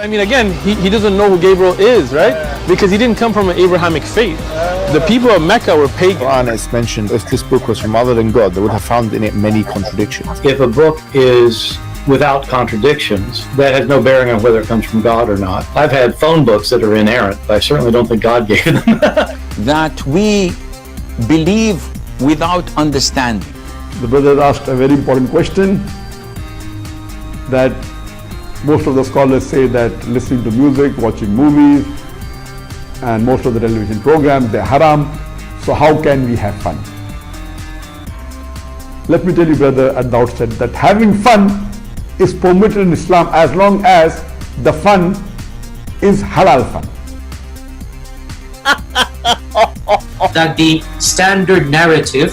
I mean, again, he doesn't know who Gabriel is, right? Because he didn't come from an Abrahamic faith. The people of Mecca were pagan. Quran is mentioned, if this book was from other than God, they would have found in it many contradictions. If a book is without contradictions, that has no bearing on whether it comes from God or not. I've had phone books that are inerrant, but I certainly don't think God gave them. That we believe without understanding. The brother asked a very important question, that most of the scholars say that listening to music, watching movies, and most of the television programs, they're haram. So how can we have fun? Let me tell you, brother, at the outset, that having fun is permitted in Islam as long as the fun is halal fun. That the standard narrative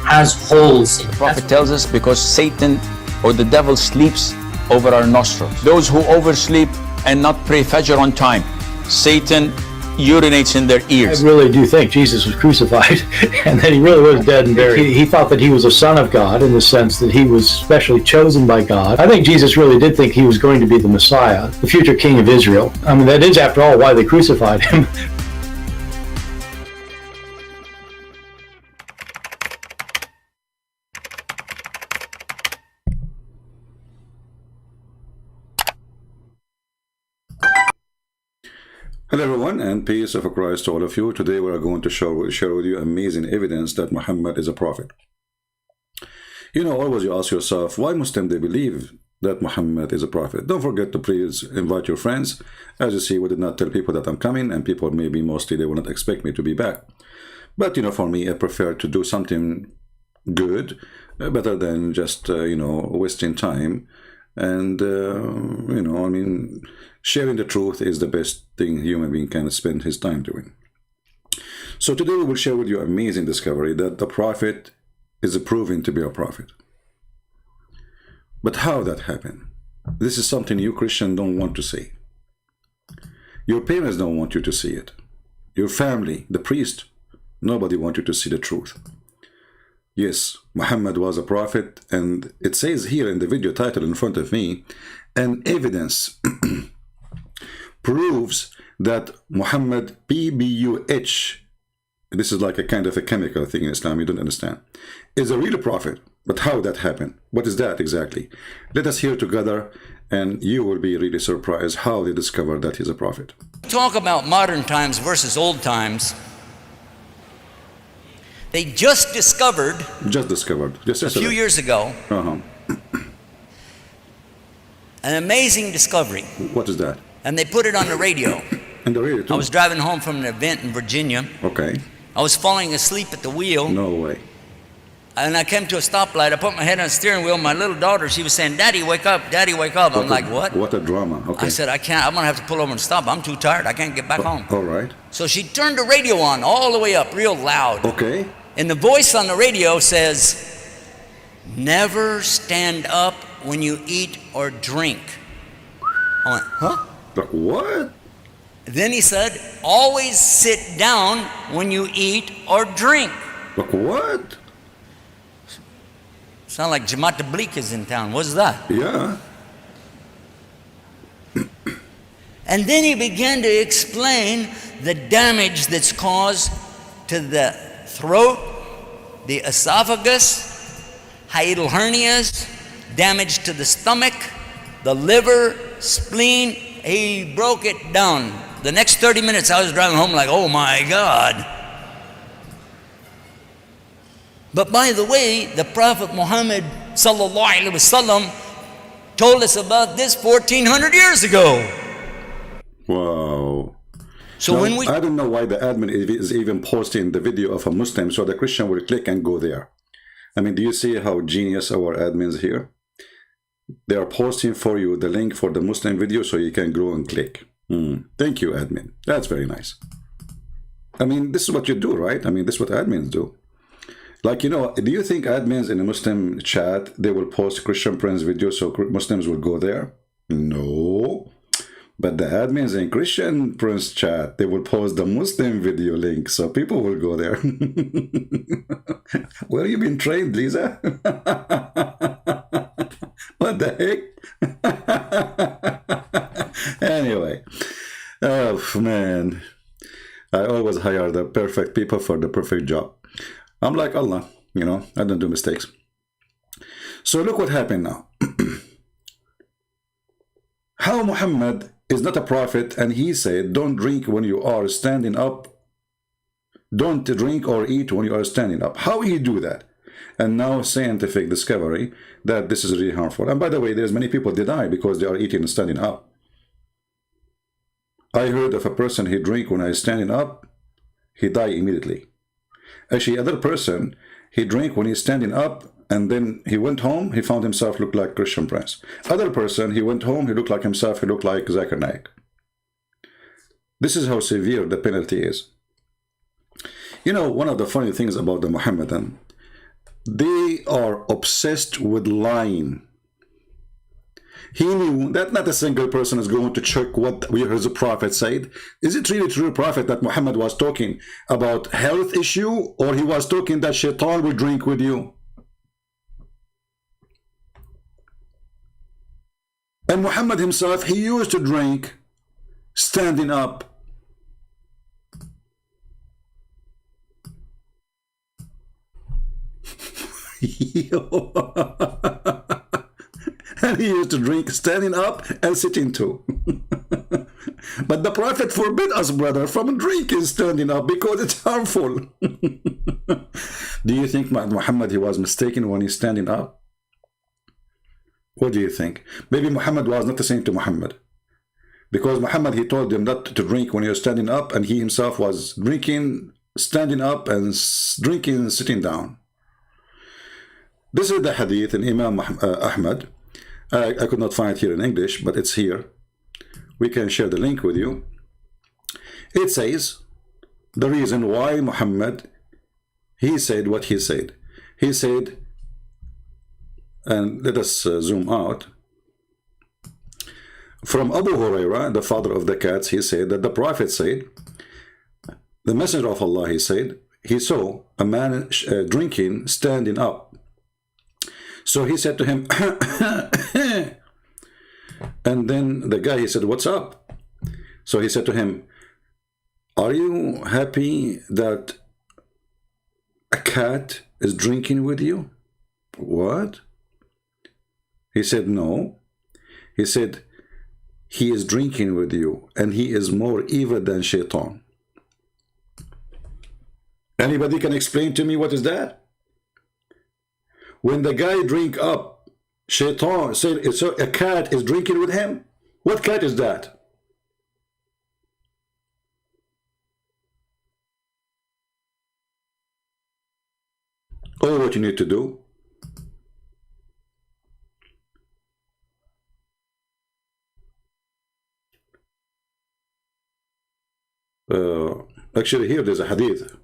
has holes in it. The Prophet tells us because Satan or the devil sleeps over our nostrils. Those who oversleep and not pray Fajr on time, Satan urinates in their ears. I really do think Jesus was crucified and that he really was dead and buried. He thought that he was a son of God in the sense that he was specially chosen by God. I think Jesus really did think he was going to be the Messiah, the future king of Israel. I mean, that is, after all, why they crucified him. Hello everyone, and peace of Christ to all of you. Today we are going to share with you amazing evidence that Muhammad is a prophet. You know, always you ask yourself, why Muslims they believe that Muhammad is a prophet? Don't forget to please invite your friends. As you see, we did not tell people that I'm coming, and people maybe mostly they will not expect me to be back. But you know, for me, I prefer to do something good, better than just you know, wasting time. And you know, I mean, sharing the truth is the best thing a human being can spend his time doing. So today we will share with you an amazing discovery that the prophet is proven to be a prophet. But how that happened? This is something you Christians don't want to see. Your parents don't want you to see it. Your family, the priest, nobody wants you to see the truth. Yes, Muhammad was a prophet, and it says here in the video title in front of me, an evidence proves that Muhammad, P-B-U-H, this is like a kind of a chemical thing in Islam, you don't understand, is a real prophet. But how that happened? What is that exactly? Let us hear together, and you will be really surprised how they discovered that he's a prophet. Talk about modern times versus old times. They just discovered a few years ago an amazing discovery. What is that? And they put it on the radio. And the radio too? I was driving home from an event in Virginia. Okay. I was falling asleep at the wheel. No way. And I came to a stoplight. I put my head on the steering wheel. My little daughter, she was saying, "Daddy, wake up. Daddy, wake up." I'm like, what? What a drama. Okay. I said, I can't. I'm going to have to pull over and stop. I'm too tired. I can't get back home. All right. So she turned the radio on all the way up, real loud. Okay. And the voice on the radio says, "Never stand up when you eat or drink." I went, huh? But what? Then he said, "Always sit down when you eat or drink." But what? Sound like Jamaat Tabligh is in town. What's that? Yeah. And then he began to explain the damage that's caused to the throat, the esophagus, hiatal hernias, damage to the stomach, the liver, spleen. He broke it down. The next 30 minutes I was driving home like, oh my God. But by the way, the Prophet Muhammad sallallahu alaihi wasallam told us about this 1400 years ago. Wow. So now, when we... I don't know why the admin is even posting the video of a Muslim so the Christian will click and go there. I mean, do you see how genius our admins here? They are posting for you the link for the Muslim video so you can go and click. Thank you, admin. That's very nice. I mean, this is what you do, right? I mean, this is what admins do. Like, you know, do you think admins in a Muslim chat, they will post Christian Prince videos so Muslims will go there? No. But the admins in Christian Prince chat, they will post the Muslim video link so people will go there. Where you been trained, Lisa? What the heck? Anyway. Oh man, I always hire the perfect people for the perfect job. I'm like Allah, you know, I don't do mistakes. So look what happened now. How Muhammad is not a prophet, and he said, don't drink when you are standing up. Don't drink or eat when you are standing up. How he do that? And now scientific discovery that this is really harmful. And by the way, there's many people that die because they are eating and standing up. I heard of a person, he drink when I is standing up, he die immediately. Actually, other person, he drink when he's standing up, and then he went home, he found himself looked like Christian Prince. Other person, he went home, he looked like himself, he looked like Zakir Naik. This is how severe the penalty is. You know, one of the funny things about the Mohammedan, they are obsessed with lying. He knew that not a single person is going to check what we heard the Prophet said. Is it really true, Prophet, that Muhammad was talking about health issue, or he was talking that shaitan will drink with you? And Muhammad himself, he used to drink standing up. And he used to drink standing up and sitting too. But the Prophet forbid us, brother, from drinking standing up because it's harmful. Do you think Muhammad, he was mistaken when he's standing up? What do you think? Maybe Muhammad was not the same to Muhammad. Because Muhammad, he told them not to drink when you're standing up, and he himself was drinking standing up and drinking sitting down. This is the hadith in Imam Ahmad. I could not find it here in English, but it's here. We can share the link with you. It says the reason why Muhammad, he said what he said. He said, and let us zoom out. From Abu Huraira, the father of the cats, he said that the Prophet said, the Messenger of Allah, he said, he saw a man drinking standing up. So he said to him, and then the guy, he said, what's up? So he said to him, are you happy that a cat is drinking with you? What? He said, no. He said, he is drinking with you, and he is more evil than shaitan. Anybody can explain to me what is that? When the guy drink up, shaitan said, so a cat is drinking with him? What cat is that? Oh, what you need to do? Actually, here there's a hadith.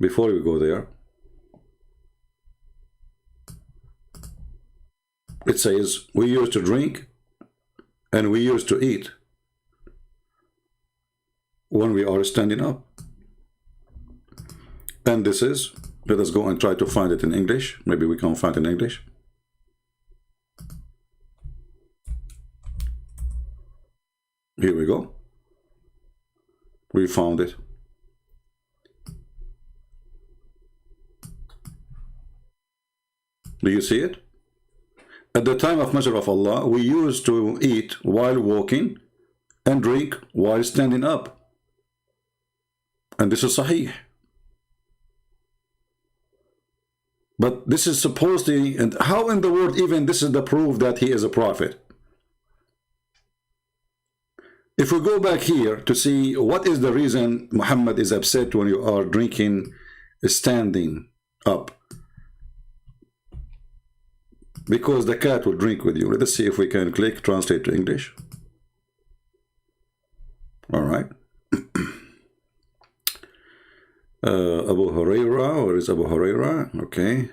Before we go there, it says, we used to drink and we used to eat when we are standing up. And this is, let us go and try to find it in English. Maybe we can find it in English. Here we go. We found it. Do you see it? At the time of Messenger of Allah, we used to eat while walking and drink while standing up. And this is Sahih. But this is supposedly, and how in the world even this is the proof that he is a prophet? If we go back here to see what is the reason Muhammad is upset when you are drinking standing up. Because the cat will drink with you. Let us see if we can click translate to English. All right. Abu Huraira, where is Abu Huraira? Okay.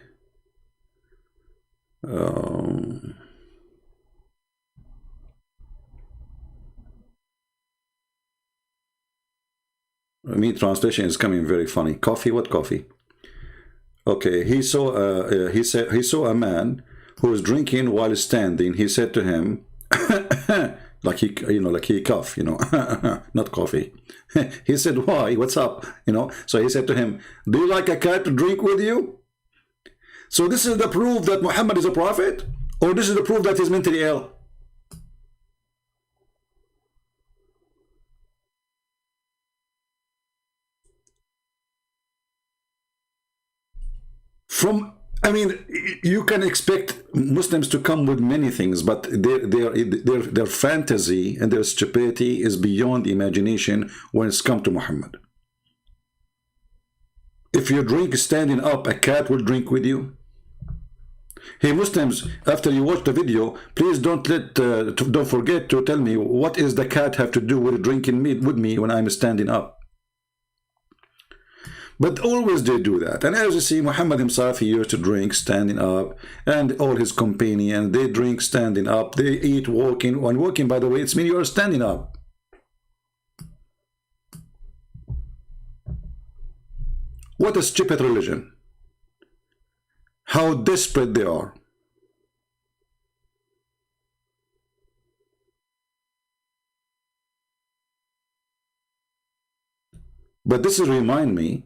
Me translation is coming very funny. Coffee? What coffee? Okay. He saw. He said he saw a man who was drinking while standing. He said to him, like he cough, not coffee. He said, why? What's up? So he said to him, do you like a cat to drink with you? So this is the proof that Muhammad is a prophet? Or this is the proof that he's mentally ill? You can expect Muslims to come with many things, but their fantasy and their stupidity is beyond imagination when it's come to Muhammad. If you drink standing up, a cat will drink with you. Hey Muslims, after you watch the video, please don't forget to tell me, what is the cat have to do with drinking meat with me when I'm standing up? But always they do that. And as you see, Muhammad himself, he used to drink standing up, and all his companions, they drink standing up, they eat walking. When walking, by the way, it's mean you are standing up. What a stupid religion. How desperate they are. But this remind me,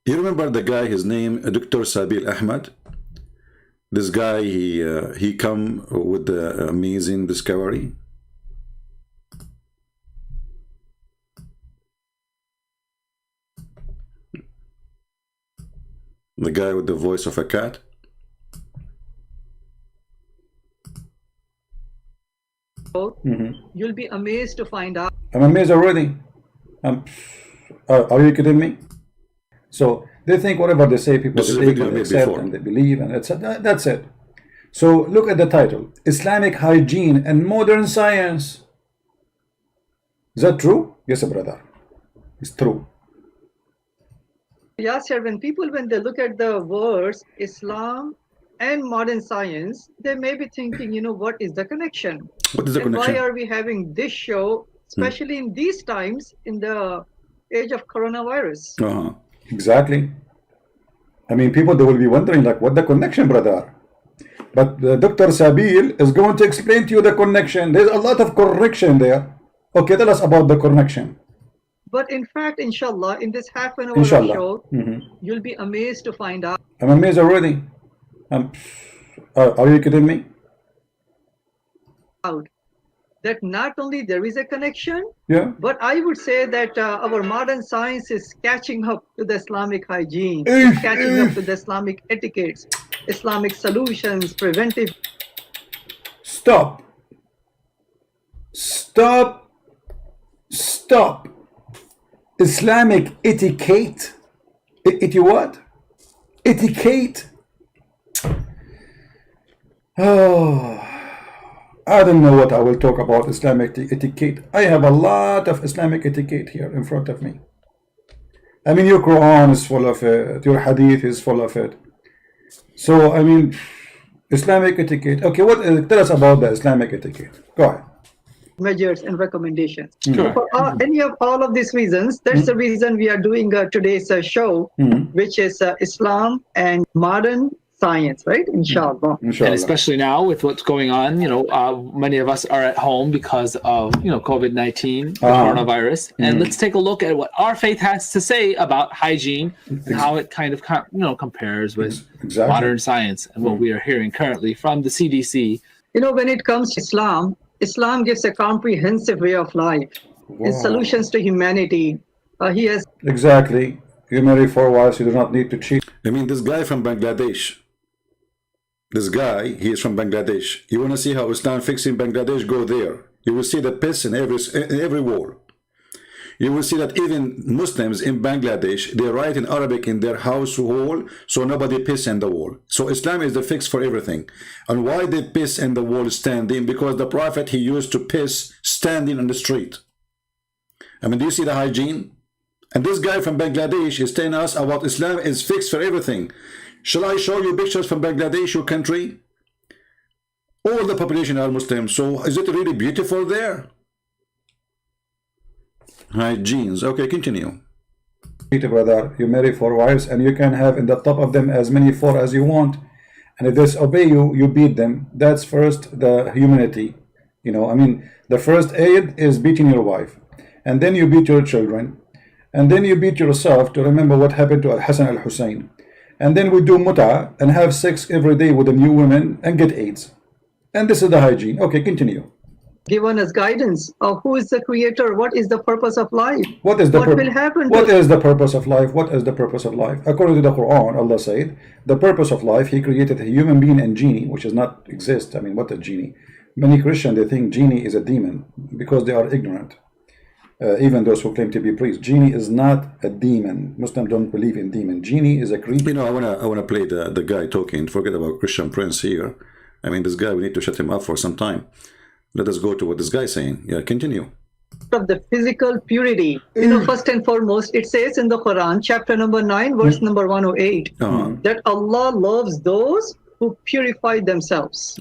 you remember the guy, his name, Dr. Sabil Ahmed? This guy, he come with the amazing discovery. The guy with the voice of a cat. You'll be amazed to find out. I'm amazed already. Are you kidding me? So they think whatever they say, people they accept and they believe, and that's it. So look at the title: Islamic Hygiene and Modern Science. Is that true? Yes, brother. It's true. Yasser, when they look at the words Islam and modern science, they may be thinking, what is the connection? What is the connection? Why are we having this show, especially in these times, in the age of coronavirus? Exactly. I mean, people, they will be wondering, like, what the connection, brother? But Dr. Sabil is going to explain to you the connection. There's a lot of correction there. Okay, tell us about the connection. But in fact, inshallah, in this half an hour show, you'll be amazed to find out. I'm amazed already. Are you kidding me? That not only there is a connection, but I would say that our modern science is catching up to the Islamic hygiene, catching up to the Islamic etiquettes, Islamic solutions, preventive. Stop. Stop. Stop. Islamic etiquette. What? Etiquette. Oh, I don't know what I will talk about Islamic etiquette. I have a lot of Islamic etiquette here in front of me. I mean, your Quran is full of it. Your Hadith is full of it. So, I mean, Islamic etiquette. Okay, tell us about the Islamic etiquette. Go ahead. Measures and recommendations. Sure. For all of these reasons, that's the reason we are doing today's show, which is Islam and modern science, right? Inshallah. And especially now with what's going on, many of us are at home because of, COVID-19, the coronavirus. And let's take a look at what our faith has to say about hygiene and how it kind of, compares with modern science and what we are hearing currently from the CDC. When it comes to Islam gives a comprehensive way of life. It's solutions to humanity. He has exactly. You marry 4 wives, you do not need to cheat. I mean, this guy from Bangladesh. This guy, he is from Bangladesh. You want to see how Islam fixed in Bangladesh? Go there. You will see the piss in every wall. You will see that even Muslims in Bangladesh, they write in Arabic in their house wall, so nobody piss in the wall. So Islam is the fix for everything. And why they piss in the wall standing? Because the Prophet, he used to piss standing on the street. I mean, do you see the hygiene? And this guy from Bangladesh is telling us about Islam is fixed for everything. Shall I show you pictures from Bangladesh, your country? All the population are Muslims. So is it really beautiful there? Hygienes. Okay, continue. Brother, you marry 4 wives and you can have in the top of them as many 4 as you want. and if they disobey you, you beat them. That's first the humanity. You know, I mean, the first aid is beating your wife, and then you beat your children, and then you beat yourself to remember what happened to Al-Hassan al-Hussein. And then we do mut'a and have sex every day with the new women and get AIDS. And this is the hygiene. Okay, continue. Given us guidance of who is the creator, what is the purpose of life, what is the what will happen. What is the purpose of life? What is the purpose of life? According to the Quran, Allah said, the purpose of life, He created a human being and genie, which does not exist. I mean, what is genie? Many Christians, they think genie is a demon because they are ignorant. Even those who claim to be priests, genie is not a demon. Muslims don't believe in demon. Genie is a creature. You know, I wanna play the guy talking. Forget about Christian Prince here. I mean, this guy, we need to shut him up for some time. Let us go to what this guy is saying. Yeah, continue. Of the physical purity, first and foremost, it says in the Quran, chapter number 9, verse number 108, that Allah loves those who purify themselves.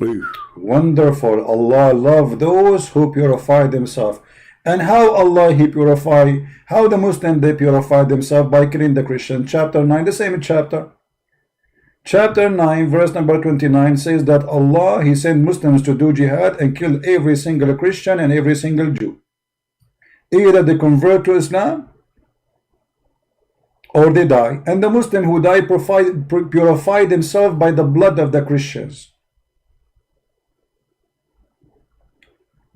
Wonderful. Allah loves those who purify themselves. And how Allah He purify, how the Muslim they purify themselves? By killing the Christian. Chapter 9, the same chapter. Chapter 9, verse number 29 says that Allah He sent Muslims to do jihad and kill every single Christian and every single Jew. Either they convert to Islam or they die. And the Muslim who die purify themselves by the blood of the Christians.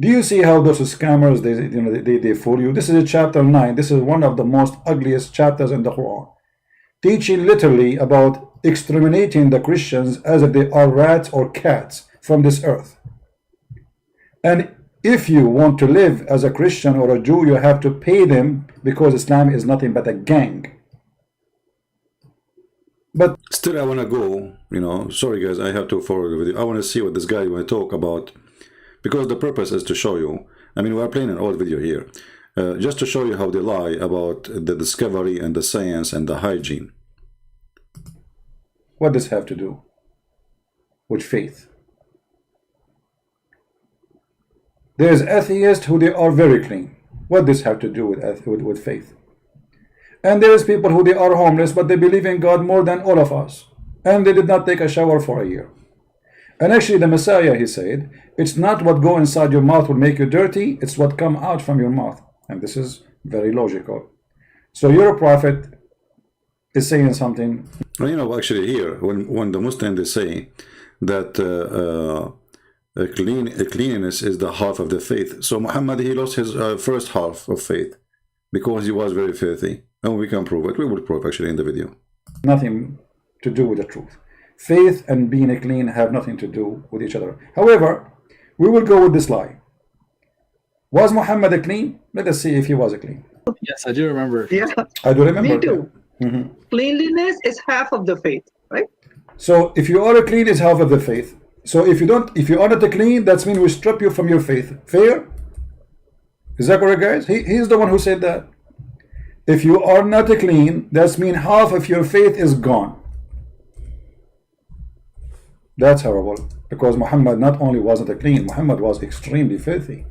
Do you see how those scammers, they fool you? This is chapter 9. This is one of the most ugliest chapters in the Quran, teaching literally about exterminating the Christians as if they are rats or cats from this earth. And if you want to live as a Christian or a Jew, you have to pay them, because Islam is nothing but a gang. But still, I want to go, you know, sorry guys, I have to forward the video. I want to see what this guy will talk about, because the purpose is to show you. I mean, we are playing an old video here, just to show you how they lie about the discovery and the science and the hygiene. What does this have to do with faith? There's atheists who they are very clean. What does this have to do with faith? And there's people who they are homeless, but they believe in God more than all of us, and they did not take a shower for a year. And actually the Messiah, he said, it's not what go inside your mouth will make you dirty, it's what come out from your mouth. And this is very logical. So your prophet is saying something. Well, you know, actually here, when the Muslims, they say that cleanliness is the half of the faith. So Muhammad, he lost his first half of faith because he was very filthy. And we can prove it. We will prove actually in the video. Nothing to do with the truth. Faith and being clean have nothing to do with each other. However, we will go with this lie. Was Muhammad clean? Let us see if he was clean. Yes, I do remember. Yeah, I do remember. Me too. Cleanliness is half of the faith, right? So if you are clean, is half of the faith. So if you are not clean, that means we strip you from your faith. Fair? Is that correct, guys? He's the one who said that. If you are not clean, that means half of your faith is gone. That's horrible, because Muhammad not only wasn't clean, Muhammad was extremely filthy.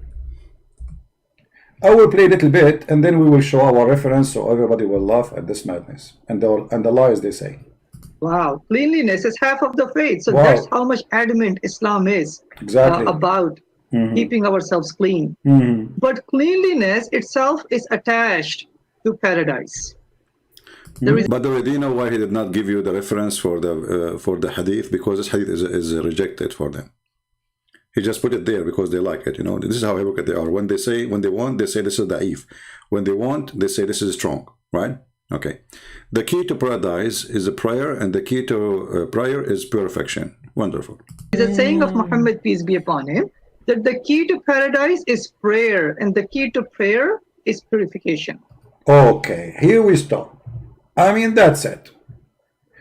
I will play a little bit, and then we will show our reference, so everybody will laugh at this madness and the lies they say. Wow, cleanliness is half of the faith. So Wow. that's how much adamant Islam is Exactly. about keeping ourselves clean. But cleanliness itself is attached to paradise. But do you know why he did not give you the reference for the hadith? Because this hadith is rejected for them. He just put it there because they like it. You know, this is how hypocrite they are. When they want, they say this is da'if. When they want, they say this is strong. Right? Okay. The key to paradise is a prayer, and the key to prayer is perfection. Wonderful. It's a saying of Muhammad, peace be upon him, that the key to paradise is prayer, and the key to prayer is purification. Okay, here we stop. I mean, that's it.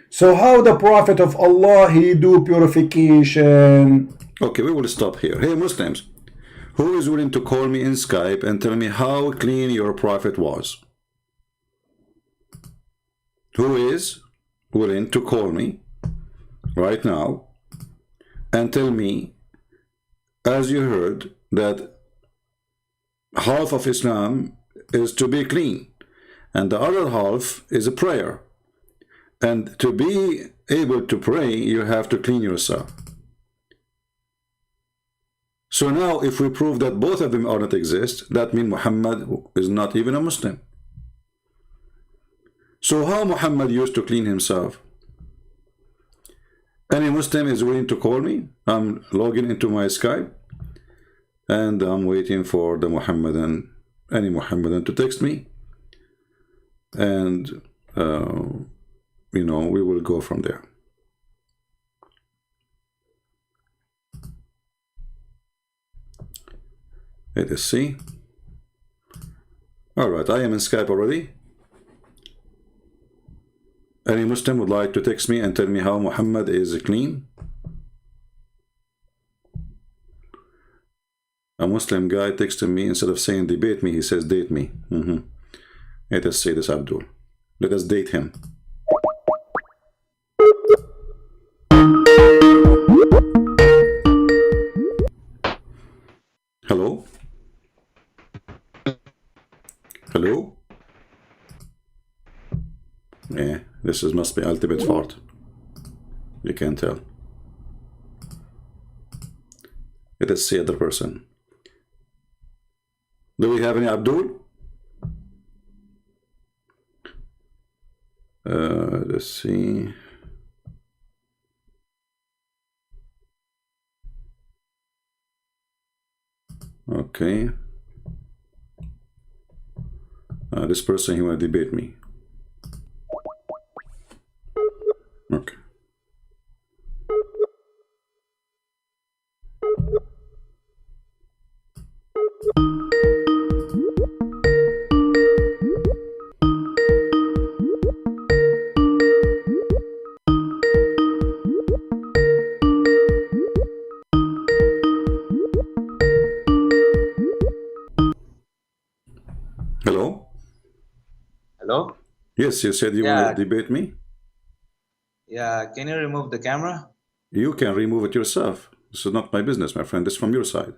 So how the Prophet of Allah, he do purification? Okay, we will stop here. Hey Muslims, who is willing to call me in Skype and tell me how clean your Prophet was? Who is willing to call me right now and tell me, as you heard, that half of Islam is to be clean, and the other half is a prayer, And to be able to pray, you have to clean yourself. So now, if we prove that both of them are not exist, that means Muhammad is not even a Muslim. So how Muhammad used to clean himself? Any Muslim is willing to call me? I'm logging into my Skype, and I'm waiting for the Muhammadan, any Muhammadan to text me, and you know, we will go from there. Let us see. All right, I am in Skype already. Any Muslim would like to text me and tell me how Muhammad is clean? A Muslim guy texted me, instead of saying debate me, he says date me. Let us say this, Abdul. Let us date him. Hello? Hello? Yeah, this must be ultimate fart. You can tell. Let us see other person. Do we have any Abdul? Let's see. Okay. This person, he want to debate me. Okay. Hello? Hello? Yes, you said you want to debate me? Yeah, can you remove the camera? You can remove it yourself. This is not my business, my friend. This is from your side.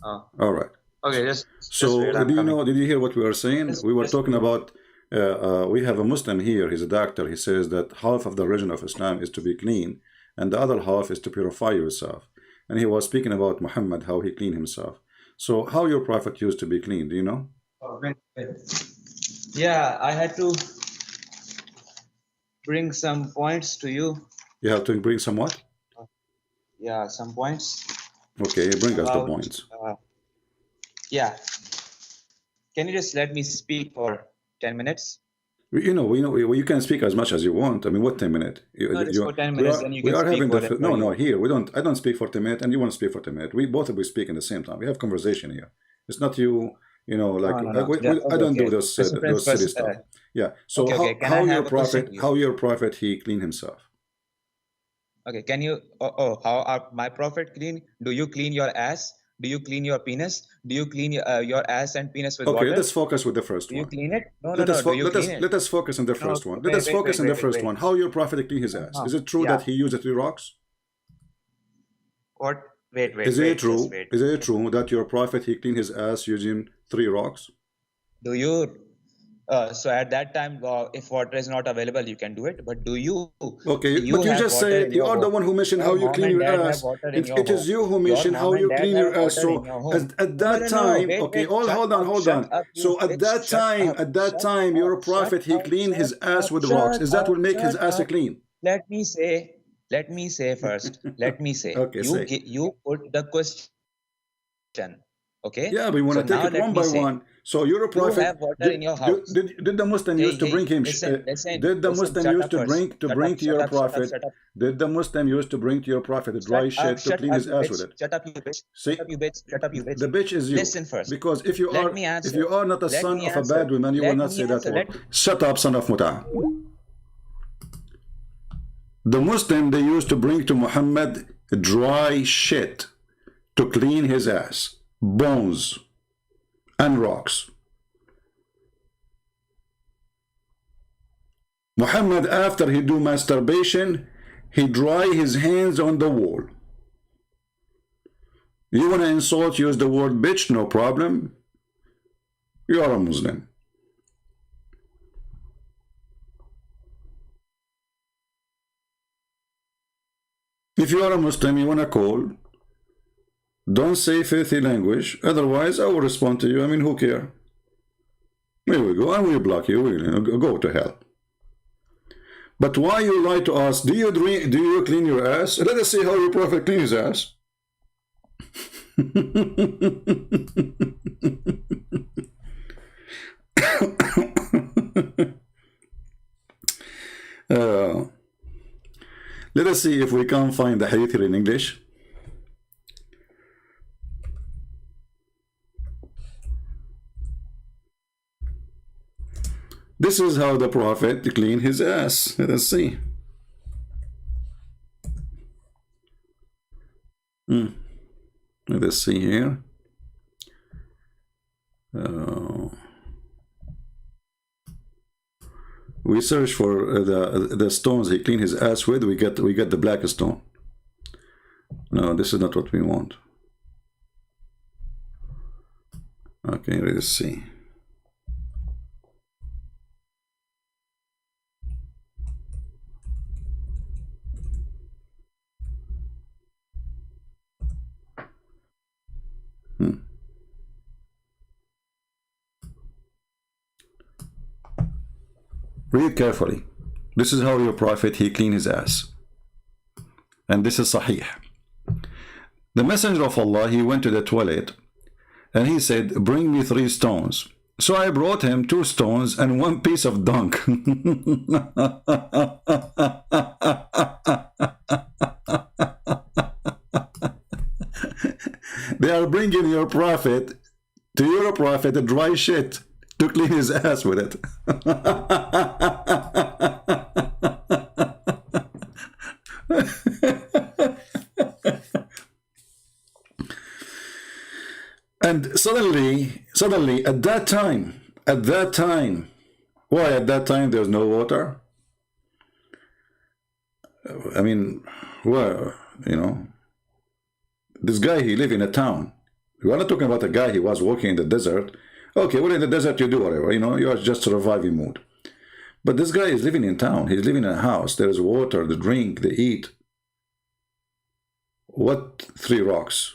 Oh. All right. Okay, just so did you hear what we were saying? We were talking about we have a Muslim here, he's a doctor. He says that half of the religion of Islam is to be clean and the other half is to purify yourself. And he was speaking about Muhammad, how he cleaned himself. So how your prophet used to be clean, do you know? Oh, wait. Yeah, I had to bring some points to you. You have to bring some what? Yeah, some points. Okay, bring us the points. Yeah. Can you just let me speak for 10 minutes? You know, you can speak as much as you want. I mean, what 10 minutes? No, just for 10 minutes, then you can speak whatever. No, here, I don't speak for 10 minutes and you want to speak for 10 minutes. We both will speak at the same time. We have conversation here. It's not you, like, I don't do those silly stuff. Yeah, so how your prophet, he clean himself? Okay, can you, how my prophet clean? Do you clean your ass? Do you clean your penis? Do you clean your ass and penis with water? Okay, let us focus with the first one. Do you clean it? No, let us focus on the first one. Let us focus on the first one. How your prophet clean his ass? Is it true that he used 3 rocks? What? Wait. Is it true that your prophet, he cleaned his ass using 3 rocks? Do you? So at that time, if water is not available, you can do it. But do you? Okay, but you just said you are the one who mentioned how you clean your ass. It is you who mentioned how you clean your ass. So at that time, okay, hold on. So at that time, your prophet, he cleaned his ass with rocks. Is that will make his ass clean? Let me say first. Let me say. Okay, you put the question. Okay. Yeah, but we want to take it one by one. So you're a prophet. You have water in your house. Did the Muslim used to bring him? Did the Muslim used to bring to your prophet? Did the Muslim used to bring to your prophet a dry shit to clean his ass with it? Shut up, you bitch. See? Shut up, you bitch. Shut up, you bitch. The bitch is you. Listen first. Because if you are not a son of a bad woman, you will not say that word. Shut up, son of Muta. The Muslim, they used to bring to Muhammad dry shit to clean his ass. Bones and rocks. Muhammad, after he do masturbation, he dry his hands on the wall. You want to insult, use the word bitch, no problem. You are a Muslim. If you are a Muslim, you want to call, don't say filthy language. Otherwise, I will respond to you. I mean, who care? Here we go. I will block you. We'll go to hell. But why you lie to us? Do you drink? Do you clean your ass? Let us see how your prophet cleans his ass. Let us see if we can find the hadith here in English. This is how the prophet cleaned his ass. Let us see. Let us see here. We search for the stones he cleaned his ass with. We get the black stone. No, this is not what we want. Okay, let's see. Read carefully. This is how your prophet, he cleaned his ass. And this is Sahih. The messenger of Allah, he went to the toilet and he said, bring me 3 stones. So I brought him 2 stones and 1 piece of dung. They are bringing your prophet, to your prophet, a dry shit to clean his ass with it. And suddenly at that time, why at that time there's no water? I mean, well, you know, this guy, he lived in a town. We are not talking about a guy, he was walking in the desert. Okay, well, in the desert you do whatever, you know, you are just surviving mood. But this guy is living in town. He's living in a house. There is water, the drink, the eat. What 3 rocks?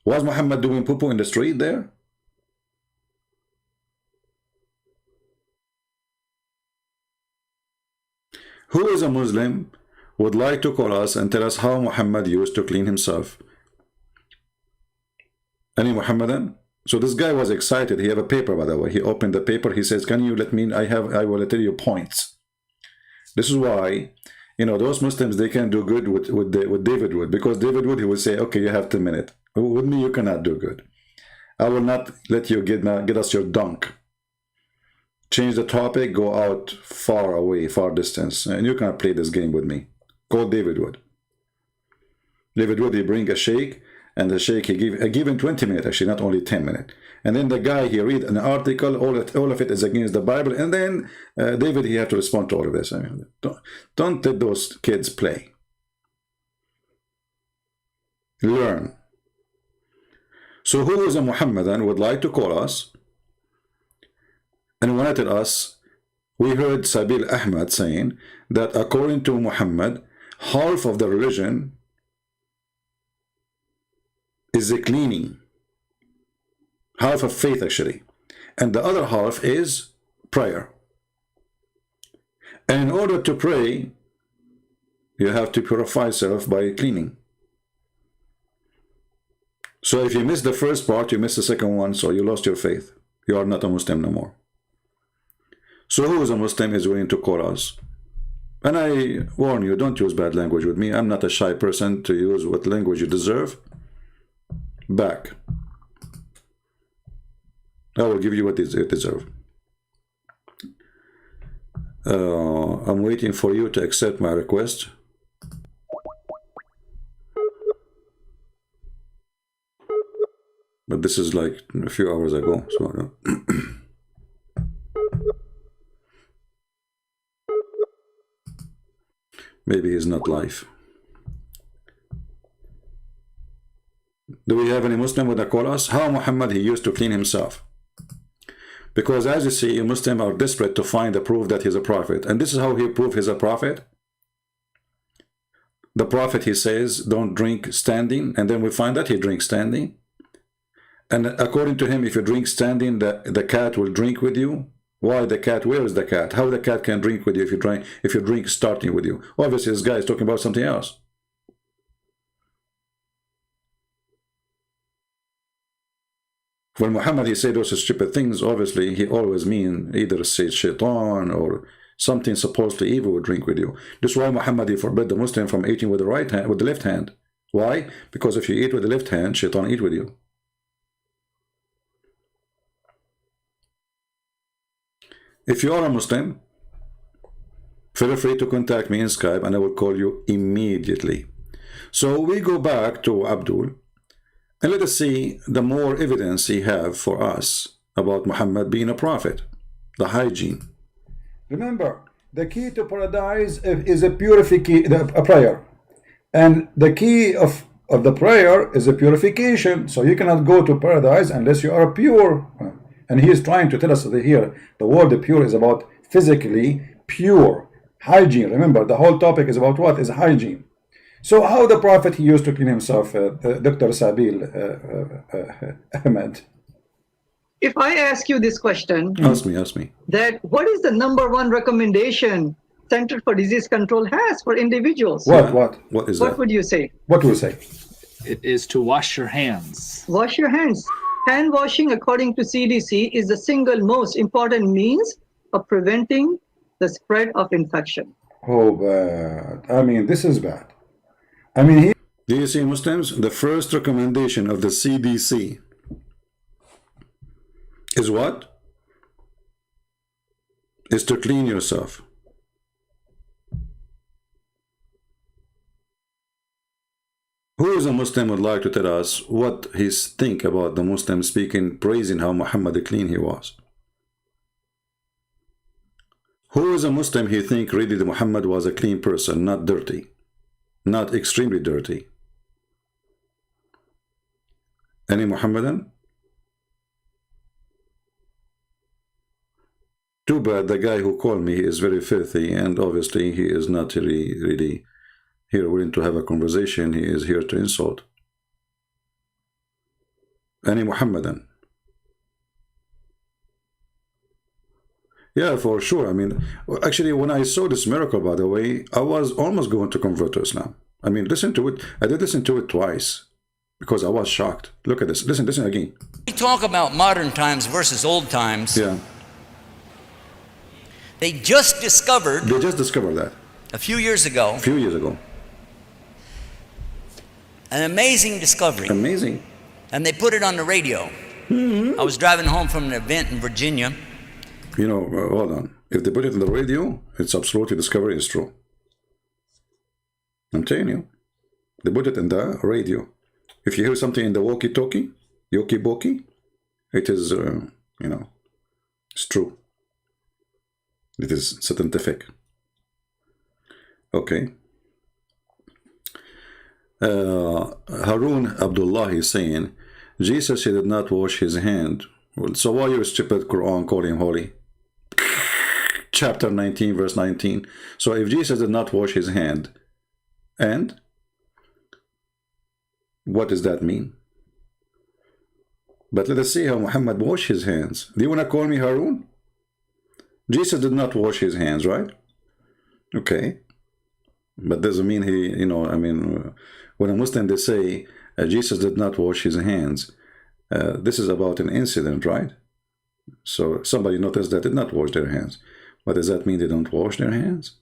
Was Muhammad doing poo-poo in the street there? Who is a Muslim would like to call us and tell us how Muhammad used to clean himself? Any Muhammadan? So this guy was excited. He had a paper, by the way. He opened the paper. He says, can you let me, I will tell you points. This is why, you know, those Muslims, they can do good with David Wood. Because David Wood, he will say, okay, you have 10 minutes. With me, you cannot do good. I will not let you get us your dunk. Change the topic, go out far away, far distance. And you cannot play this game with me. Call David Wood. David Wood, he bring a sheikh. And the sheikh, he give him 20 minutes, actually, not only 10 minutes. And then the guy, he read an article, all of it is against the Bible. And then David, he had to respond to all of this. I mean, don't let those kids play. Learn. So who is a Muhammadan would like to call us and wanted us? We heard Sabil Ahmad saying that according to Muhammad, half of the religion is the cleaning, half of faith actually, and the other half is prayer. And in order to pray, you have to purify yourself by cleaning. So if you miss the first part, you miss the second one, so you lost your faith. You are not a Muslim no more. So who is a Muslim is willing to call us? And I warn you, don't use bad language with me. I'm not a shy person to use what language you deserve. Back. I will give you what you deserve. I'm waiting for you to accept my request. But this is like a few hours ago, so maybe he's not live. Do we have any Muslim with a call us? How Muhammad he used to clean himself? Because as you see, Muslims are desperate to find the proof that he's a prophet. And this is how he proved he's a prophet. The Prophet, he says, don't drink standing, and then we find that he drinks standing. And according to him, if you drink standing, the cat will drink with you. Why the cat? Where is the cat? How the cat can drink with you if you drink starting with you? Obviously, this guy is talking about something else. When Muhammad, he said those stupid things, obviously, he always mean either say shaitan or something supposedly evil would drink with you. This is why Muhammad, he forbid the Muslim from eating with the right hand, with the left hand. Why? Because if you eat with the left hand, shaitan eat with you. If you are a Muslim, feel free to contact me in Skype and I will call you immediately. So we go back to Abdul and let us see the more evidence he have for us about Muhammad being a prophet, the hygiene. Remember, the key to paradise is a purification, a prayer. And the key of the prayer is a purification. So you cannot go to paradise unless you are pure. And he is trying to tell us that here, the word pure is about physically pure. Hygiene. Remember, the whole topic is about what? Is hygiene. So how the Prophet, he used to clean himself, Dr. Sabil Ahmed? If I ask you this question, ask me. That what is the #1 recommendation Center for Disease Control has for individuals? What is that? What would you say? What would you say? It is to wash your hands. Wash your hands. Hand washing, according to CDC, is the single most important means of preventing the spread of infection. Oh, bad. I mean, this is bad. I mean, do you see, Muslims? The first recommendation of the CDC is what? Is to clean yourself. Who is a Muslim would like to tell us what he think about the Muslim speaking, praising how Muhammad clean he was? Who is a Muslim he think really that Muhammad was a clean person, not dirty, not extremely dirty? Any Muhammadan? Too bad the guy who called me is very filthy, and obviously he is not really here willing to have a conversation. He is here to insult. Any Muhammadan? Yeah, for sure. I mean, actually, when I saw this miracle, by the way, I was almost going to convert to Islam. I mean, listen to it. I did listen to it twice because I was shocked. Look at this. Listen again. We talk about modern times versus old times. Yeah. They just discovered that a few years ago. An amazing discovery. Amazing. And they put it on the radio. I was driving home from an event in Virginia. You know, hold on. If they put it on the radio, it's absolutely discovery is true. I'm telling you. They put it in the radio. If you hear something in the walkie-talkie, yoki-boki, it is, you know, it's true. It is scientific. Okay. Harun Abdullah is saying, Jesus, he did not wash his hand. Well, so why your stupid Quran call him holy? Chapter 19, verse 19. So if Jesus did not wash his hand, and what does that mean? But let us see how Muhammad washed his hands. Do you want to call me Harun? Jesus did not wash his hands, right? Okay. But doesn't mean he, you know, I mean, when a Muslim, they say Jesus did not wash his hands, this is about an incident, right? So somebody noticed that did not wash their hands. But does that mean they don't wash their hands?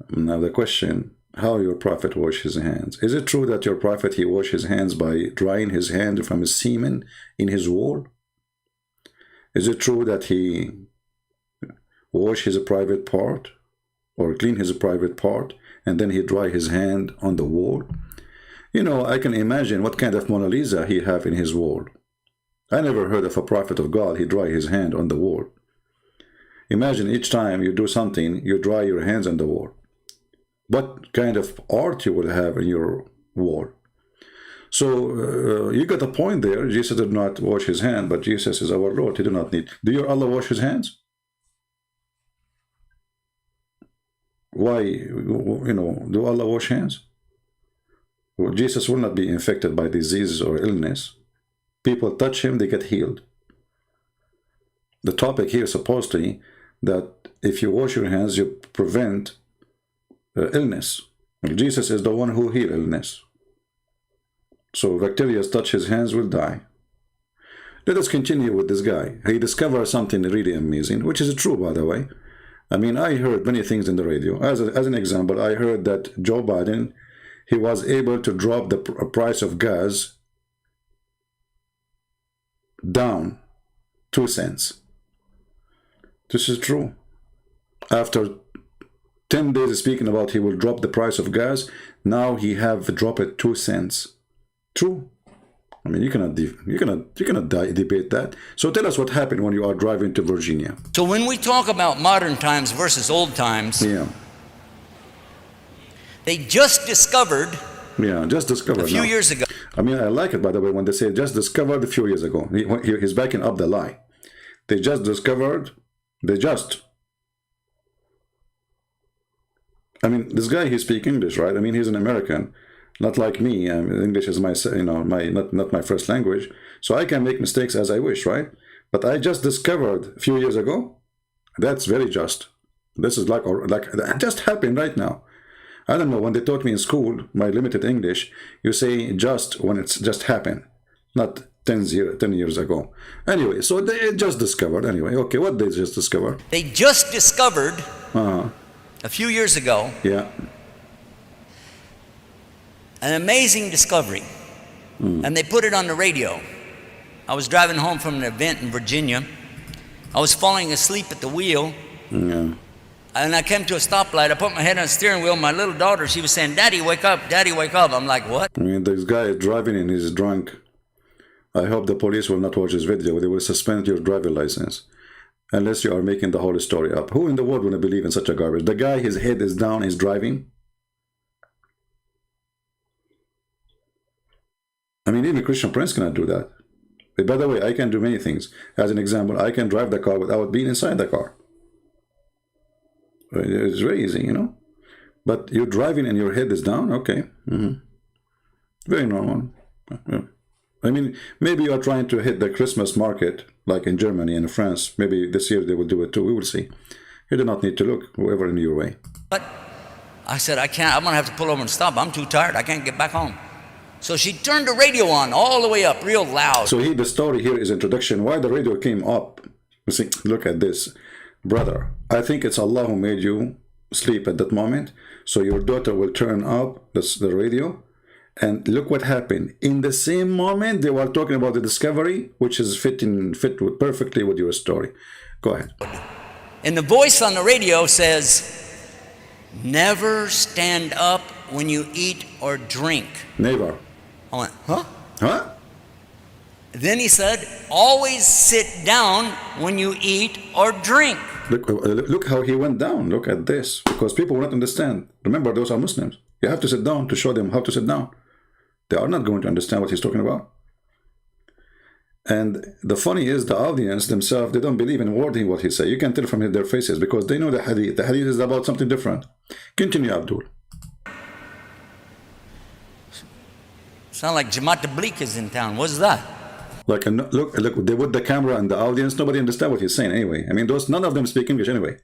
Now the question, how your prophet washed his hands? Is it true that your prophet, he washed his hands by drying his hand from his semen in his wall? Is it true that he washed his private part or clean his private part and then he dry his hand on the wall? You know, I can imagine what kind of Mona Lisa he have in his wall. I never heard of a prophet of God, he dry his hand on the wall. Imagine each time you do something, you dry your hands on the wall. What kind of art you will have in your wall? So you got a point there. Jesus did not wash his hand, but Jesus is our Lord. He did not need. Do your Allah wash his hands? why, do Allah wash hands? Well, Jesus will not be infected by disease or illness. People touch him, they get healed. The topic here is supposedly that if you wash your hands, you prevent illness. Well, Jesus is the one who heals illness. So bacteria touch his hands, will die. Let us continue with this guy. He discovered something really amazing, which is true, by the way. I mean, I heard many things in the radio. As an example, I heard that Joe Biden, he was able to drop the price of gas down 2 cents. This is true. After 10 days speaking about he will drop the price of gas, now he have dropped it 2 cents. True. I mean, you cannot debate that. So tell us what happened when you are driving to Virginia. So when we talk about modern times versus old times, they just discovered a few years ago. I mean, I like it, by the way, when they say just discovered a few years ago. He's backing up the lie. They just discovered, I mean, this guy, he speaks English, right? I mean, he's an American. Not like me. English is my, not my first language. So I can make mistakes as I wish, right? But I just discovered a few years ago. That's very just. This is like that just happened right now. I don't know, when they taught me in school, my limited English, you say just when it's just happened, not 10 years ago. Anyway, so they just discovered. Anyway, okay, what they just discovered? They just discovered a few years ago. Yeah. An amazing discovery. And they put it on the radio. I was driving home from an event in Virginia. I was falling asleep at the wheel. Yeah. And I came to a stoplight. I put my head on the steering wheel. My little daughter, she was saying, "Daddy, wake up. Daddy, wake up." I'm like, what? I mean, this guy is driving and he's drunk. I hope the police will not watch this video. They will suspend your driver license. Unless you are making the whole story up. Who in the world would believe in such a garbage? The guy, his head is down, he's driving. I mean, even Christian Prince cannot do that. But by the way, I can do many things. As an example, I can drive the car without being inside the car. It's very easy, But you're driving and your head is down? Okay. Very normal. Yeah. I mean, maybe you are trying to hit the Christmas market, like in Germany and France. Maybe this year they will do it too. We will see. You do not need to look, whoever in your way. But I said, I can't. I'm going to have to pull over and stop. I'm too tired. I can't get back home. So she turned the radio on all the way up, real loud. So the story here is introduction. Why the radio came up? You see, look at this. Brother, I think it's Allah who made you sleep at that moment. So your daughter will turn up the radio. And look what happened. In the same moment, they were talking about the discovery, which is fit perfectly with your story. Go ahead. And the voice on the radio says, "Never stand up when you eat or drink." Never. I went, huh? Huh? Then he said, "Always sit down when you eat or drink." Look how he went down. Look at this. Because people will not understand. Remember, those are Muslims. You have to sit down to show them how to sit down. They are not going to understand what he's talking about. And the funny is, the audience themselves, they don't believe in wording what he says. You can tell from their faces because they know the hadith. The hadith is about something different. Continue, Abdul. Sound like Jamaat Tabligh is in town. What's that? Look, they put the camera and the audience. Nobody understands what he's saying anyway. I mean, none of them speak English anyway.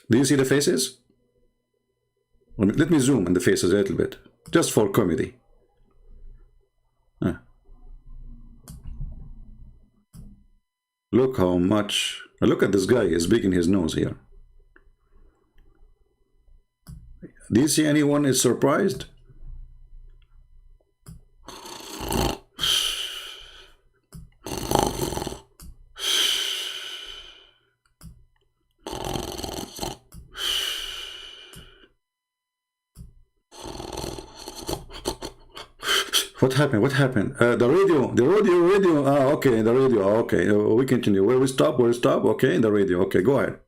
Do you see the faces? Let me zoom in the faces a little bit, just for comedy. Look how much. Look at this guy. He's digging his nose here. Do you see anyone is surprised? What happened? What happened? The radio. Ah, okay, the radio. Okay, we continue. Where we stop? Okay, the radio. Okay, go ahead.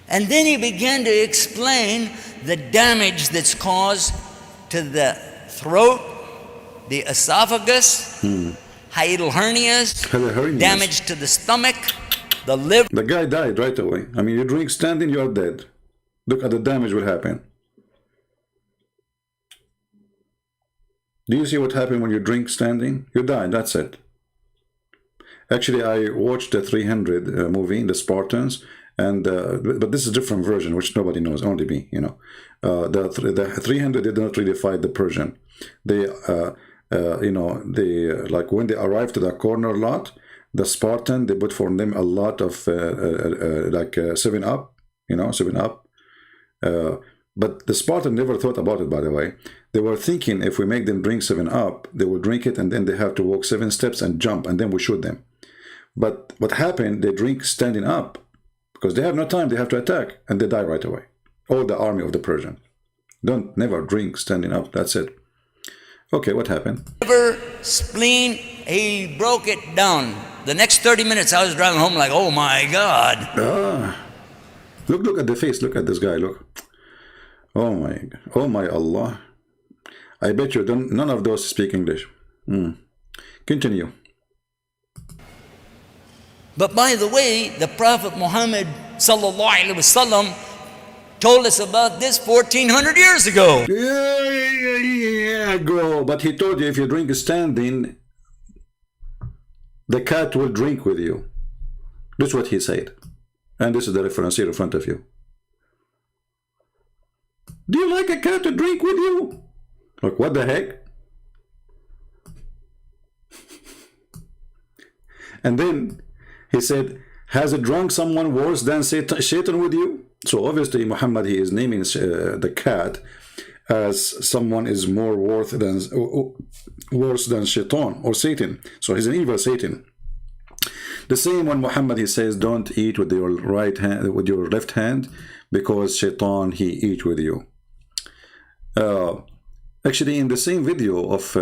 And then he began to explain the damage that's caused to the throat, the esophagus, hiatal hernias, Hernias. damage to the stomach, the liver. The guy died right away. I mean, you drink standing, you are dead. Look at the damage will happen. Do you see what happened when you drink standing? You die, that's it. Actually, I watched the 300 movie, The Spartans, and but this is a different version, which nobody knows, only me, you know. The 300 did not really fight the Persian. They, you know, they like when they arrived to the corner lot, the Spartan, they put for them a lot of 7-Up, you know, 7-Up. But the Spartan never thought about it, by the way. They were thinking if we make them drink 7-Up, they will drink it and then they have to walk 7 steps and jump, and then we shoot them. But what happened, they drink standing up because they have no time, they have to attack, and they die right away. All the army of the Persian. Don't never drink standing up, that's it. Okay, what happened? Liver, spleen, he broke it down. The next 30 minutes I was driving home like, oh my God. Look at the face, look at this guy, look. Oh my Allah. I bet you none of those speak English. Continue. But by the way, the Prophet Muhammad sallallahu alaihi wasallam told us about this 1400 years ago. Yeah, girl. But he told you if you drink standing, the cat will drink with you. That's what he said. And this is the reference here in front of you. Do you like a cat to drink with you? Like, what the heck? And then he said, has it drunk someone worse than Satan with you? So obviously Muhammad, he is naming the cat as someone is more worse than Shaitan or Satan. So he's an evil Satan. The same when Muhammad, he says, don't eat with your right hand, with your left hand, because Shaitan, he eat with you. Actually, in the same video of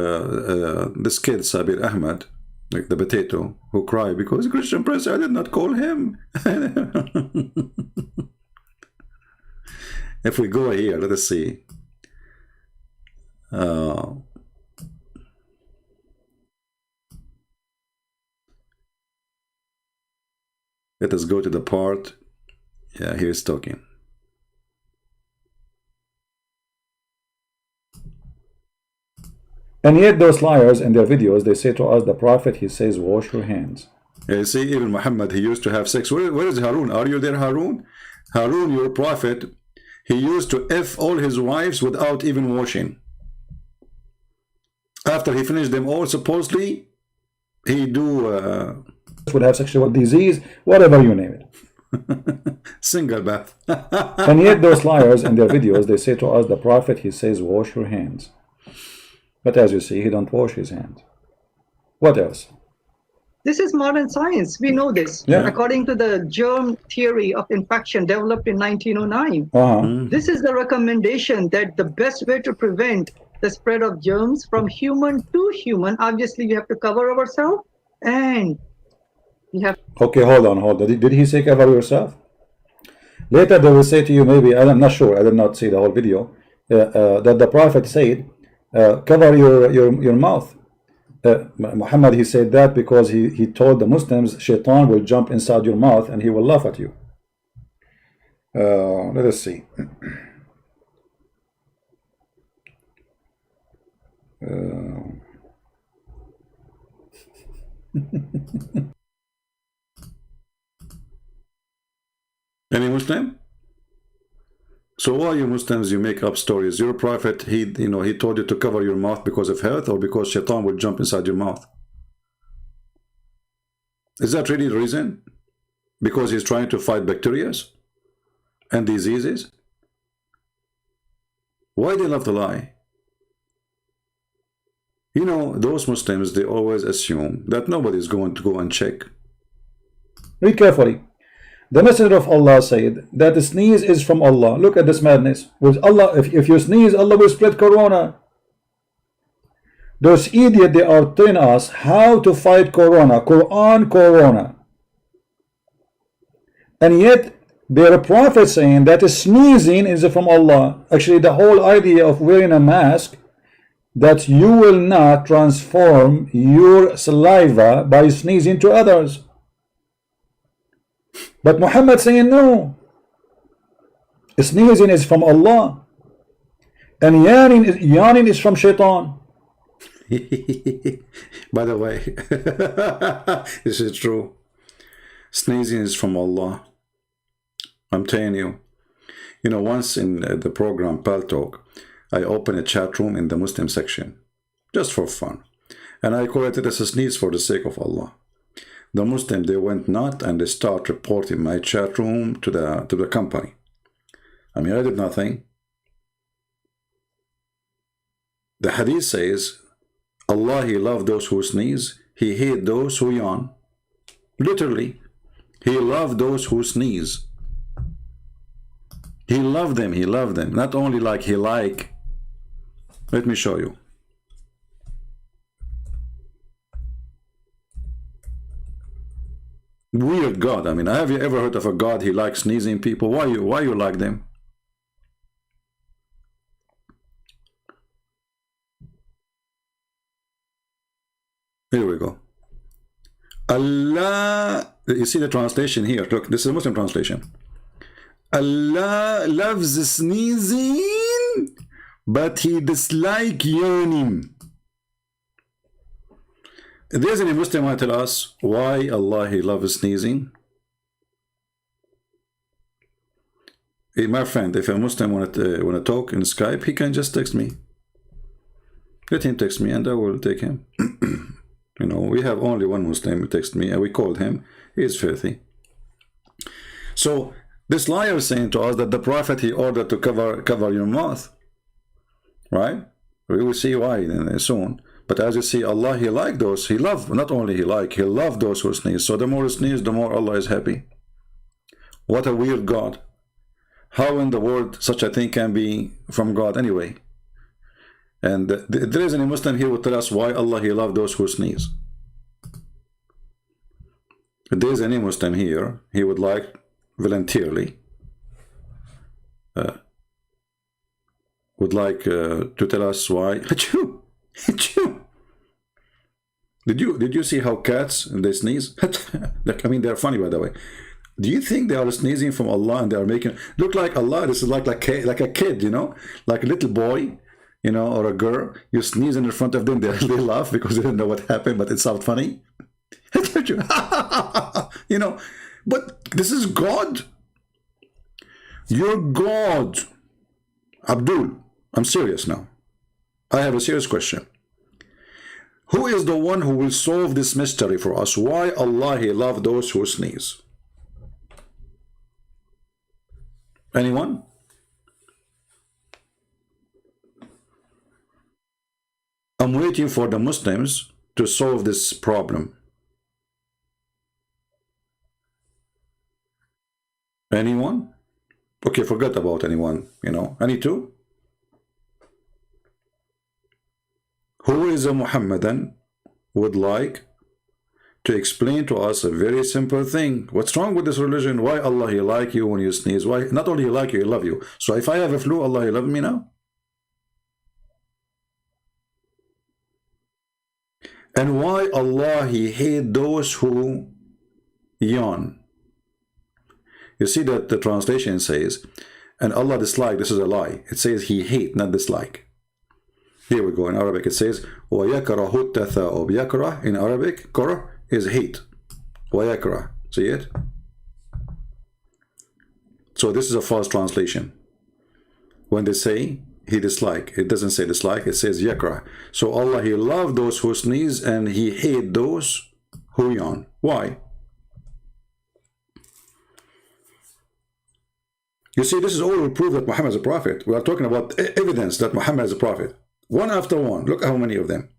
this kid, Sabir Ahmed, like the potato, who cried because Christian Prince, I did not call him. If we go here, let us see. Let us go to the part. Yeah, here's talking. And yet those liars in their videos, they say to us, the Prophet, he says, wash your hands. Yeah, you see, even Muhammad, he used to have sex. Where is Harun? Are you there, Harun? Harun, your prophet, he used to F all his wives without even washing. After he finished them all, supposedly, he do... would have sexual disease, whatever you name it. Single bath. And yet those liars in their videos, they say to us, the Prophet, he says, wash your hands. But as you see, he don't wash his hands. What else? This is modern science. We know this. Yeah. According to the germ theory of infection developed in 1909, this is the recommendation that the best way to prevent the spread of germs from human to human, obviously we have to cover ourselves, and we have... Okay, hold on. Did he say cover yourself? Later they will say to you, maybe, I'm not sure, I did not see the whole video, that the Prophet said, cover your mouth. Muhammad, he said that because he told the Muslims, Shaitan will jump inside your mouth and he will laugh at you. Let us see. Any Muslim? So why you Muslims, you make up stories? Your prophet, he told you to cover your mouth because of health or because Shaitan will jump inside your mouth? Is that really the reason? Because he's trying to fight bacteria and diseases? Why they love to lie? You know, those Muslims, they always assume that nobody is going to go and check. Read carefully. The Messenger of Allah said that the sneeze is from Allah. Look at this madness. With Allah, if you sneeze, Allah will spread corona. Those idiots, they are telling us how to fight corona. Quran, corona. And yet, their prophet saying that sneezing is from Allah. Actually, the whole idea of wearing a mask that you will not transform your saliva by sneezing to others. But Muhammad saying no. Sneezing is from Allah, and yawning is from shaitan. By the way, this is true. Sneezing is from Allah. I'm telling you. You know, once in the program Pal Talk, I opened a chat room in the Muslim section, just for fun. And I call it as a sneeze for the sake of Allah. The Muslim, they went nuts and they start reporting my chat room to the company. I mean, I did nothing. The hadith says, Allah, He loved those who sneeze. He hate those who yawn. Literally, He loved those who sneeze. He loved them. He loved them. Not only like He like. Let me show you. Weird God. I mean, have you ever heard of a God He likes sneezing people? Why you like them? Here we go. Allah, you see the translation here. Look, this is a Muslim translation. Allah loves sneezing, but He dislikes yawning. If there's any Muslim who tell us why Allah He loves sneezing, hey, my friend, if a Muslim want to talk in Skype, he can just text me. Let him text me, and I will take him. You know, we have only one Muslim who texted me, and we called him. He is filthy. So this liar is saying to us that the Prophet he ordered to cover your mouth, right? We will see why soon. But as you see, Allah He like those. He love, not only He like, He love those who sneeze. So the more you sneeze, the more Allah is happy. What a weird God. How in the world such a thing can be from God anyway? And there is any Muslim here who tell us why Allah He love those who sneeze. If there is any Muslim here, he would like voluntarily would like to tell us why. Did you see how cats they sneeze? I mean, they're funny, by the way. Do you think they are sneezing from Allah and they are making look like Allah? This is like a kid, you know, like a little boy, you know, or a girl. You sneeze in front of them, they laugh because they don't know what happened, but it sounds funny. You know, but this is God. You're God. Abdul, I'm serious now. I have a serious question. Who is the one who will solve this mystery for us? Why Allah He love those who sneeze? Anyone? I'm waiting for the Muslims to solve this problem. Anyone? Okay, forget about anyone, you know. Any two? Who is a Muhammadan would like to explain to us a very simple thing? What's wrong with this religion? Why Allah He like you when you sneeze? Why not only He like you, He love you? So if I have a flu, Allah He love me now? And why Allah He hate those who yawn? You see that the translation says, and Allah dislike, this is a lie. It says He hate, not dislike. Here we go. In Arabic it says وَيَكْرَهُ التَّثَاؤُبْ. Yakrah in Arabic, karah is hate. وَيَكْرَهُ. See it? So this is a false translation. When they say He dislike, it doesn't say dislike, it says yakrah. So Allah He love those who sneeze and He hate those who yawn. Why? You see, this is all proof that Muhammad is a prophet. We are talking about evidence that Muhammad is a prophet. One after one. Look how many of them.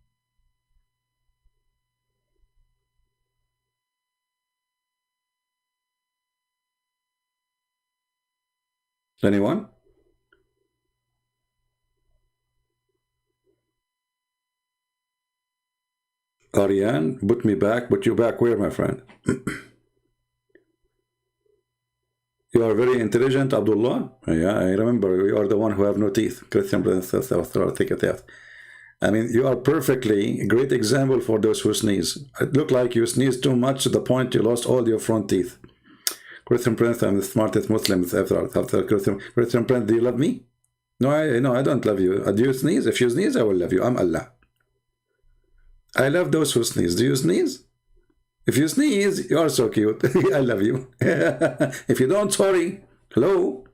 Anyone? Ariane, put me back. Put you back where, my friend? You are very intelligent, Abdullah. Yeah, I remember you are the one who have no teeth. Christian, I mean, you are perfectly a great example for those who sneeze. It looked like you sneezed too much to the point you lost all your front teeth. Christian Prince, I'm the smartest Muslim after Christian Prince, do you love me? No, I don't love you. Do you sneeze? If you sneeze, I will love you. I'm Allah. I love those who sneeze. Do you sneeze? If you sneeze, you are so cute. I love you. If you don't, sorry. Hello?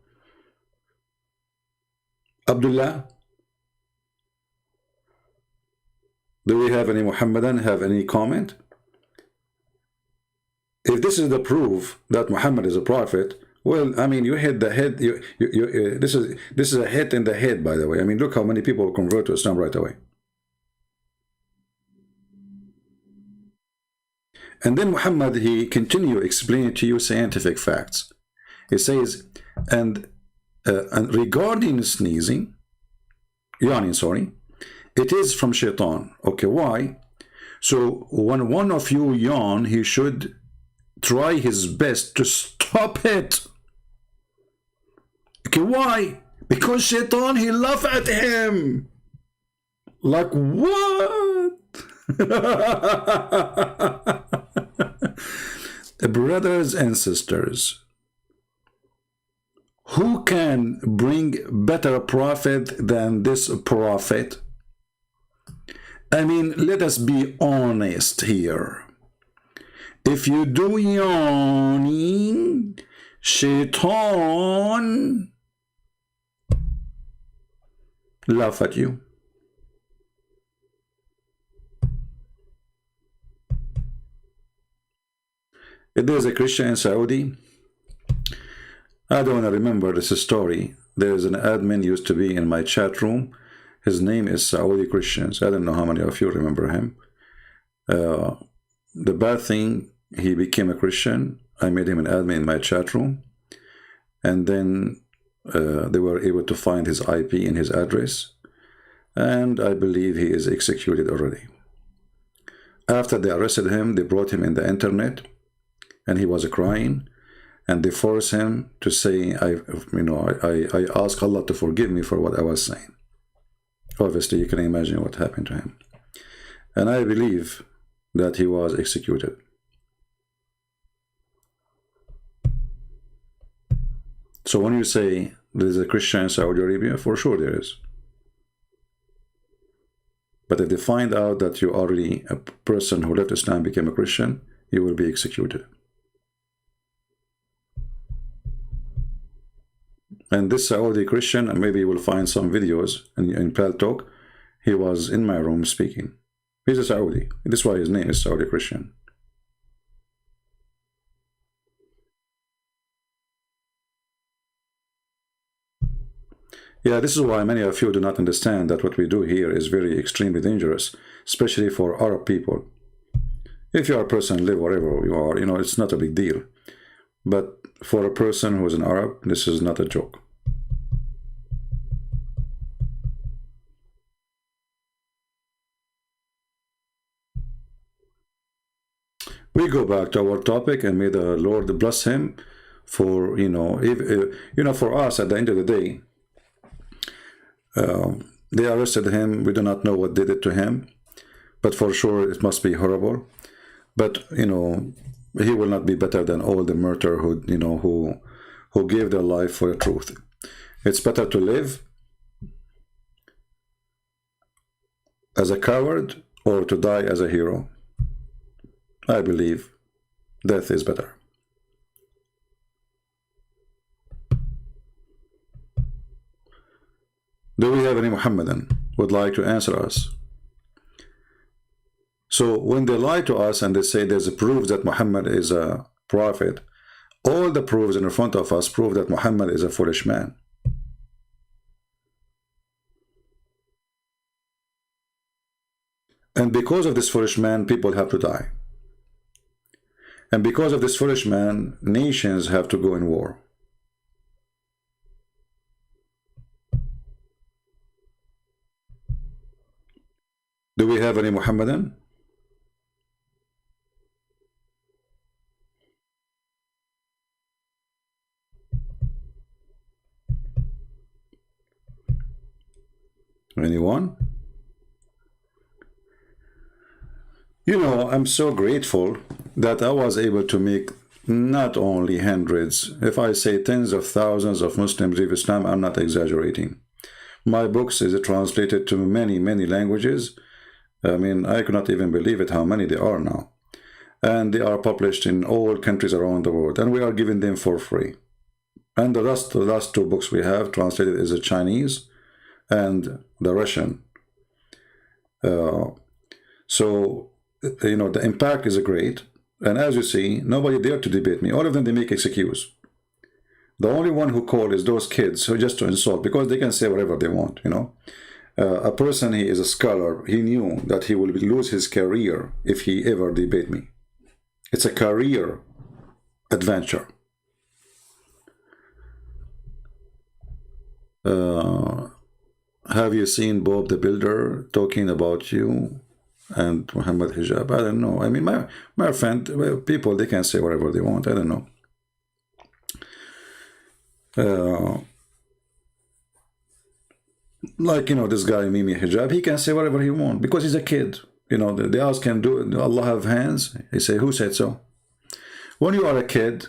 Abdullah? Do we have any Muhammadan have any comment? If this is the proof that Muhammad is a prophet, well, I mean, you hit the head. This is a hit in the head, by the way. I mean, look how many people convert to Islam right away. And then Muhammad, he continue explaining to you scientific facts. He says, and regarding sneezing, yawning, sorry, it is from shaitan. Okay, why? So when one of you yawn, he should try his best to stop it. Okay, why? Because shaitan, he laugh at him. Like what? Brothers and sisters, who can bring better prophet than this prophet? I mean, let us be honest here. If you do yawning, shaitan laugh at you. If there's a Christian in Saudi, I don't want to remember this story. There's an admin used to be in my chat room. His name is Saudi Christians. I don't know how many of you remember him. The bad thing, he became a Christian. I made him an admin in my chat room. And then they were able to find his IP and his address. And I believe he is executed already. After they arrested him, they brought him in the internet. And he was crying. And they forced him to say, I ask Allah to forgive me for what I was saying. Obviously, you can imagine what happened to him. And I believe that he was executed. So when you say there is a Christian in Saudi Arabia, for sure there is. But if they find out that you are really a person who left Islam and became a Christian, you will be executed. And this Saudi Christian, and maybe you will find some videos in Paltalk, he was in my room speaking. He's a Saudi. That's why his name is Saudi Christian. Yeah, this is why many of you do not understand that what we do here is very extremely dangerous, especially for Arab people. If you are a person, live wherever you are, it's not a big deal. But for a person who is an Arab, this is not a joke. We go back to our topic, and may the Lord bless him for, for us at the end of the day. They arrested him. We do not know what did it to him, but for sure it must be horrible. But, he will not be better than all the martyrs who gave their life for the truth. It's better to live as a coward or to die as a hero. I believe death is better. Do we have any Muhammadan who would like to answer us? So when they lie to us and they say there's a proof that Muhammad is a prophet, all the proofs in front of us prove that Muhammad is a foolish man. And because of this foolish man, people have to die. And because of this foolish man, nations have to go in war. Do we have any Muhammadan? Anyone? You know, I'm so grateful that I was able to make not only hundreds, if I say tens of thousands of Muslims leave Islam, I'm not exaggerating. My books is translated to many, many languages. I mean, I could not even believe it how many there are now. And they are published in all countries around the world, and we are giving them for free. And the last two books we have translated is the Chinese and the Russian. So, you know, the impact is great. And as you see, nobody dared to debate me. All of them, they make excuse. The only one who called is those kids who just to insult, because they can say whatever they want, you know. A person, he is a scholar, he knew that he will lose his career if he ever debate me. It's a career adventure. Have you seen Bob the Builder talking about you and Muhammad Hijab? I don't know. I mean, my friend, people, they can say whatever they want. I don't know. Like, you know, this guy Mimi Hijab, he can say whatever he wants because he's a kid. You know, the ask can do it. Allah have hands. He say, who said so? When you are a kid,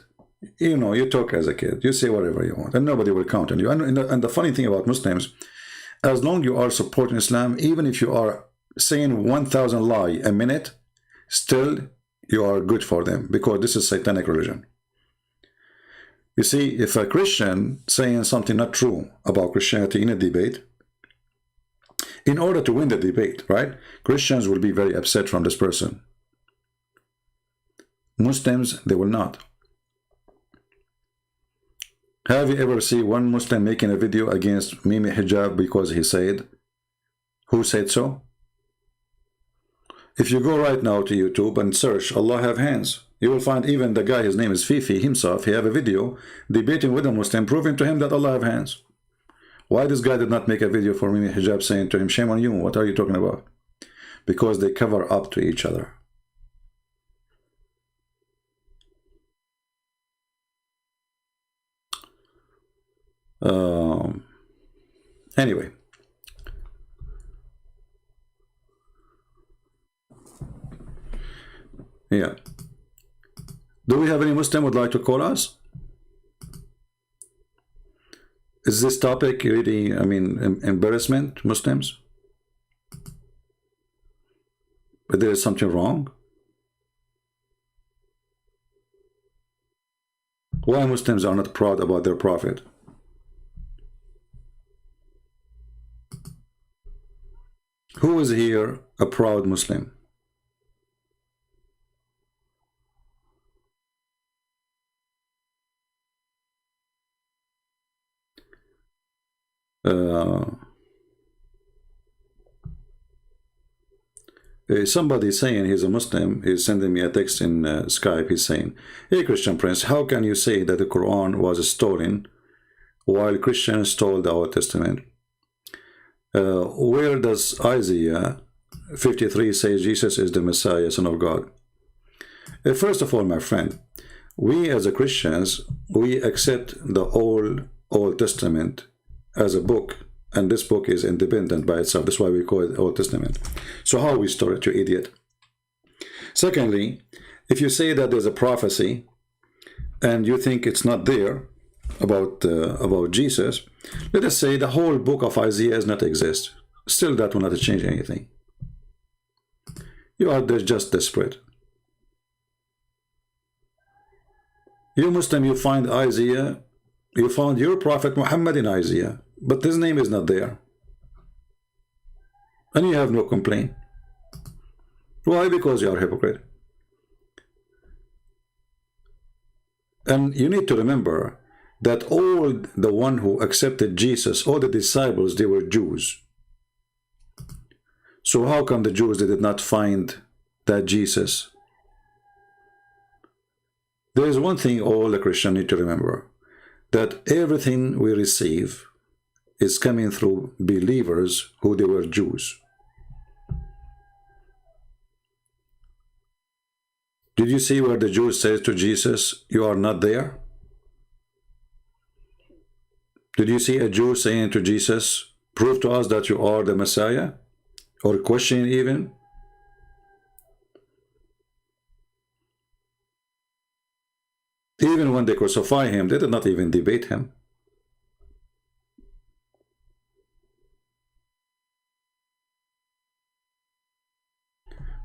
you know, you talk as a kid. You say whatever you want, and nobody will count on you. And the funny thing about Muslims, as long as you are supporting Islam, even if you are saying 1,000 lie a minute, still you are good for them, because this is satanic religion. You see, if a Christian saying something not true about Christianity in a debate, in order to win the debate, right, Christians will be very upset from this person. Muslims, they will not. Have you ever seen one Muslim making a video against Mimi Hijab because he said, who said so? If you go right now to YouTube and search Allah have hands, you will find even the guy, his name is Fifi himself, he have a video debating with a Muslim, proving to him that Allah have hands. Why this guy did not make a video for Mimi Hijab saying to him, shame on you, what are you talking about? Because they cover up to each other. Anyway. Yeah. Do we have any Muslim would like to call us? Is this topic really, I mean, embarrassment, Muslims? But there is something wrong? Why Muslims are not proud about their prophet? Who is here a proud Muslim? Somebody saying he's a Muslim, he's sending me a text in Skype, he's saying, hey Christian Prince, how can you say that the Quran was stolen while Christians stole the Old Testament? Where does Isaiah 53 say Jesus is the Messiah, Son of God? First of all, my friend, we as a Christians, we accept the Old Testament as a book, and this book is independent by itself. That's why we call it Old Testament. So how we store it, you idiot? Secondly, if you say that there's a prophecy and you think it's not there about Jesus, let us say the whole book of Isaiah does not exist. Still, that will not change anything. You are just desperate. You Muslim, you find Isaiah, you found your prophet Muhammad in Isaiah, but his name is not there. And you have no complaint. Why? Because you are a hypocrite. And you need to remember that all the one who accepted Jesus, all the disciples, they were Jews. So how come the Jews, they did not find that Jesus? There is one thing all the Christians need to remember, that everything we receive is coming through believers who they were Jews. Did you see where the Jews says to Jesus, you are not there? Did you see a Jew saying to Jesus, prove to us that you are the Messiah? Or question even? Even when they crucify him, they did not even debate him.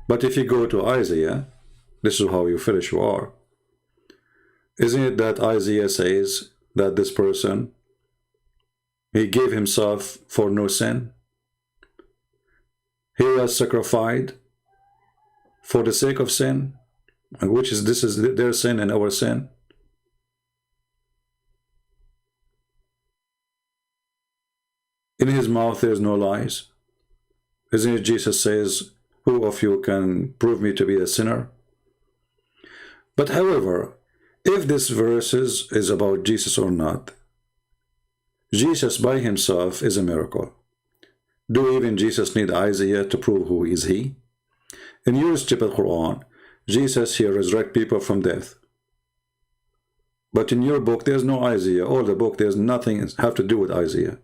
But if you go to Isaiah, this is how you foolish you are. Isn't it that Isaiah says that this person, he gave himself for no sin? He was sacrificed for the sake of sin, which is this is their sin and our sin. In his mouth there is no lies. Isn't it Jesus says, who of you can prove me to be a sinner? But however, if this verse is about Jesus or not, Jesus by himself is a miracle. Do even Jesus need Isaiah to prove who is he? In your stupid Quran, Jesus here resurrect people from death. But in your book, there's no Isaiah. All the book, there's nothing have to do with Isaiah.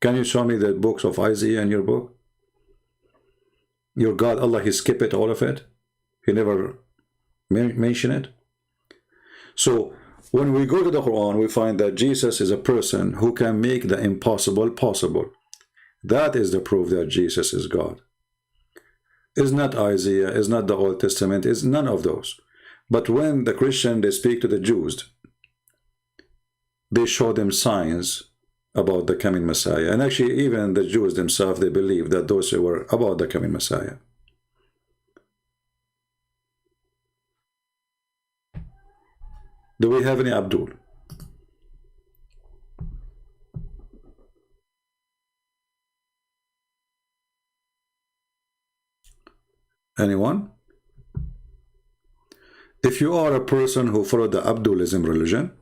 Can you show me the books of Isaiah in your book? Your God, Allah, he skipped it, all of it. He never mentioned it. So when we go to the Quran, we find that Jesus is a person who can make the impossible possible. That is the proof that Jesus is God. It's not Isaiah, it's not the Old Testament, it's none of those. But when the Christian, they speak to the Jews, they show them signs about the coming Messiah. And actually, even the Jews themselves, they believe that those were about the coming Messiah. Do we have any Abdul? Anyone? If you are a person who followed the Abdulism religion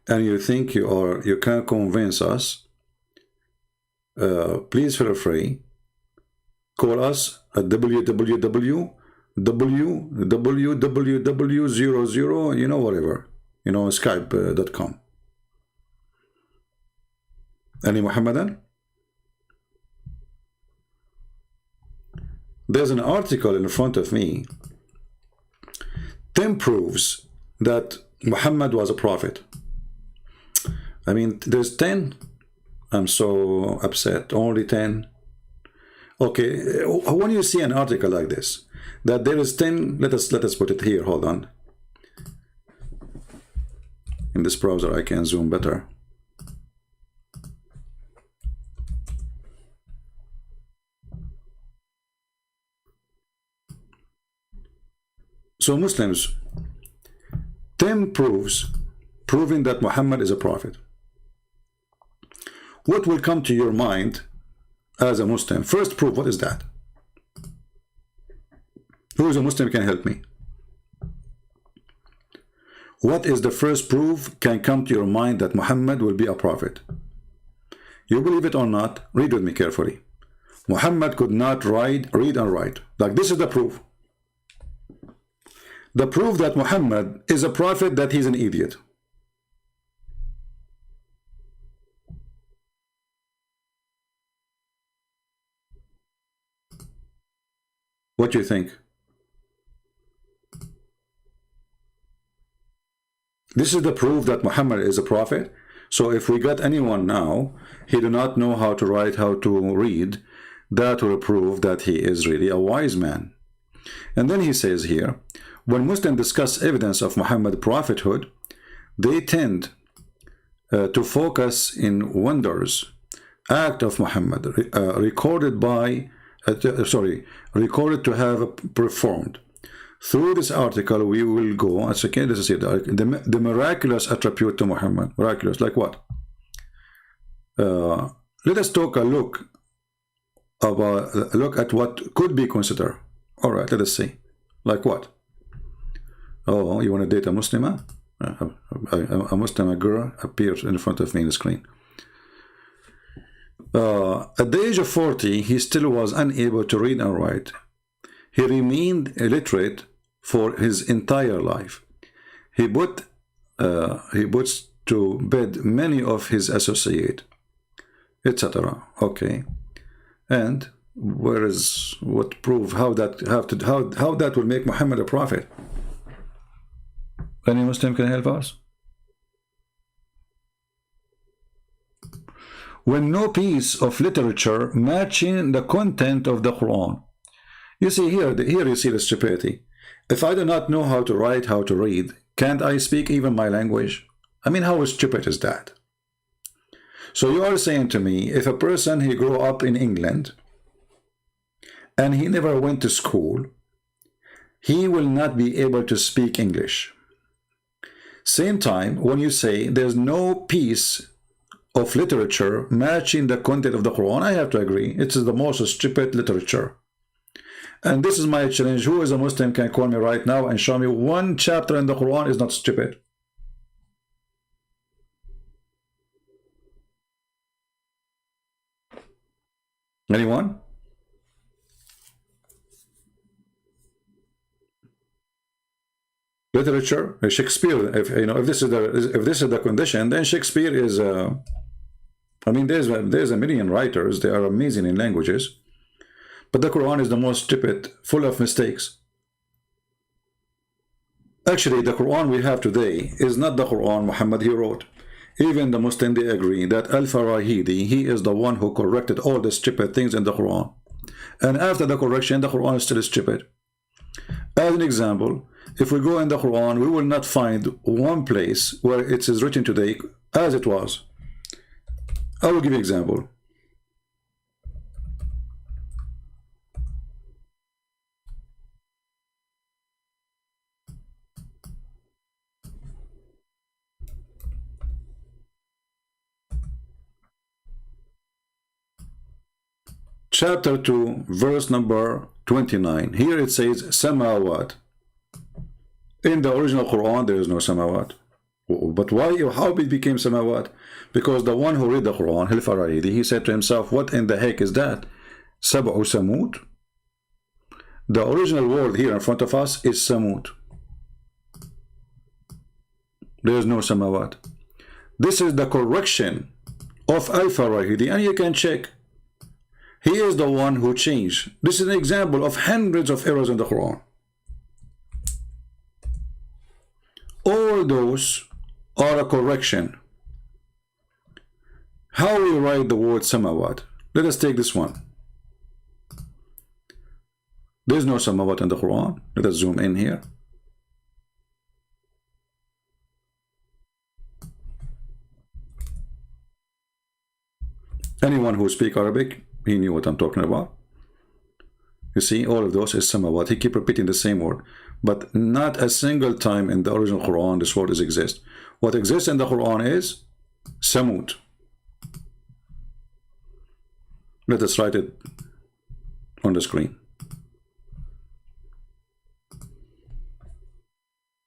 and you think you can convince us, please feel free. Call us at www.00, you know, whatever, you know, Skype.com. Any Muhammadan? There's an article in front of me. 10 proofs that Muhammad was a prophet. I mean, there's 10. I'm so upset. Only 10. Okay, when you see an article like this, that there is 10, let us put it here. Hold on. In this browser, I can zoom better. So Muslims, 10 proofs proving that Muhammad is a prophet. What will come to your mind as a Muslim? First proof, what is that? Who is a Muslim can help me? What is the first proof can come to your mind that Muhammad will be a prophet? You believe it or not, read with me carefully. Muhammad could not read and write. Like, this is the proof. The proof that Muhammad is a prophet, that he's an idiot. What do you think? This is the proof that Muhammad is a prophet. So if we got anyone now, he do not know how to write, how to read, that will prove that he is really a wise man. And then he says here, when Muslims discuss evidence of Muhammad's prophethood, they tend to focus in wonders, act of Muhammad, recorded to have performed. Through this article, we will go. It's okay. This is it. The miraculous attribute to Muhammad. Miraculous, like what? Let us take a look at what could be considered. All right. Let us see. Like what? Oh, you want to date a Muslimah? A Muslim girl appears in front of me in the screen. At the age of 40, he still was unable to read and write. He remained illiterate for his entire life. He puts to bed many of his associates, etc. Okay, and what proof how that will make Muhammad a prophet? Any Muslim can help us? when no piece of literature matching the content of the Quran. You see here you see the stupidity. If I do not know how to write, how to read, can't I speak even my language? I mean, how stupid is that? So you are saying to me, if a person, he grew up in England and he never went to school, he will not be able to speak English. Same time, when you say there's no piece of literature matching the content of the Quran, I have to agree, it's the most stupid literature. And this is my challenge. Who is a Muslim can call me right now and show me one chapter in the Quran is not stupid? Anyone? Literature, Shakespeare. If you know, if this is the condition, then Shakespeare is. I mean, there's a million writers. They are amazing in languages, but the Quran is the most stupid, full of mistakes. Actually, the Quran we have today is not the Quran Muhammad he wrote. Even the Muslim, they agree that Al-Farahidi, he is the one who corrected all the stupid things in the Quran. And after the correction, the Quran is still stupid. As an example, if we go in the Quran, we will not find one place where it is written today as it was. I will give you an example. Chapter 2, verse number 29. Here it says Samawat. In the original Quran, there is no Samawat. But why? How it became Samawat? Because the one who read the Quran, Al-Farahidi, he said to himself, what in the heck is that? Sab'u Samut? The original word here in front of us is Samut. There is no Samawat. This is the correction of Al-Farahidi, and you can check. He is the one who changed. This is an example of hundreds of errors in the Quran. All those are a correction. How we write the word Samawat? Let us take this one. There's no Samawat in the Quran. Let us zoom in here. Anyone who speaks Arabic, he knew what I'm talking about. You see, all of those is Samawat. He keep repeating the same word, but not a single time in the original Quran this word exists. What exists in the Quran is Samut. Let us write it on the screen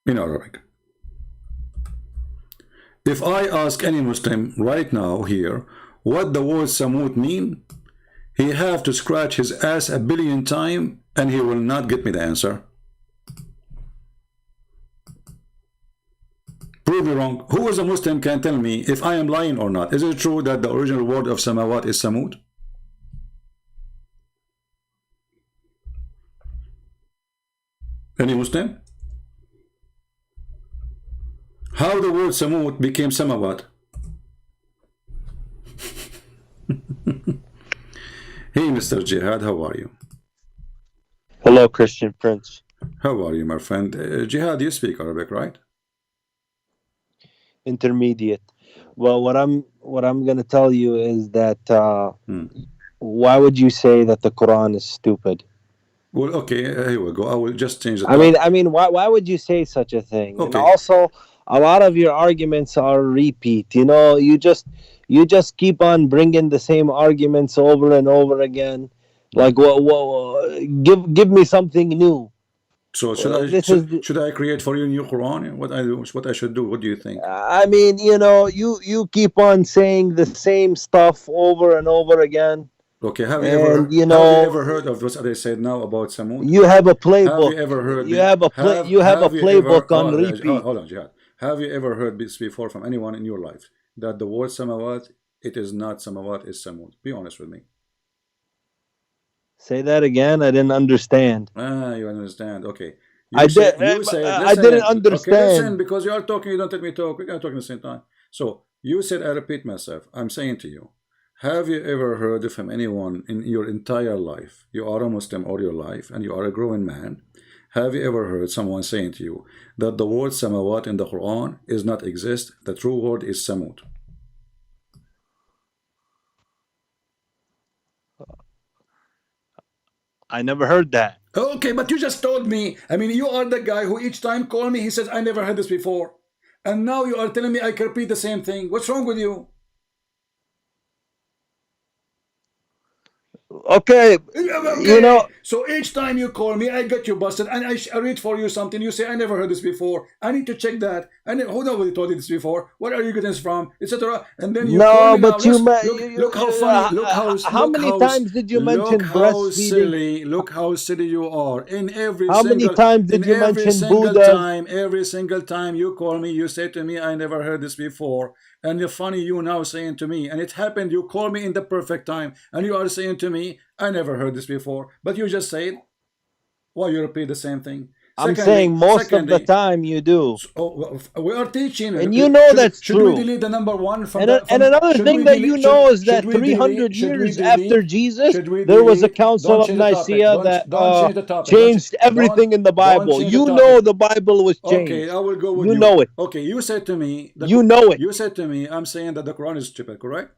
in Arabic. If I ask any Muslim right now here what the word Samut mean, he have to scratch his ass a billion times and he will not get me the answer. Prove me wrong. Who is a Muslim can tell me if I am lying or not? Is it true that the original word of Samawat is Samut? Any Muslim? How the word Samut became Samawat? Hey, Mr. Jihad, how are you? Hello, Christian Prince. How are you, my friend? Jihad, you speak Arabic, right? Intermediate. Well, what I'm going to tell you is that why would you say that the Quran is stupid? Well, okay, here we go. I will just change the I mean, why would you say such a thing? Okay. And also, a lot of your arguments are repeat. You know, you just keep on bringing the same arguments over and over again. Like, give me something new. So should I create for you a new Quran? What I should do? What do you think? I mean, you know, you keep on saying the same stuff over and over again. Okay, have you ever heard of what I said now about Samut? You have a playbook. Have you ever heard? You have a playbook on repeat. Hold on, Jihad. Have you ever heard this before from anyone in your life that the word Samawat, it is not Samawat, it's Samut? Be honest with me. Say that again. I didn't understand. You understand? Okay. I didn't understand. Okay, listen, because you are talking, you don't let me talk. We're gonna talk at the same time. So you said, I repeat myself. I'm saying to you, Have you ever heard from anyone in your entire life, you are a Muslim all your life, and you are a growing man, have you ever heard someone saying to you that the word samawat in the Quran is not exist, the true word is samut? I never heard that. Okay, but you just told me. I mean, you are the guy who each time call me, he says, I never heard this before. And now you are telling me I can repeat the same thing. What's wrong with you? Okay, you know. So each time you call me, I get you busted, and I read for you something. You say, I never heard this before. I need to check that. And who nobody told you this before? Where are you getting this from? Etc. And then you call me but now. you Look how funny. Look how many times did you mention breastfeeding? Look how silly you are. In every how single, many times did you mention Buddha? Every single time you call me, you say to me, I never heard this before. And you're funny, you now saying to me, and it happened, you call me in the perfect time, and you are saying to me, I never heard this before. But you just say it. Why you repeat the same thing? I'm saying most of the time you do. We are teaching, and you know that's true. Should we delete the number one from and another thing that you know is that 300 years after Jesus, there was a Council of Nicaea that changed everything in the Bible. You know the Bible was changed. Okay, I will go with you. You know it. Okay, you said to me. You know it. You said to me, I'm saying that the Quran is stupid, correct?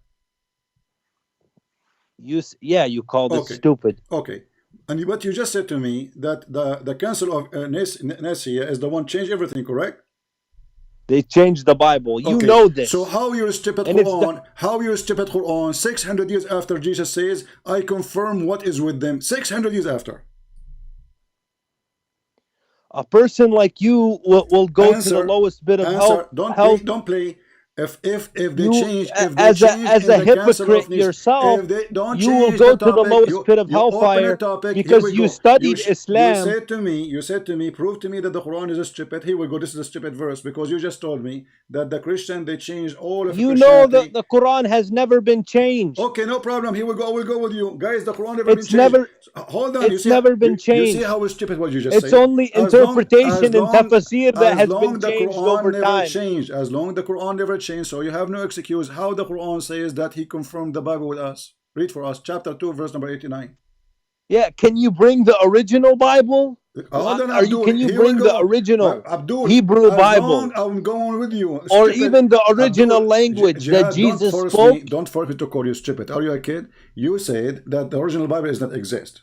You called it stupid. Okay. And what you just said to me, that the Council of Nicaea is the one changed everything, correct? They changed the Bible. You know this. So how you stupid Quran? How you stupid Quran? 600 years after Jesus says, "I confirm what is with them." 600 years after. A person like you will go to the lowest bit of hell. Don't play. If they change, as a hypocrite yourself, you will go to the lowest pit of hellfire because you studied Islam. You said to me, prove to me that the Quran is stupid. Here we go. This is a stupid verse because you just told me that the Christian they changed all of. You know that the Quran has never been changed. Okay, no problem. Here we go. I will go with you, guys. The Quran never been changed. Hold on. It's never been changed. You see how stupid what you just said. It's only interpretation in tafsir that has been changed over time. As long the Quran never changed, so you have no excuse. How the Quran says that he confirmed the Bible with us. Read for us, chapter 2, verse number 89. Yeah, can you bring the original Bible? Can you bring the original Hebrew Bible? I'm going with you. Or even the original language that Jesus spoke? Don't force me to call you stupid. Are you a kid? You said that the original Bible does not exist.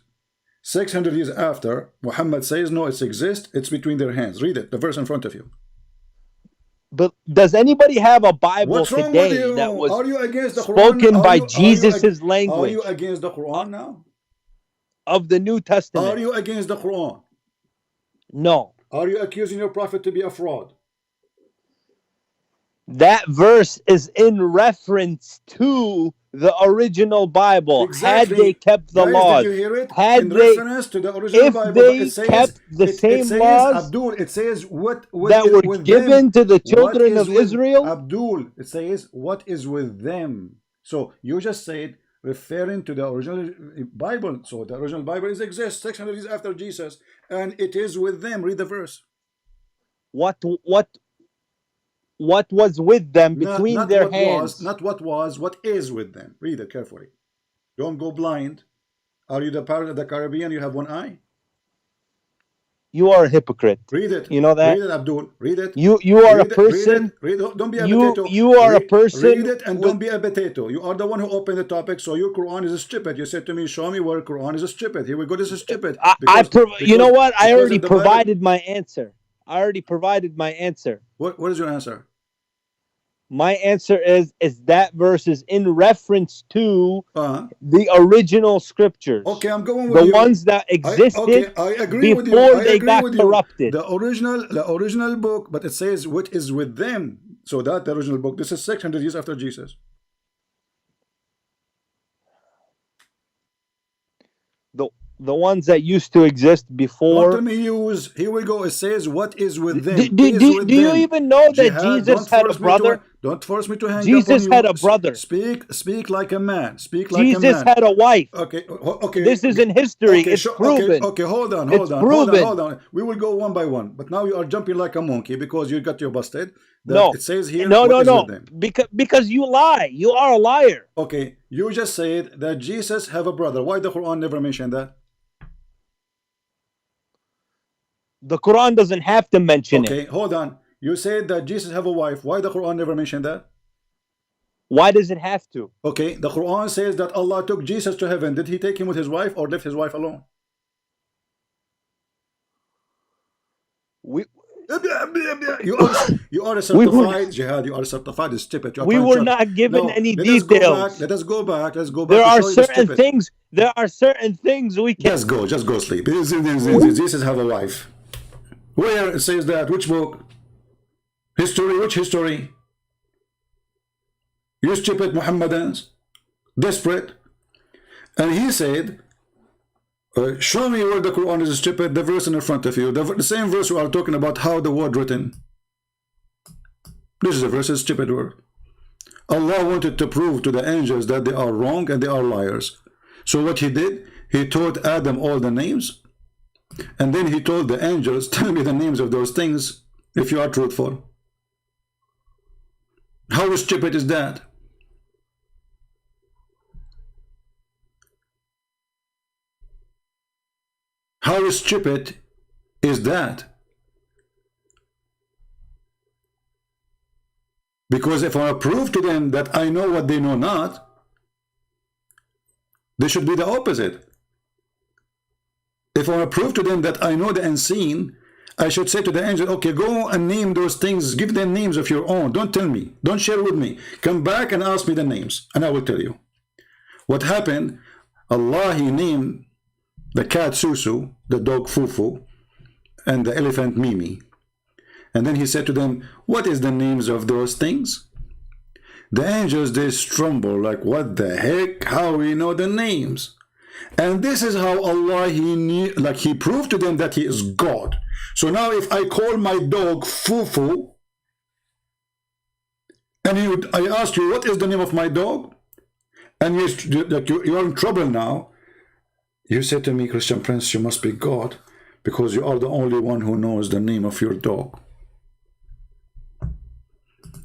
600 years after, Muhammad says, no, it exists. It's between their hands. Read it, the verse in front of you. But does anybody have a Bible today that was spoken by Jesus' language? Are you against the Quran now? Of the New Testament. Are you against the Quran? No. Are you accusing your prophet to be a fraud? That verse is in reference to the original Bible. Had they kept the laws, had they, to the original Bible, they kept the same laws, Abdul, it says what that were given to the children of Israel. Abdul, it says what is with them. So you just said referring to the original Bible. So the original Bible exists 600 years after Jesus, and it is with them. Read the verse. What was with them between their hands? Not what was, what is with them. Read it carefully. Don't go blind. Are you the part of the Caribbean? You have one eye? You are a hypocrite. Read it. You know that? Read it, Abdul. Read it. You are a person. Read it. Don't be a potato. You are a person. Read it and don't be a potato. You are the one who opened the topic, so your Quran is stupid. You said to me, show me where Quran is stupid. Here we go. This is stupid. You know what? I already provided my answer. What is your answer? My answer is that verse is in reference to the original scriptures. Okay, I'm going with the ones that existed I agree before with you. they got corrupted. The original book, but it says what is with them. So that the original book. This is 600 years after Jesus. The ones that used to exist before. Let me use. Here we go. It says what is with them. Do you even know that Jesus had a brother? Don't force me to hang up on Jesus you. had a brother. Speak like a man. Speak like a man. Jesus had a wife. Okay, okay. This is in history. Okay, It's proven. Okay, hold on. We will go one by one. But now you are jumping like a monkey because you got your busted. No. It says here. No. Because you lie. You are a liar. Okay, you just said that Jesus have a brother. Why the Quran never mentioned that? The Quran doesn't have to mention it. Okay, hold on. You said that Jesus have a wife. Why the Quran never mentioned that? Why does it have to? Okay, the Quran says that Allah took Jesus to heaven. Did he take him with his wife or left his wife alone? You are a certified jihad. You are certified stupid. We were not given any details. Let us go back. Let's go back. There are certain things. There are certain things we can. Just go sleep. Jesus have a wife. Where it says that? Which book? History. Which history? You stupid Muhammadans, desperate. And he said, show me where the Quran is stupid. The verse in front of you, the same verse we are talking about how the word written. This is a verse, is stupid word. Allah wanted to prove to the angels that they are wrong and they are liars. So what he did, he taught Adam all the names, and then he told the angels, tell me the names of those things if you are truthful. How stupid is that? How stupid is that? Because if I prove to them that I know what they know not, they should be the opposite. If I prove to them that I know the unseen, I should say to the angel, okay, go and name those things, give them names of your own. Don't tell me, don't share with me. Come back and ask me the names, and I will tell you. What happened, Allah, he named the cat Susu, the dog Fufu, and the elephant Mimi. And then he said to them, what is the names of those things? The angels, they tremble like, what the heck? How we know the names? And this is how Allah, he knew, like he proved to them that he is God. So now if I call my dog Fufu, and I ask you, what is the name of my dog? And you're in trouble now. You say to me, Christian Prince, you must be God, because you are the only one who knows the name of your dog.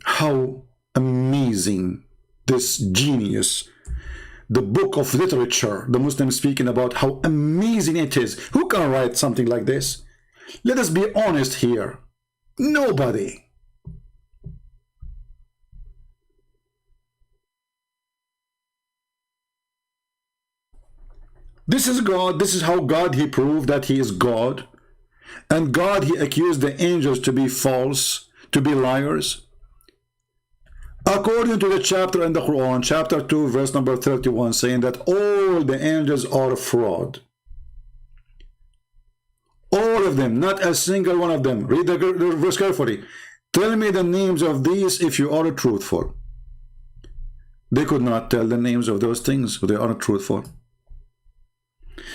How amazing this genius, the book of literature, the Muslims speaking about how amazing it is. Who can write something like this? Let us be honest here. Nobody. This is God. This is how God, he proved that he is God. And God, he accused the angels to be false, to be liars. According to the chapter in the Quran, chapter 2, verse number 31, saying that all the angels are fraud. All of them, not a single one of them. Read the verse carefully. Tell me the names of these if you are truthful. They could not tell the names of those things, so they are truthful.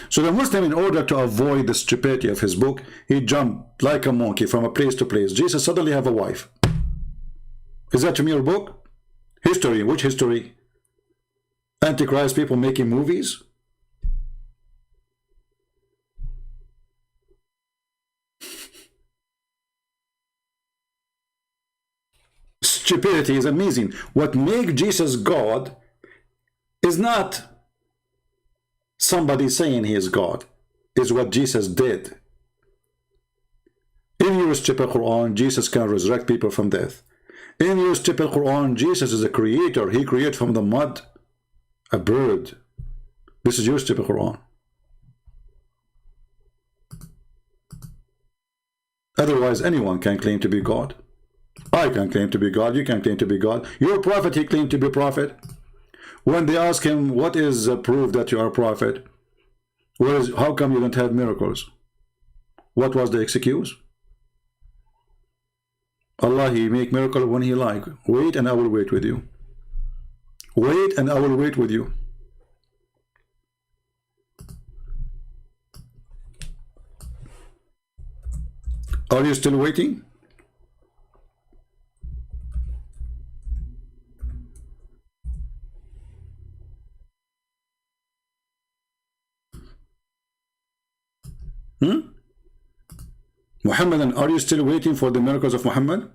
So the Muslim, in order to avoid the stupidity of his book, he jumped like a monkey from a place to place. Jesus suddenly have a wife. Is that from your book? History. Which history? Antichrist people making movies? Stupidity is amazing. What makes Jesus God is not somebody saying he is God, is what Jesus did. In your stupid Quran, Jesus can resurrect people from death. In your stupid Quran, Jesus is a creator. He created from the mud a bird. This is your stupid Quran. Otherwise, anyone can claim to be God. I can claim to be God. You can claim to be God. Your prophet, he claimed to be prophet. When they ask him, what is the proof that you are a prophet? How come you don't have miracles? What was the excuse? Allah, he make miracle when he like. Wait and I will wait with you. Wait and I will wait with you. Are you still waiting? Muhammadan, are you still waiting for the miracles of Muhammad?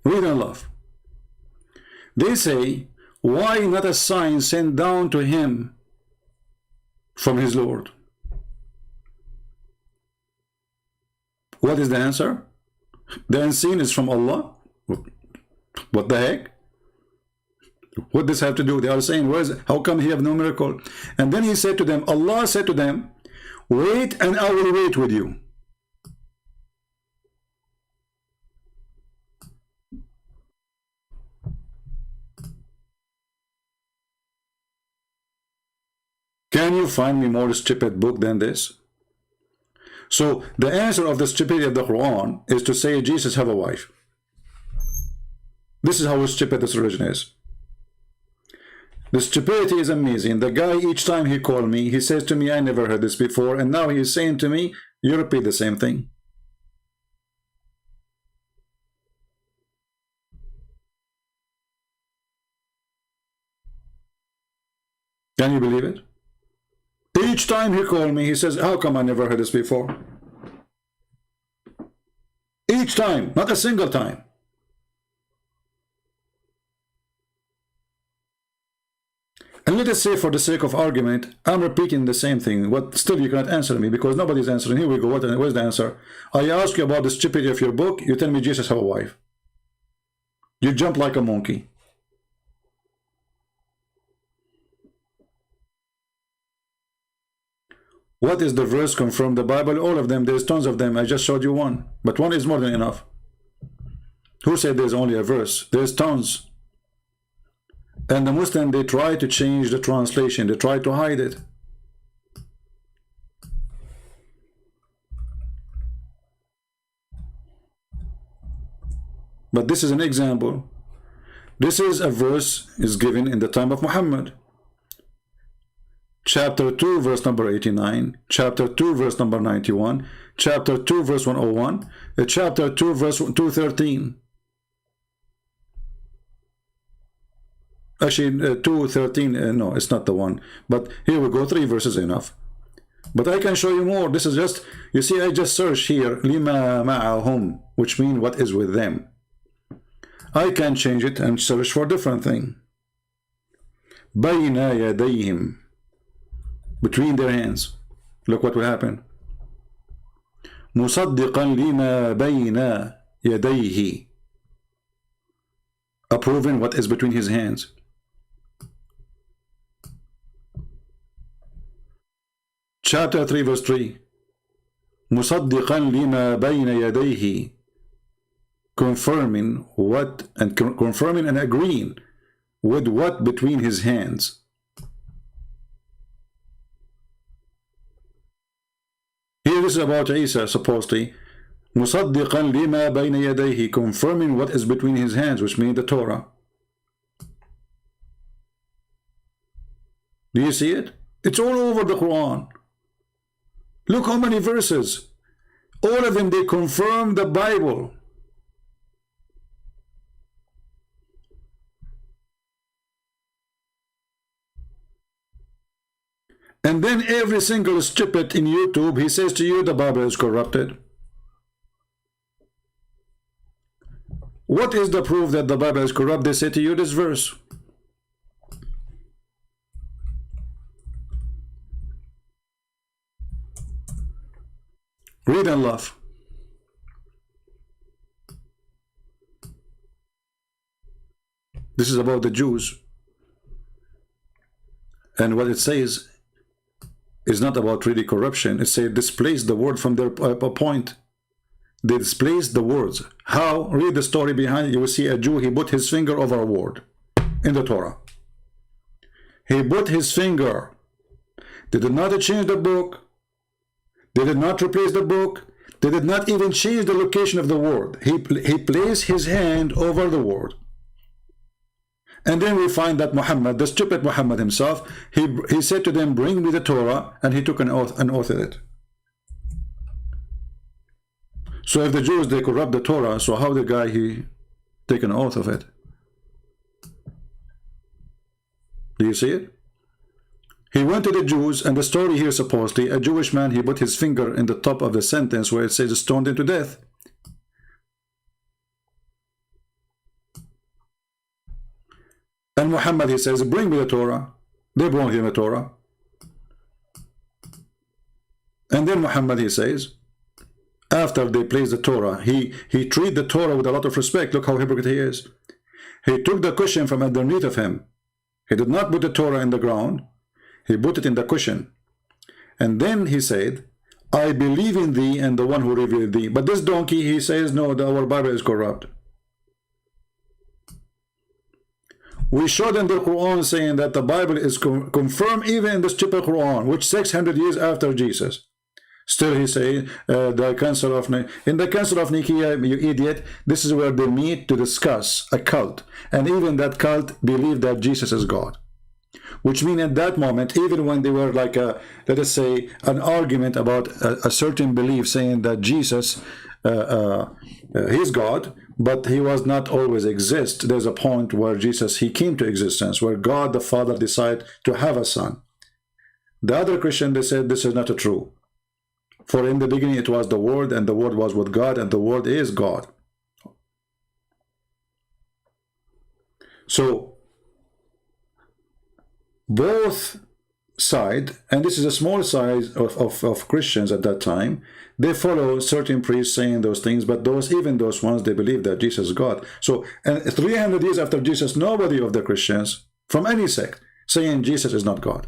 Read and love. They say, why not a sign sent down to him from his Lord? What is the answer? The unseen is from Allah. What the heck? What does this have to do? They are saying, how come he have no miracle? And then he said to them, Allah said to them, wait and I will wait with you. Can you find me more stupid book than this? So the answer of the stupidity of the Quran is to say Jesus have a wife. This is how stupid this religion is. The stupidity is amazing. The guy, each time he called me, he says to me, I never heard this before, and now he's saying to me, you repeat the same thing. Can you believe it? Each time he called me, he says, how come I never heard this before? Each time, not a single time. And let us say, for the sake of argument, I'm repeating the same thing. But still, you cannot answer me because nobody's answering. Here we go. Where's the answer? I ask you about the stupidity of your book. You tell me Jesus have a wife. You jump like a monkey. What is the verse confirm the Bible? All of them. There's tons of them. I just showed you one. But one is more than enough. Who said there's only a verse? There's tons. And the Muslim, they try to change the translation. They try to hide it. But this is an example. This is a verse is given in the time of Muhammad. Chapter 2, verse number 89, chapter 2, verse number 91, chapter 2, verse 101, chapter 2, verse 213. Actually, 213, no, it's not the one. But here we go, 3 verses enough. But I can show you more. This is just, you see, I just search here, lima ma'ahum, which means what is with them. I can change it and search for a different thing. Bayna yadayhim. Between their hands. Look what will happen. مصدقا لما بين يديه. Approving what is between his hands. Chapter 3, verse 3. مصدقا لما بين يديه. Confirming what and confirming and agreeing with what between his hands. Here this is about Isa, supposedly. مصدقا لما بين يديه, confirming what is between his hands, which means the Torah. Do you see it? It's all over the Quran. Look how many verses. All of them, they confirm the Bible. And then every single stupid in YouTube, he says to you, the Bible is corrupted. What is the proof that the Bible is corrupt? They say to you this verse. Read and laugh. This is about the Jews. And what it says is not about really corruption. It says displace the word from their point. They displace the words. How? Read the story behind it. You will see a Jew, he put his finger over a word in the Torah. He put his finger. They did not change the book. They did not replace the book. They did not even change the location of the word. He placed his hand over the word. And then we find that Muhammad, the stupid Muhammad himself, he said to them, bring me the Torah, and he took an oath at it. So if the Jews, they corrupt the Torah, so how the guy, he take an oath of it? Do you see it? He went to the Jews, and the story here supposedly, a Jewish man, he put his finger in the top of the sentence where it says stoned him to death. And Muhammad, he says, bring me the Torah. They brought him the Torah. And then Muhammad, he says, after they placed the Torah, he treated the Torah with a lot of respect. Look how hypocrite he is. He took the cushion from underneath of him. He did not put the Torah in the ground. He put it in the cushion. And then he said, I believe in thee and the one who revealed thee. But this donkey, he says, no, our Bible is corrupt. We showed in the Quran saying that the Bible is confirmed even in the stupid Quran, which 600 years after Jesus. Still he says, the Council of in the Council of Nicaea, you idiot, this is where they meet to discuss a cult. And even that cult believed that Jesus is God. Which means at that moment, even when they were like a, let us say, an argument about a certain belief saying that Jesus he's God, but he was not always exist. There's a point where Jesus, he came to existence, where God the Father decided to have a son. The other Christian, they said this is not true. For in the beginning it was the Word, and the Word was with God, and the Word is God. So both side, and this is a small size of Christians at that time, they follow certain priests saying those things, but those, even those ones, they believe that Jesus is God. So, and 300 years after Jesus, nobody of the Christians from any sect saying Jesus is not God.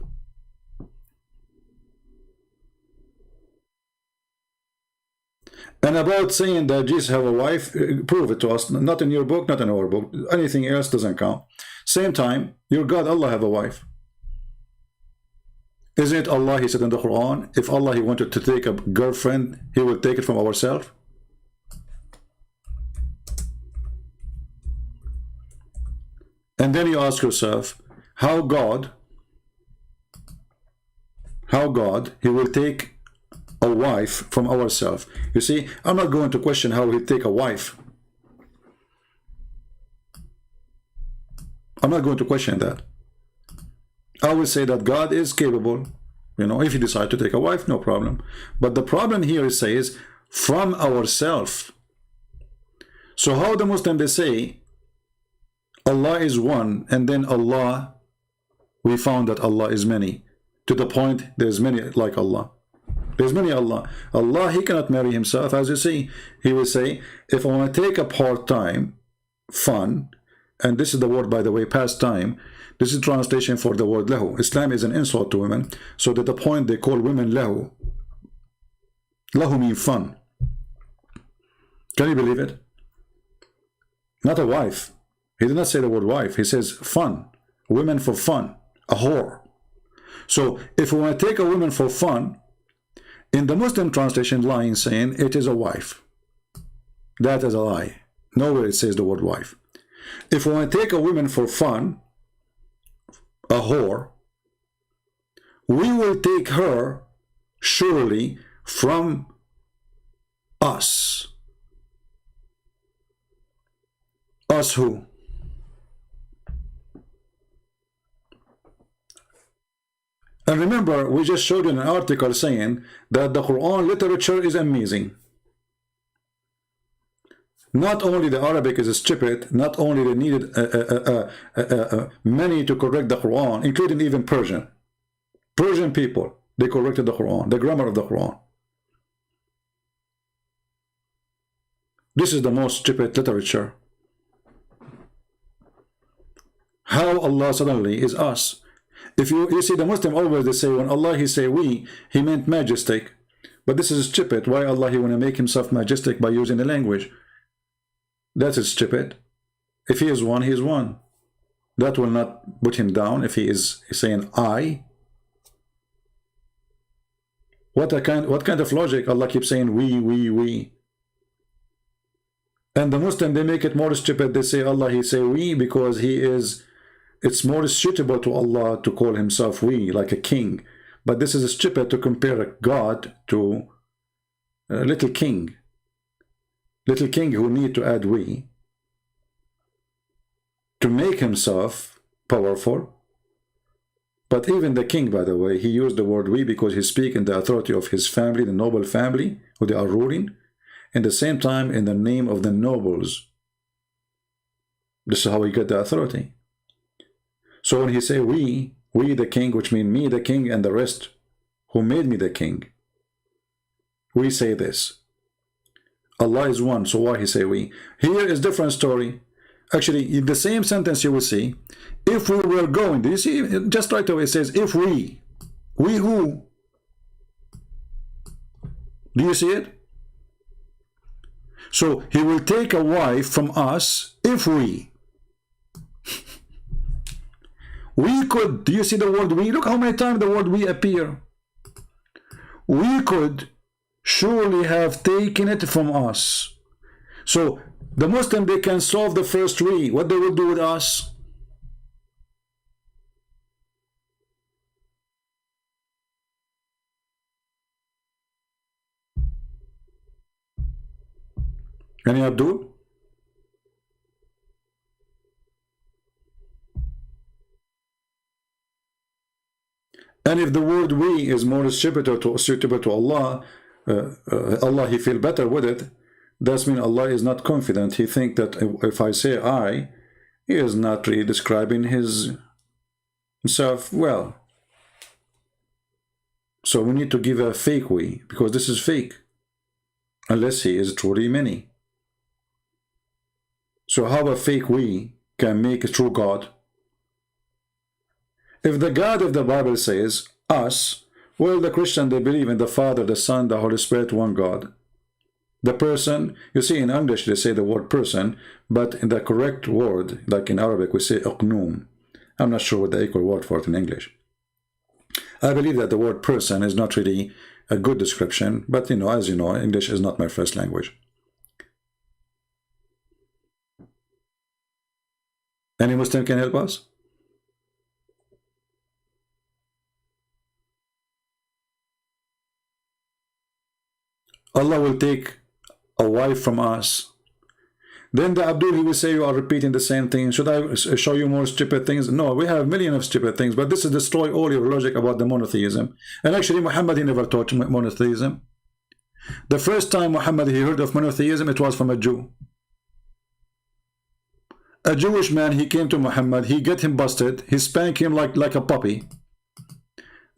And about saying that Jesus have a wife, prove it to us. Not in your book, not in our book. Anything else doesn't count. Same time, your God, Allah, have a wife. Isn't it Allah, he said in the Quran, if Allah, he wanted to take a girlfriend, he will take it from ourselves? And then you ask yourself, how God, he will take a wife from ourselves. You see, I'm not going to question how he'll take a wife. I'm not going to question that. I will say that God is capable, you know, if he decides to take a wife, no problem. But the problem here is says, from ourselves. So how the Muslim, they say, Allah is one, and then Allah, we found that Allah is many. To the point, there's many like Allah. There's many Allah. Allah, he cannot marry himself, as you see. He will say, if I want to take a part-time fun, and this is the word, by the way, pastime, this is translation for the word lahu. Islam is an insult to women, so to the point they call women lahu. Lahu means fun. Can you believe it? Not a wife. He did not say the word wife. He says fun. Women for fun. A whore. So if we want to take a woman for fun, in the Muslim translation, lying saying it is a wife. That is a lie. Nowhere it says the word wife. If we want to take a woman for fun, a whore, we will take her surely from us. Us who? And remember, we just showed you an article saying that the Quran literature is amazing. Not only the Arabic is stupid, not only they needed many to correct the Quran, including even Persian. Persian people, they corrected the Quran, the grammar of the Quran. This is the most stupid literature. How Allah suddenly is us. If you see the Muslim always they say when Allah he say we, he meant majestic. But this is stupid. Why Allah he want to make himself majestic by using the language? That is stupid. If he is one, he is one. That will not put him down if he is saying I. What kind of logic? Allah keeps saying we. And the Muslim, they make it more stupid. They say Allah, he say we because he is, it's more suitable to Allah to call himself we, like a king. But this is stupid to compare a God to a little king. little king who need to add we to make himself powerful. But even the king, by the way, he used the word we because he speaks in the authority of his family, the noble family who they are ruling, and the same time in the name of the nobles. This is how he got the authority. So when he say we the king, which means me the king and the rest who made me the king, we say this. Allah is one, so why he say we? Here is different story. Actually, in the same sentence you will see, if we were going, do you see, just right away it says, if we who? Do you see it? So he will take a wife from us if we. We could, do you see the word we? Look how many times the word we appear. We could surely have taken it from us. So the Muslim, they can solve the first we. What they will do with us? Any Abdul? And if the word we is more suitable to Allah, Allah, he feel better with it, that means Allah is not confident. He think that if I say I, he is not really describing himself well. So we need to give a fake we, because this is fake, unless he is truly many. So how a fake we can make a true God? If the God of the Bible says us, well, the Christian, they believe in the Father, the Son, the Holy Spirit, one God. The person, you see in English they say the word person, but in the correct word, like in Arabic, we say uqnoom. I'm not sure what the equal word for it in English. I believe that the word person is not really a good description, but you know, as you know, English is not my first language. Any Muslim can help us? Allah will take a wife from us. Then the Abdul, he will say you are repeating the same thing. Should I show you more stupid things? No, we have millions of stupid things, but this is destroy all your logic about the monotheism. And actually Muhammad, he never taught monotheism. The first time Muhammad, he heard of monotheism, it was from a Jew. A Jewish man, he came to Muhammad, he get him busted, he spanked him like a puppy.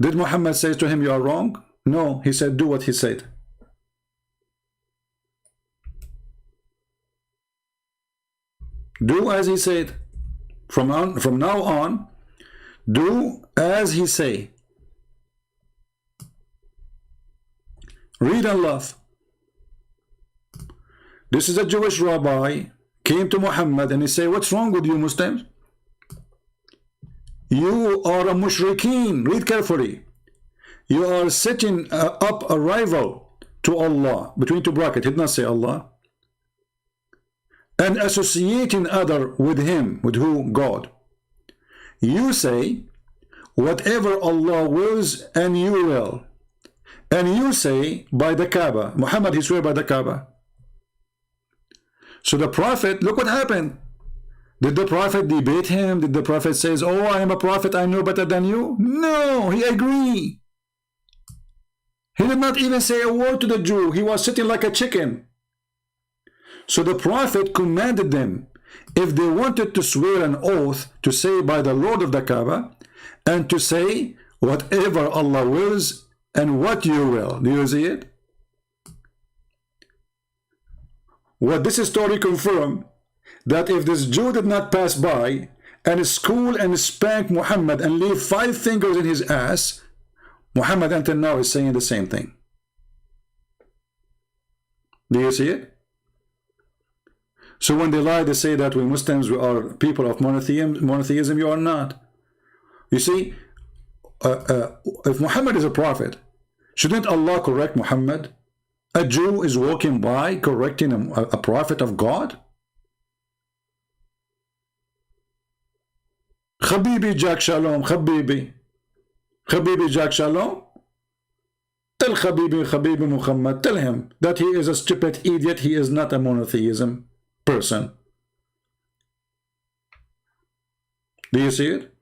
Did Muhammad say to him, you are wrong? No, he said, do what he said. Do as he said. From now on, do as he say. Read and love. This is a Jewish rabbi, came to Muhammad and he said, what's wrong with you Muslims? You are a mushrikeen. Read carefully. You are setting up a rival to Allah, between two brackets, he did not say Allah, and associating other with him. With who? God. You say whatever Allah wills and you will, and you say by the Kaaba. Muhammad, he swear by the Kaaba. So the Prophet, look what happened. Did the Prophet debate him? Did the Prophet says, oh, I am a prophet, I know better than you? No, he agreed. He did not even say a word to the Jew. He was sitting like a chicken. So the Prophet commanded them, if they wanted to swear an oath, to say by the Lord of the Kaaba, and to say whatever Allah wills and what you will. Do you see it? What this story confirmed, that if this Jew did not pass by and school and spank Muhammad and leave 5 fingers in his ass, Muhammad until now is saying the same thing. Do you see it? So when they lie, they say that we Muslims, we are people of monotheism. You are not. You see, if Muhammad is a prophet, shouldn't Allah correct Muhammad? A Jew is walking by correcting a prophet of God? Habibi Jack Shalom, Habibi Jack Shalom. Tell Habibi Muhammad, tell him that he is a stupid idiot. He is not a monotheism person. Do you see it?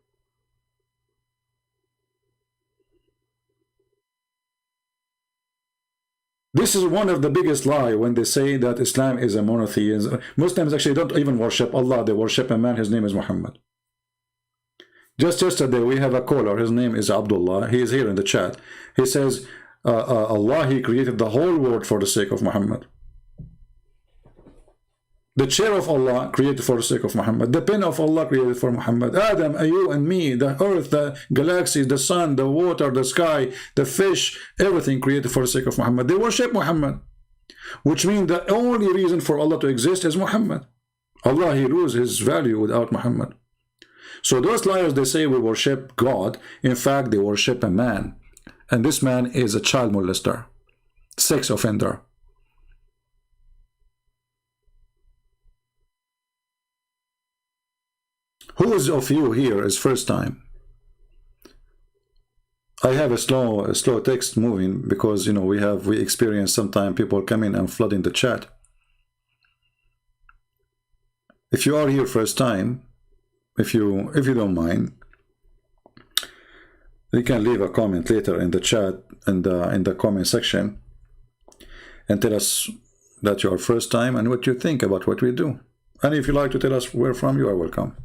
This is one of the biggest lie when they say that Islam is a monotheism. Muslims actually don't even worship Allah. They worship a man. His name is Muhammad. Just yesterday, we have a caller. His name is Abdullah. He is here in the chat. He says, Allah, He created the whole world for the sake of Muhammad. The chair of Allah created for the sake of Muhammad. The pen of Allah created for Muhammad. Adam, you and me, the earth, the galaxies, the sun, the water, the sky, the fish, everything created for the sake of Muhammad. They worship Muhammad, which means the only reason for Allah to exist is Muhammad. Allah, He loses His value without Muhammad. So those liars, they say we worship God. In fact, they worship a man. And this man is a child molester, sex offender. Who of you here is first time? I have a slow text moving because, you know, we experience sometimes people come in and flood in the chat. If you are here first time, if you don't mind, you can leave a comment later in the chat and in the comment section and tell us that you are first time and what you think about what we do. And if you like to tell us where from, you are welcome.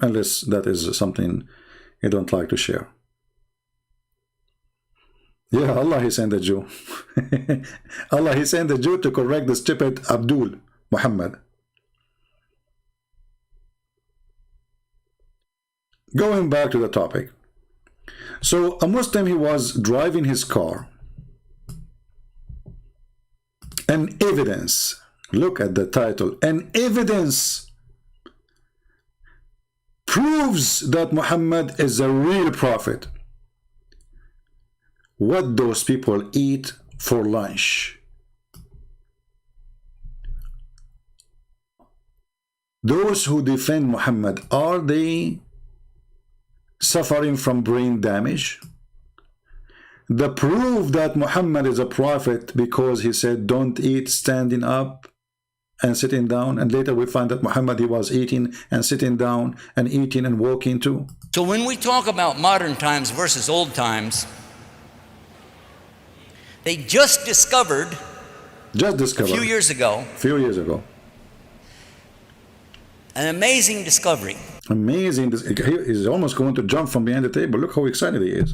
Unless that is something you don't like to share. Yeah, Allah, He sent a Jew. Allah, He sent a Jew to correct the stupid Abdul Muhammad. Going back to the topic. So a Muslim, he was driving his car. An evidence. Look at the title. An evidence proves that Muhammad is a real prophet. What those people eat for lunch. Those who defend Muhammad, are they suffering from brain damage? The proof that Muhammad is a prophet because he said don't eat standing up and sitting down, and later we find that Muhammad, he was eating and sitting down and eating and walking too. So when we talk about modern times versus old times, they just discovered a few years ago an amazing discovery. Amazing. He's almost going to jump from behind the table. Look how excited he is.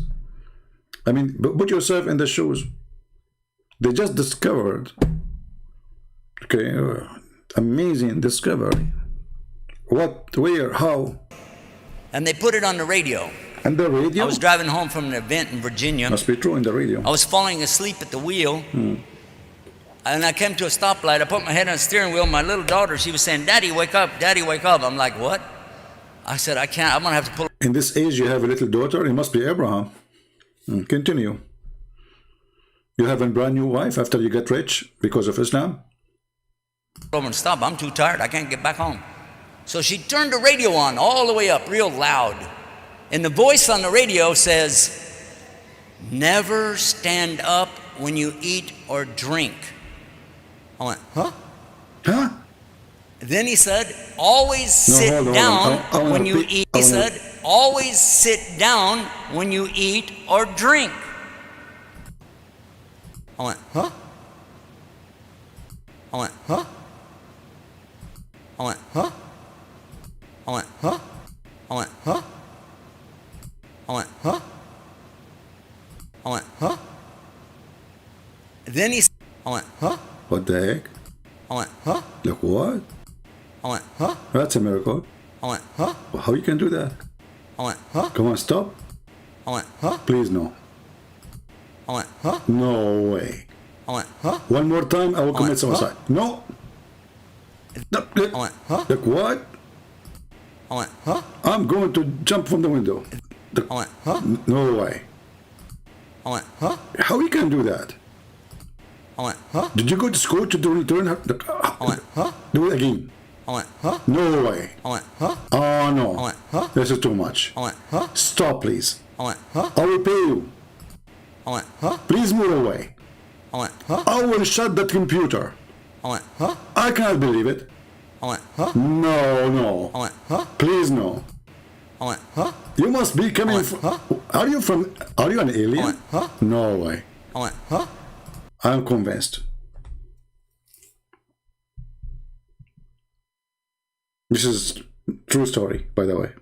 I mean, put yourself in the shoes. They just discovered, okay, amazing discovery. What, where, how? And they put it on the radio. And the radio? I was driving home from an event in Virginia. Must be true in the radio. I was falling asleep at the wheel. And I came to a stoplight. I put my head on the steering wheel. My little daughter, she was saying, Daddy, wake up. Daddy, wake up. I'm like, what? I said, I can't. I'm going to have to pull. In this age, you have a little daughter. It must be Abraham. Continue. You have a brand new wife after you get rich because of Islam? Over and stop. I'm too tired. I can't get back home. So she turned the radio on all the way up, real loud. And the voice on the radio says, never stand up when you eat or drink. I went, huh? Huh? Then he said, always sit down when you eat. He said, always sit down when you eat or drink. I went, huh? I went, huh? I went, huh? I went, huh? I went, huh? I went, huh? I went, huh? Then he said, I went, huh? What the heck? I went, huh? Look, what? I went, huh? That's a miracle. I went, huh? Well, how you can do that? I went, huh? Come on, stop. I went, huh? Please, no. I went, huh? No way. I went, huh? One more time, I will commit suicide. No. No. I went, huh? Look, what? I went, huh? I'm going to jump from the window. I went, huh? No way. I went, huh? How you can do that? I went, huh? Did you go to school to learn how to... I went, huh? Do it again. I went, huh? No way. I went, huh? Oh, no. I went, huh? This is too much. I went, huh? Stop, please. I went, huh? I will pay you. Please move away. I will shut that computer. I can't believe it. No, no. Please, no. You must be coming from... Are you an alien? No way. I'm convinced. This is true story, by the way.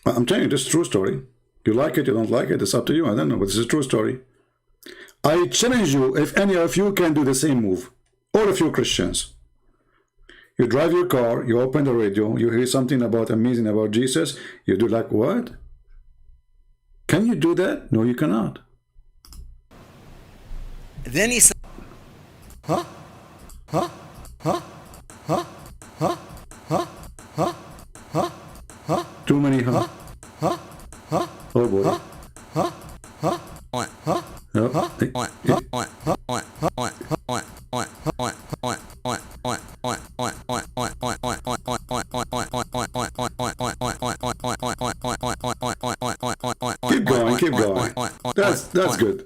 I'm telling you, this is true story. You like it, you don't like it, it's up to you. I don't know, but this is a true story. I challenge you, if any of you can do the same move, all of you Christians. You drive your car, you open the radio, you hear something about amazing about Jesus, you do like, what? Can you do that? No, you cannot. Then he said, Too many, huh? Oh boy. Keep going, keep going. That's good.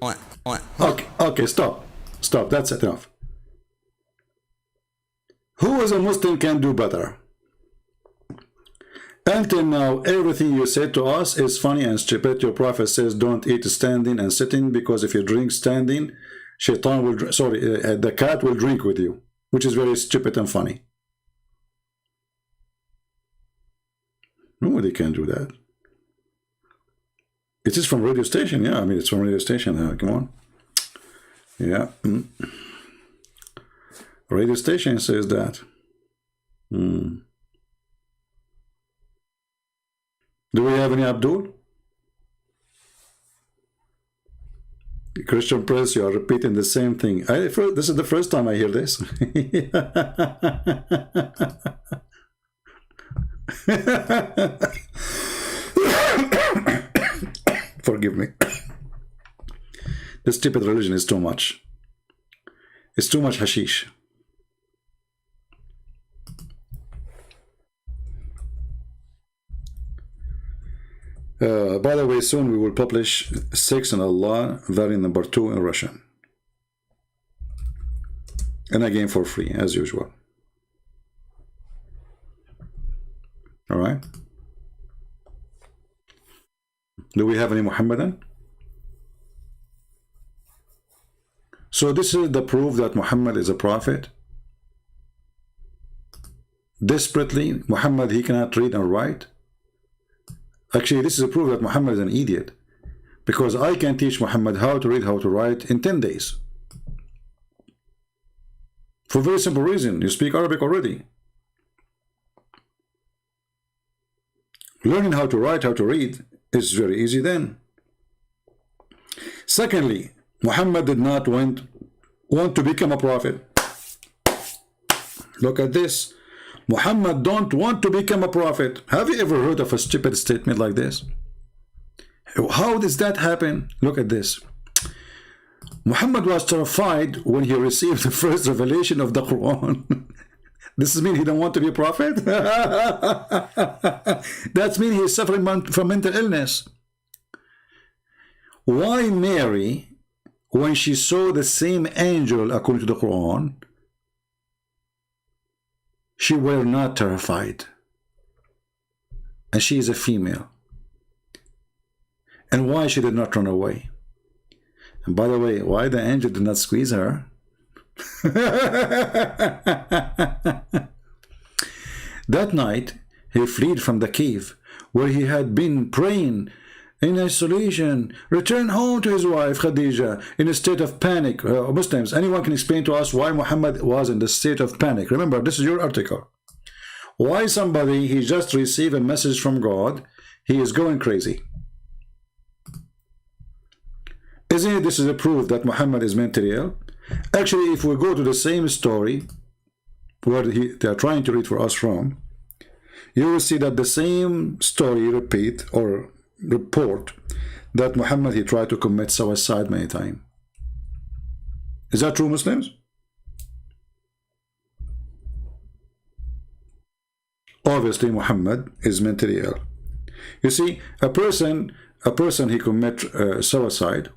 Okay, stop. Stop, that's enough. Who as a Muslim can do better? Until now, everything you said to us is funny and stupid. Your prophet says don't eat standing and sitting, because if you drink standing, shaitan will, the cat will drink with you, which is very stupid and funny. Nobody can do that. It is from radio station, yeah. I mean, it's from radio station. Come on. Yeah. Radio station says that. Do we have any Abdul? Christian Press, you are repeating the same thing. This is the first time I hear this. Forgive me. This stupid religion is too much. It's too much hashish. By the way, soon we will publish 6 in Allah, variant number 2 in Russian. And again for free, as usual. Alright? Do we have any Muhammadan? So this is the proof that Muhammad is a prophet. Desperately, Muhammad, he cannot read and write. Actually, this is a proof that Muhammad is an idiot, because I can teach Muhammad how to read, how to write in 10 days. For a very simple reason, you speak Arabic already. Learning how to write, how to read is very easy then. Secondly, Muhammad did not want to become a prophet. Look at this. Muhammad don't want to become a prophet. Have you ever heard of a stupid statement like this? How does that happen? Look at this. Muhammad was terrified when he received the first revelation of the Quran. This means he don't want to be a prophet? That means he's suffering from mental illness. Why Mary, when she saw the same angel according to the Quran, she were not terrified? And she is a female. And why she did not run away? And by the way, why the angel did not squeeze her? That night, he fled from the cave where he had been praying in isolation, returned home to his wife Khadija in a state of panic. Muslims, anyone can explain to us why Muhammad was in the state of panic? Remember, this is your article. Why somebody, he just received a message from God, he is going crazy? Isn't it this is a proof that Muhammad is mentally ill? Actually, if we go to the same story where they are trying to read for us from, you will see that the same story repeat or report that Muhammad, he tried to commit suicide many times. Is that true, Muslims? Obviously, Muhammad is mentally ill. You see, a person a person he commit suicide.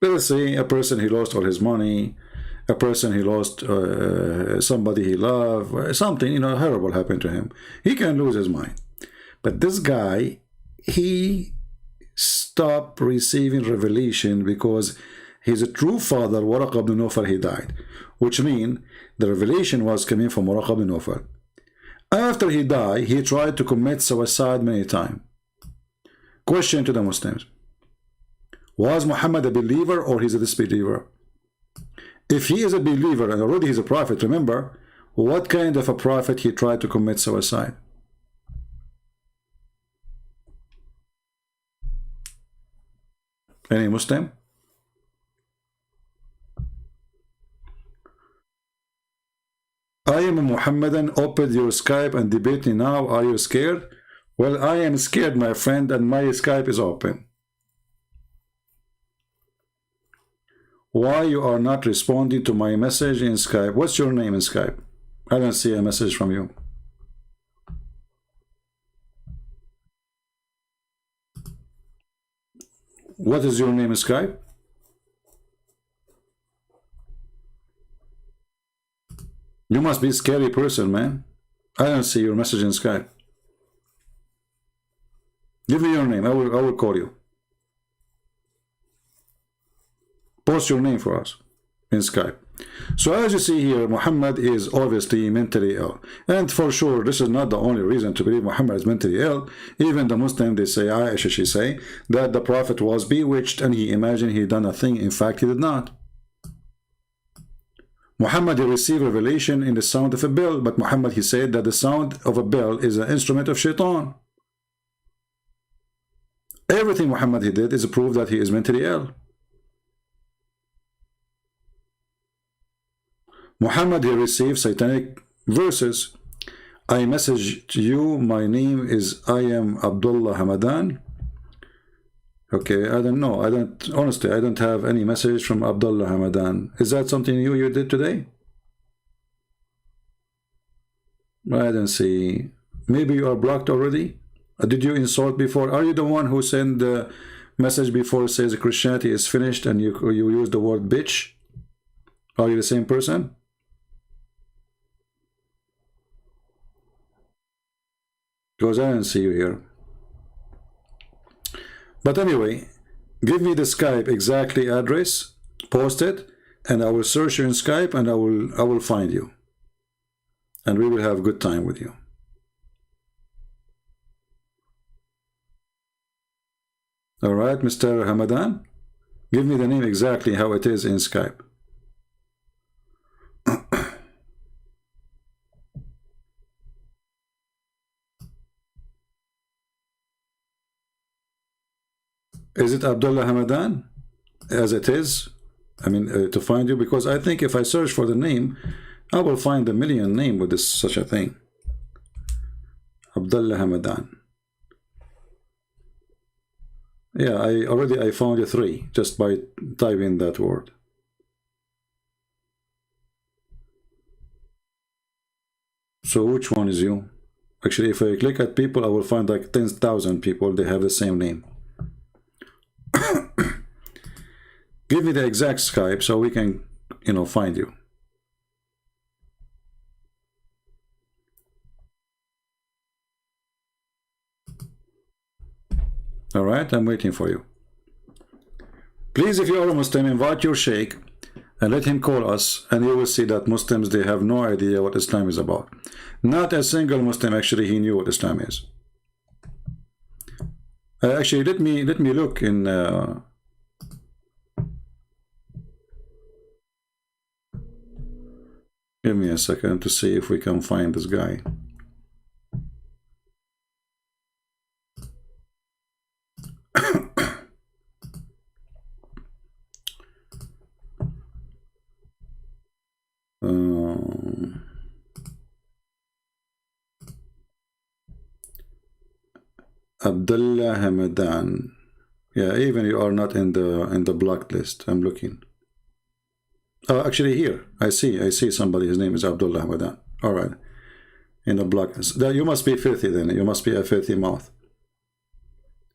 Let us say a person he lost all his money, a person he lost somebody he loved, something, you know, horrible happened to him. He can lose his mind. But this guy, he stopped receiving revelation because his true father, Waraq ibn Nawfal, he died. Which means the revelation was coming from Waraq ibn Nawfal. After he died, he tried to commit suicide many times. Question to the Muslims. Was Muhammad a believer or he's a disbeliever? If he is a believer and already he's a prophet, remember, what kind of a prophet he tried to commit suicide? Any Muslim? I am a Muhammadan. Open your Skype and debate me now. Are you scared? Well, I am scared, my friend, and my Skype is open. Why you are not responding to my message in Skype? What's your name in Skype? I don't see a message from you. What is your name in Skype? You must be a scary person, man. I don't see your message in Skype. Give me your name. I will call you. Post your name for us in Skype. So as you see here, Muhammad is obviously mentally ill. And for sure, this is not the only reason to believe Muhammad is mentally ill. Even the Muslim, they say, Aisha, she say, that the Prophet was bewitched and he imagined he done a thing. In fact, he did not. Muhammad, he received revelation in the sound of a bell. But Muhammad, he said that the sound of a bell is an instrument of shaitan. Everything Muhammad he did is a proof that he is mentally ill. Muhammad, he received satanic verses. I message to you, my name is I am Abdullah Hamadan. Okay, I don't know. Honestly, I don't have any message from Abdullah Hamadan. Is that something you did today? I don't see. Maybe you are blocked already? Did you insult before? Are you the one who sent the message before says Christianity is finished and you use the word bitch? Are you the same person? Because I don't see you here. But anyway, give me the Skype exactly address, post it, and I will search you in Skype and I will find you. And we will have a good time with you. Alright, Mr. Hamadan? Give me the name exactly how it is in Skype. Is it Abdullah Hamadan as it is? I mean, to find you, because I think if I search for the name, I will find a million name with this such a thing. Abdullah Hamadan. Yeah, I found you 3 just by typing that word. So which one is you? Actually, if I click at people, I will find like 10,000 people. They have the same name. Give me the exact Skype so we can, find you. All right, I'm waiting for you. Please, if you are a Muslim, invite your sheikh and let him call us, and you will see that Muslims, they have no idea what Islam is about. Not a single Muslim actually he knew what Islam is. Actually, let me look in. Give me a second to see if we can find this guy. Abdullah Hamadan. Yeah, even you are not in the blocked list. I'm looking. Actually, here I see somebody. His name is Abdullah Hamadan. All right. In the block. You must be filthy then. You must be a filthy mouth.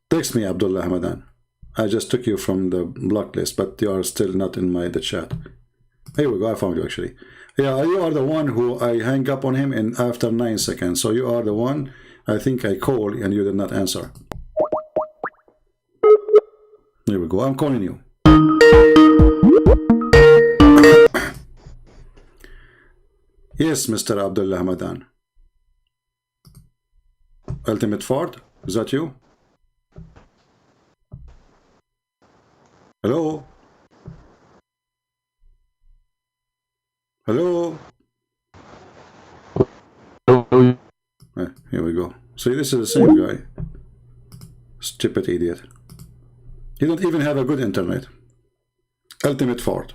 Text me, Abdullah Hamadan. I just took you from the block list, but you are still not in the chat. Here we go. I found you actually. Yeah, you are the one who I hang up on him in after 9 seconds. So you are the one I think I called and you did not answer. Here we go. I'm calling you. Yes, Mr. Abdullah Hamadan. Ultimate Ford, is that you? Hello? Hello? Here we go. See, this is the same guy. Stupid idiot. He don't even have a good internet. Ultimate Ford.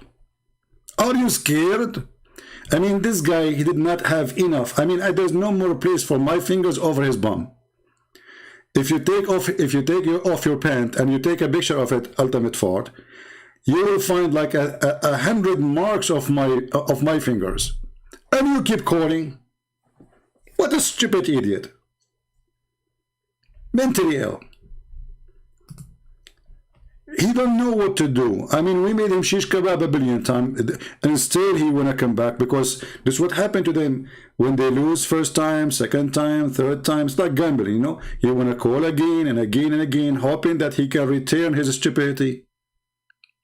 Are you scared? I mean, this guy, he did not have enough. I mean, there's no more place for my fingers over his bum. If you take off your pant and you take a picture of it, Ultimate Ford, you will find like 100 marks of my fingers, and you keep calling. What a stupid idiot! Mentally ill. He don't know what to do. I mean, we made him shish kebab a billion times, and still he wanna come back, because this is what happened to them when they lose first time, second time, third time. It's like gambling, you know. You wanna call again and again and again, hoping that he can return his stupidity,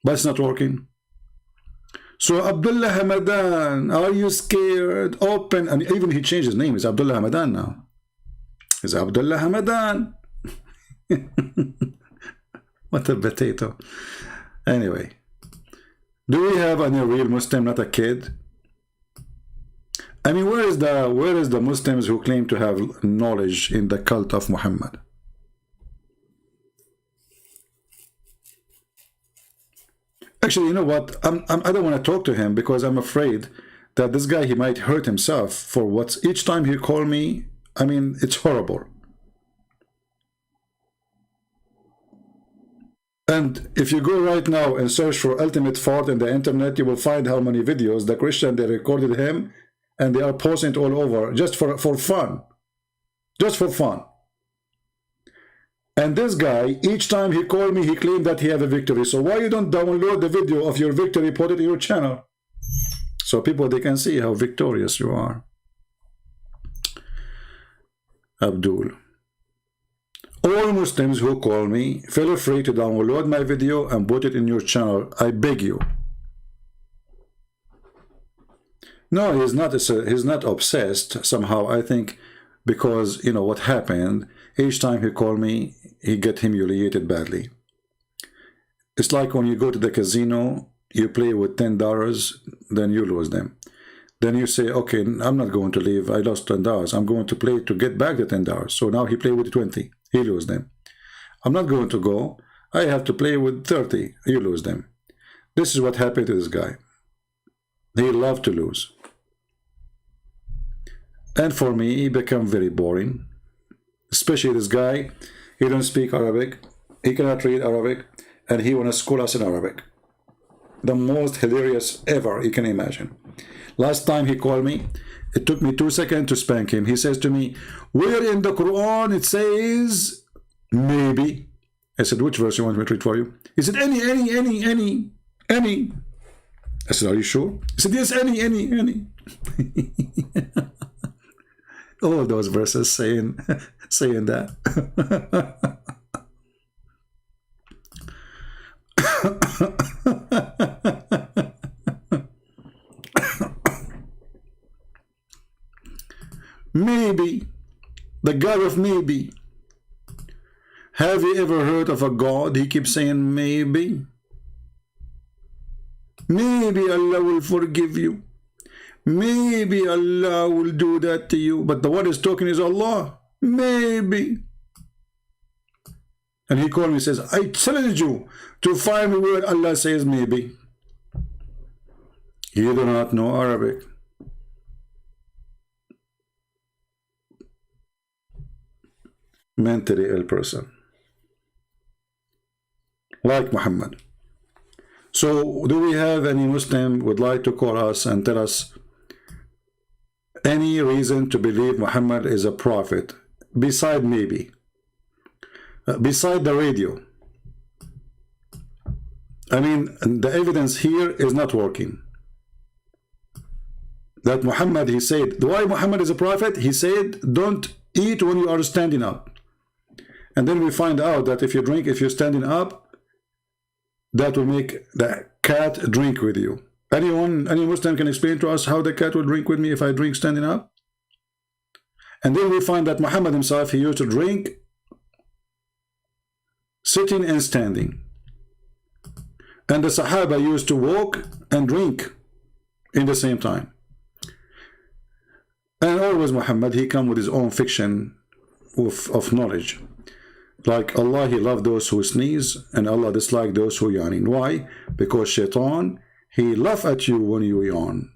but it's not working. So Abdullah Hamadan, are you scared? Open, and even he changed his name. It's Abdullah Hamadan now. It's Abdullah Hamadan. What a potato. Anyway, do we have any real Muslim, not a kid? I mean, where is the Muslims who claim to have knowledge in the cult of Muhammad? Actually, you know what? I don't want to talk to him, because I'm afraid that this guy, he might hurt himself for what's each time he call me. I mean, it's horrible. And if you go right now and search for Ultimate Ford in the internet, you will find how many videos the Christian, they recorded him and they are posting it all over just for fun. Just for fun. And this guy, each time he called me, he claimed that he had a victory. So why you don't download the video of your victory, put it in your channel, so people, they can see how victorious you are? Abdul. All Muslims who call me, feel free to download my video and put it in your channel. I beg you. No, he's not obsessed somehow. I think because, you know, what happened, each time he called me, he get humiliated badly. It's like when you go to the casino, you play with $10, then you lose them. Then you say, okay, I'm not going to leave. I lost $10. I'm going to play to get back the $10. So now he play with 20. He lose them. I'm not going to go. I have to play with 30. You lose them. This is what happened to this guy. He loved to lose. And for me, he became very boring. Especially this guy. He don't speak Arabic. He cannot read Arabic. And he want to school us in Arabic. The most hilarious ever you can imagine. Last time he called me, it took me 2 seconds to spank him. He says to me, where in the Quran it says maybe? I said, which verse you want me to read for you? He said, any. I said, are you sure? He said, yes, any. All those verses saying that. Maybe, the God of maybe. Have you ever heard of a God? He keeps saying maybe. Maybe Allah will forgive you. Maybe Allah will do that to you. But the one who's talking is Allah. Maybe. And he called me and says, I challenge you to find me where Allah says maybe. You do not know Arabic. Mentally ill person. Like Muhammad. So do we have any Muslim would like to call us and tell us any reason to believe Muhammad is a prophet beside maybe beside the radio? I mean, the evidence here is not working. That Muhammad, he said, why Muhammad is a prophet? He said, don't eat when you are standing up. And then we find out that if you drink, if you're standing up, that will make the cat drink with you. Anyone, any Muslim can explain to us how the cat will drink with me if I drink standing up? And then we find that Muhammad himself, he used to drink sitting and standing. And the Sahaba used to walk and drink in the same time. And always Muhammad, he come with his own fiction of knowledge. Like Allah, he loved those who sneeze, and Allah disliked those who yawn. Why? Because Shaitan, he laugh at you when you yawn.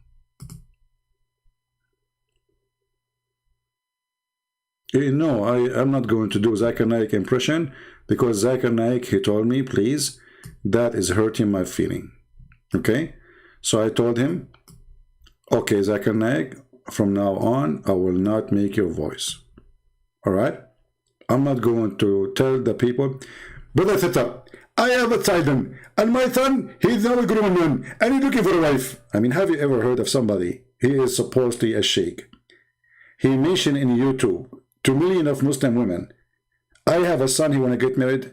No, I'm not going to do Zakir Naik impression, because Zakir Naik, he told me, please, that is hurting my feeling. Okay? So I told him, okay, Zakir Naik, from now on, I will not make your voice. Alright? I'm not going to tell the people, Brother Theta, I have a child, and my son, he's now a grown man, and he's looking for a wife. I mean, have you ever heard of somebody, he is supposedly a sheikh. He mentioned in YouTube, 2 million of Muslim women, I have a son, he want to get married,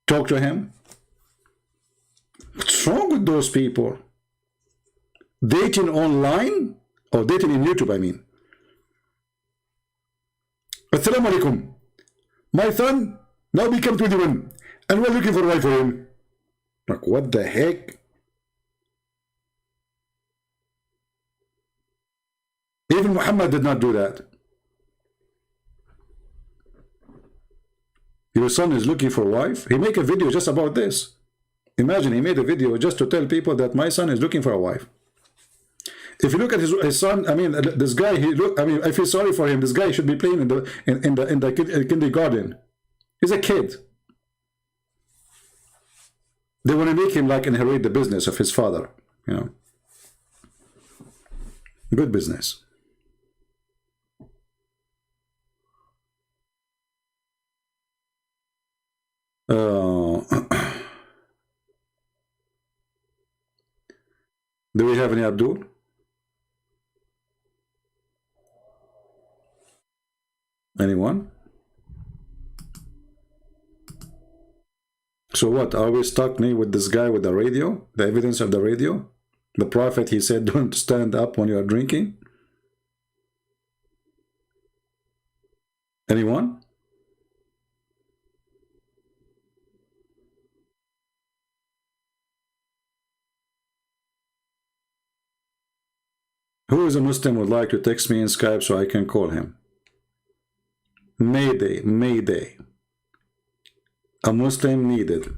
talk to him. What's wrong with those people? Dating online? Or dating in YouTube, I mean. Assalamu alaikum. My son now become 21 and we're looking for a wife for him. Like, what the heck? Even Muhammad did not do that. Your son is looking for a wife. He make a video just about this. Imagine he made a video just to tell people that my son is looking for a wife. If you look at his son, I mean, this guy, I mean, I feel sorry for him. This guy should be playing in the kindergarten. He's a kid. They want to make him like inherit the business of his father, you know. Good business. Do we have any Abdul? Anyone? So what, are we stuck with this guy with the radio? The evidence of the radio? The Prophet, he said, don't stand up when you are drinking? Anyone? Who is a Muslim would like to text me in Skype so I can call him? Mayday, Mayday. A Muslim needed.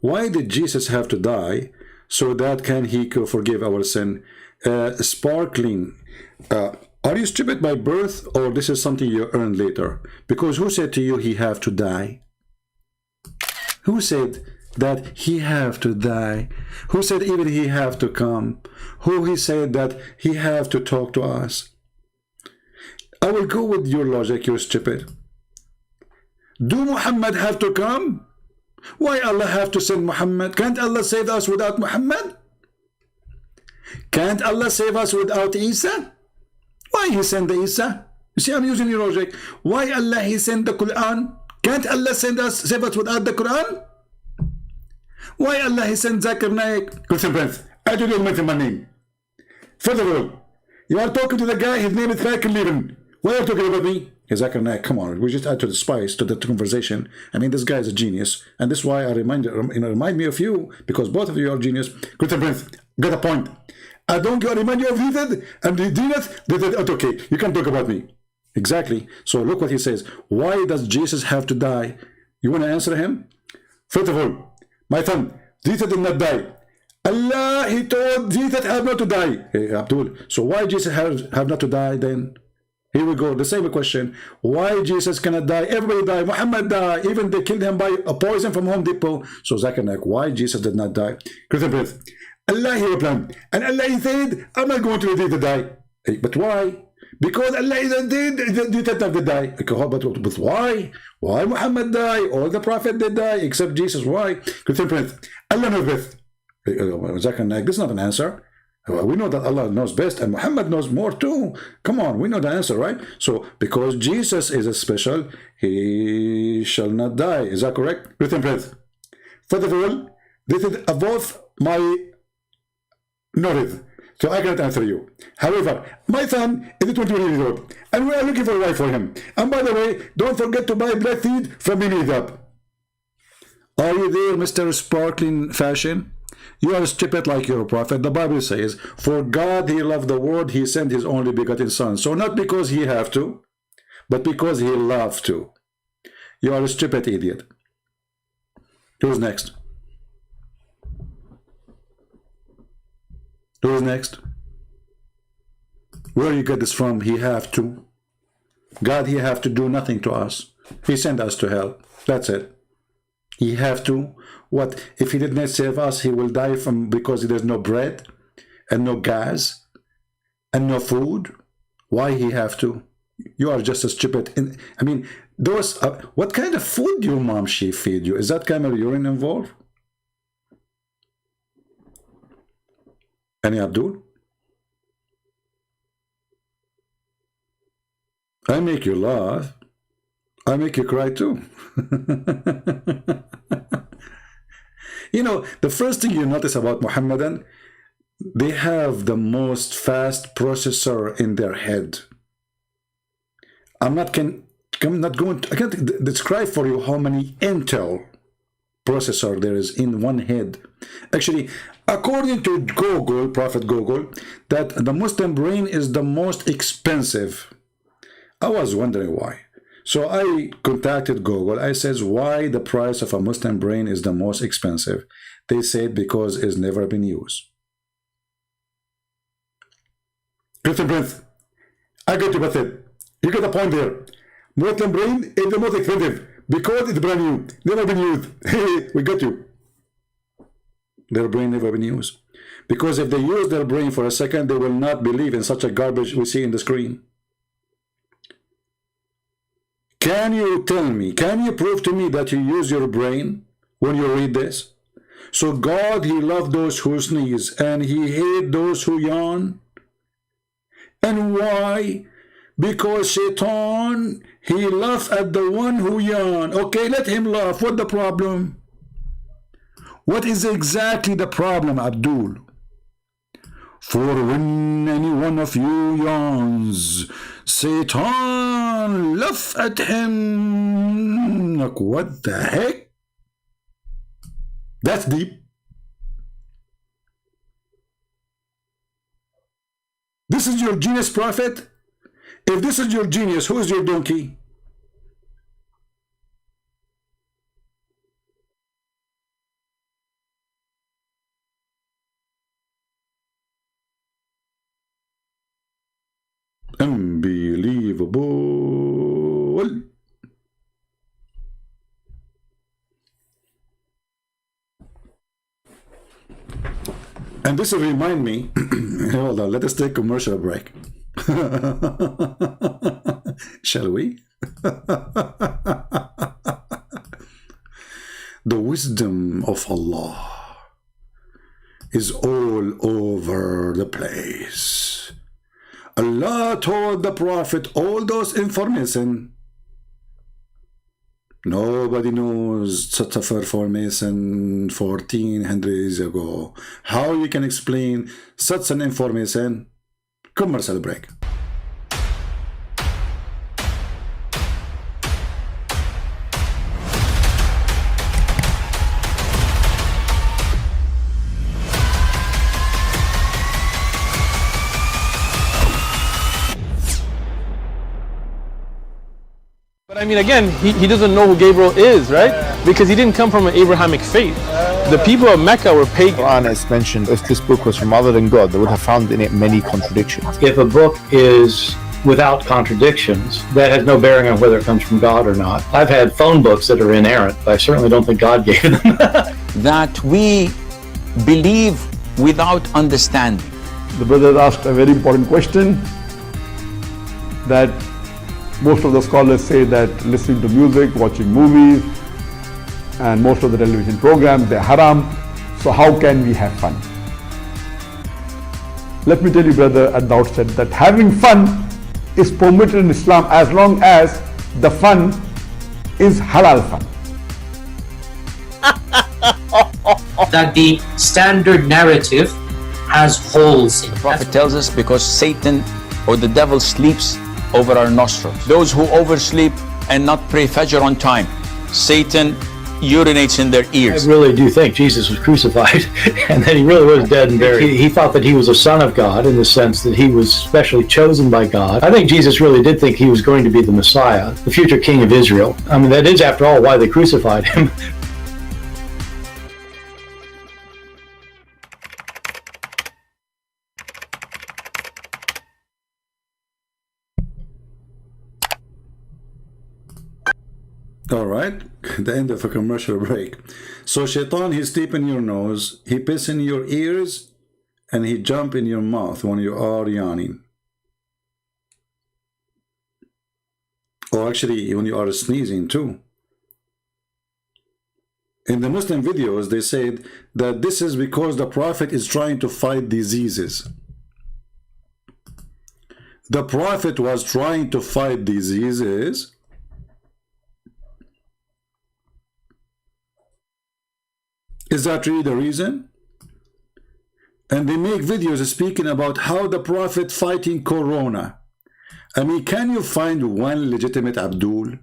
Why did Jesus have to die so that can he forgive our sin? Sparkling. Are you stupid by birth, or this is something you earned later? Because who said to you he have to die? Who said that he have to die? Who said even he have to come? Who he said that he have to talk to us? I will go with your logic, you're stupid. Do Muhammad have to come? Why Allah have to send Muhammad? Can't Allah save us without Muhammad? Can't Allah save us without Isa? Why he send the Isa? You see, I'm using your logic. Why Allah he send the Quran? Can't Allah save us without the Quran? Why Allah he send Zakir Naik? Listen, friends, I do not mention my name. First of all, you are talking to the guy, his name is Zakir Levin. Why are you talking about me? Hey, Zakir Naik, come on, we just add to the spice, to the conversation. I mean, this guy is a genius, and this is why I remind me of you, because both of you are genius. Good friends, got a point. I don't remind you of David, and David, okay, you can't talk about me. Exactly. So look what he says. Why does Jesus have to die? You want to answer him? First of all, my son, Jesus did not die. Allah, he told Jesus have not to die. Hey, Abdul, so why Jesus have not to die then? Here we go, the same question. Why Jesus cannot die? Everybody die. Muhammad died. Even they killed him by a poison from Home Depot. So Zakir Naik, why Jesus did not die? Christian Prince, Allah he replied, and Allah he said, I'm not going to let you die. But why? Because Allah didn't have to die. But why? Why Muhammad died? All the Prophet did die except Jesus. Why? Christian Prince, Allah knows best. This is not an answer. We know that Allah knows best and Muhammad knows more too. Come on, we know the answer, right? So, because Jesus is a special, he shall not die. Is that correct? Christian Prince. First of all, this is above my knowledge, so I cannot answer you. However, my son is 21 years old, and we are looking for a wife for him. And by the way, don't forget to buy black seed from Minidab. Are you there, Mr. Sparkling Fashion? You are stupid like your prophet. The Bible says, for God he loved the world, he sent his only begotten son. So not because he have to, but because he loved to. You are a stupid idiot. Who's next? Who's next? Where you get this from? He have to. God, he have to do nothing to us. He sent us to hell. That's it. He have to. What? If he did not save us, he will die from because there's no bread and no gas and no food. Why he have to? You are just a stupid. I mean, those. What kind of food your mom she feed you? Is that kind of urine involved? Any Abdul? I make you laugh. I make you cry too. You know, the first thing you notice about Muhammadan, they have the most fast processor in their head. I can't describe for you how many Intel processor there is in one head. Actually, according to Google, Prophet Google, that the Muslim brain is the most expensive. I was wondering why. So I contacted Google. I said, why the price of a Muslim brain is the most expensive? They said because it's never been used. Christian Prince, I get you, but you get the point there. Muslim brain is the most expensive because it's brand new, never been used. We got you. Their brain never been used. Because if they use their brain for a second, they will not believe in such a garbage we see in the screen. Can you tell me, can you prove to me that you use your brain when you read this? So God, he loved those who sneeze and he hated those who yawn. And why? Because Shaitan, he laughs at the one who yawn. Okay, let him laugh. What's the problem? What is exactly the problem, Abdul? For when any one of you yawns, Satan laugh at him. Like, what the heck? That's deep. This is your genius, prophet? If this is your genius, who is your donkey? Unbelievable. And this will remind me, hold on, let us take a commercial break. Shall we? The wisdom of Allah is all over the place. Allah told the Prophet all those information. Nobody knows such a information 1400 years ago. How you can explain such an information? Commercial break. But I mean, again, he doesn't know who Gabriel is, right? Because he didn't come from an Abrahamic faith. The people of Mecca were pagan. Quran has mentioned if this book was from other than God, they would have found in it many contradictions. If a book is without contradictions, that has no bearing on whether it comes from God or not. I've had phone books that are inerrant, but I certainly don't think God gave them. That we believe without understanding. The brother asked a very important question that most of the scholars say that listening to music, watching movies, and most of the television programs, they're haram. So how can we have fun? Let me tell you, brother, at the outset that having fun is permitted in Islam as long as the fun is halal fun. That the standard narrative has holes in it. The Prophet tells us because Satan or the devil sleeps over our nostrils. Those who oversleep and not pray Fajr on time, Satan urinates in their ears. I really do think Jesus was crucified and that he really was dead and buried. He thought that he was a son of God in the sense that he was specially chosen by God. I think Jesus really did think he was going to be the Messiah, the future king of Israel. I mean, that is, after all, why they crucified him. All right, the end of a commercial break. So Shaitan, he sleep in your nose, he piss in your ears, and he jump in your mouth when you are yawning. Or actually, when you are sneezing too. In the Muslim videos, they said that this is because the Prophet is trying to fight diseases. The Prophet was trying to fight diseases. Is that really the reason? And they make videos speaking about how the Prophet fighting Corona. I mean, can you find one legitimate Abdul?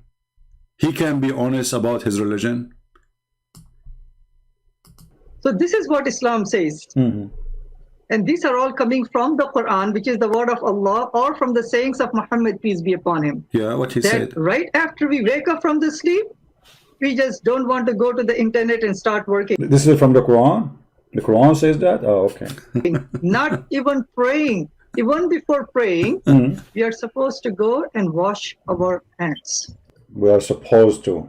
He can be honest about his religion. So this is what Islam says. And these are all coming from the Quran, which is the word of Allah, or from the sayings of Muhammad, peace be upon him. Yeah, what he said. Right after we wake up from the sleep, we just don't want to go to the internet and start working. This is from the Quran? The Quran says that? Oh, okay. Not even praying. Even before praying, we are supposed to go and wash our hands. We are supposed to.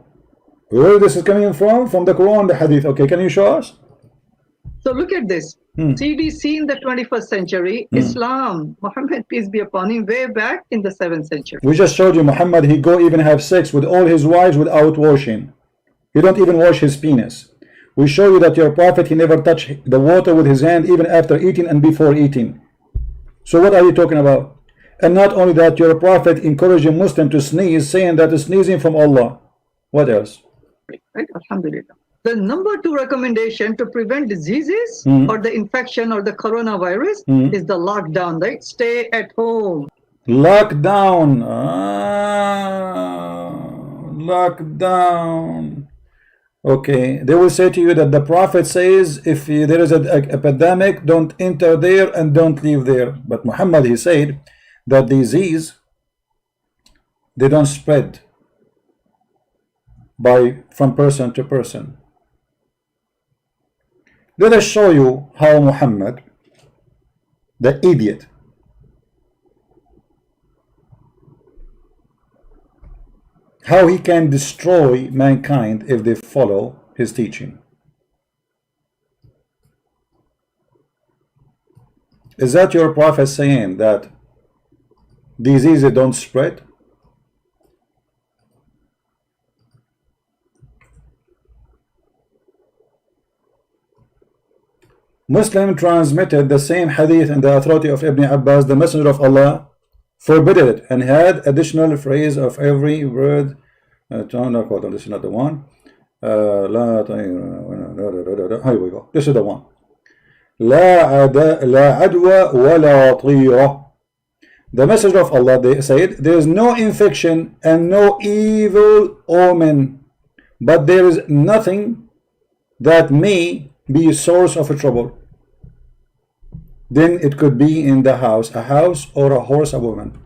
Where this is coming from? From the Quran, the Hadith. Okay, can you show us? So look at this. CDC in the 21st century, Islam, Muhammad, peace be upon him, way back in the 7th century. We just showed you Muhammad, he go even have sex with all his wives without washing. He don't even wash his penis. We show you that your prophet, he never touched the water with his hand even after eating and before eating. So what are you talking about? And not only that, your prophet encouraging Muslim to sneeze, saying that is sneezing from Allah. What else? Right? Alhamdulillah. The number 2 recommendation to prevent diseases or the infection or the coronavirus is the lockdown, right? Stay at home. Lockdown. Lockdown. Okay, they will say to you that the Prophet says if there is an epidemic, don't enter there and don't leave there. But Muhammad, he said that disease, they don't spread from person to person. Let us show you how Muhammad, the idiot, how he can destroy mankind if they follow his teaching. Is that your prophet saying that diseases don't spread? Muslim transmitted the same hadith in the authority of Ibn Abbas, the Messenger of Allah forbid it and had additional phrase of every word. This is not the one. Here we go. This is the one. لا عدوى ولا طيرة. The Messenger of Allah, they said, there is no infection and no evil omen, but there is nothing that may be a source of a trouble. Then it could be in the house, a house, or a horse, a woman.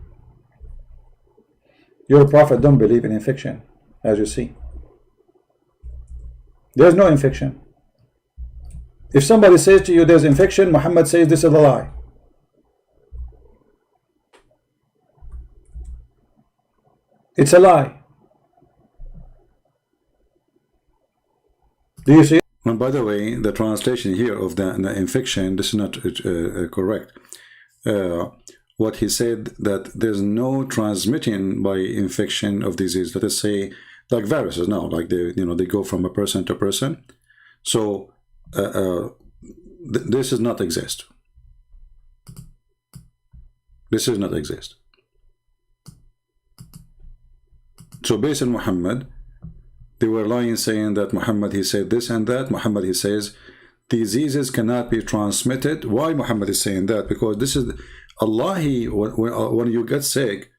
Your prophet don't believe in infection, as you see. There's no infection. If somebody says to you there's infection, Muhammad says this is a lie. It's a lie. Do you see it? And by the way, the translation here of the infection, this is not correct. what he said, that there's no transmitting by infection of disease. Let us say, like viruses now, like they go from a person to person. So this does not exist. This does not exist. So based on Muhammad, they were lying, saying that Muhammad, he said this and that. Muhammad, he says diseases cannot be transmitted. Why Muhammad is saying that? Because this is Allah. When you get sick,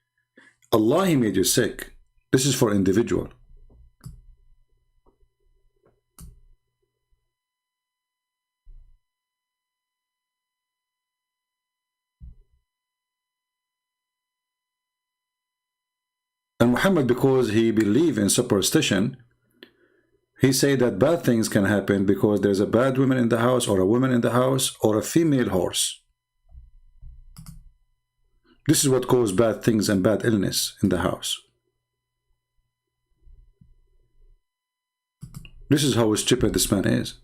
Allah, he made you sick. This is for individual. And Muhammad, because he believed in superstition, he said that bad things can happen because there's a bad woman in the house, or a woman in the house, or a female horse. This is what causes bad things and bad illness in the house. This is how stupid this man is.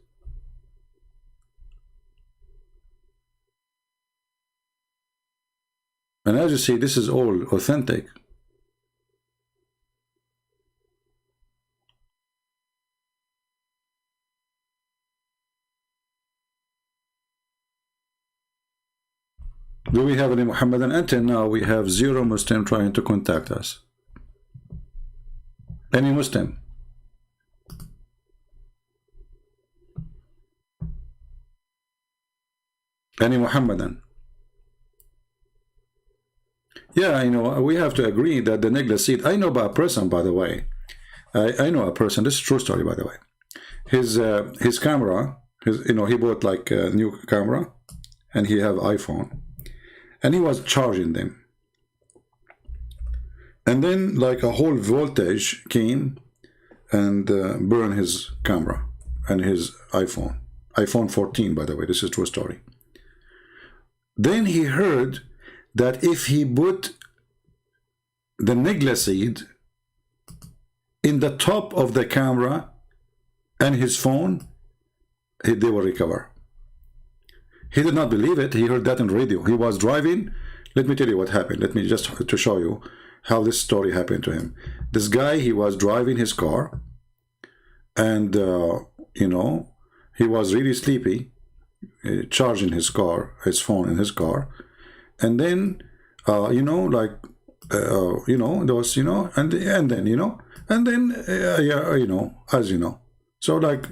And as you see, this is all authentic. Do we have any Muhammadan? Until now, we have 0 Muslim trying to contact us. Any Muslim? Any Muhammadan? Yeah, I know. We have to agree that the Negla seed. I know about a person, by the way. I know a person. This is a true story, by the way. His camera. He bought like a new camera, and he have iPhone. And he was charging them, and then like a whole voltage came and burned his camera and his iPhone 14, by the way. This is a true story. Then he heard that if he put the Negla seed in the top of the camera and his phone, they will recover. He did not believe it. He heard that on radio. He was driving. Let me tell you what happened. Let me just to show you how this story happened to him. This guy, he was driving his car, and he was really sleepy, charging his phone in his car, and then there was as you know. So like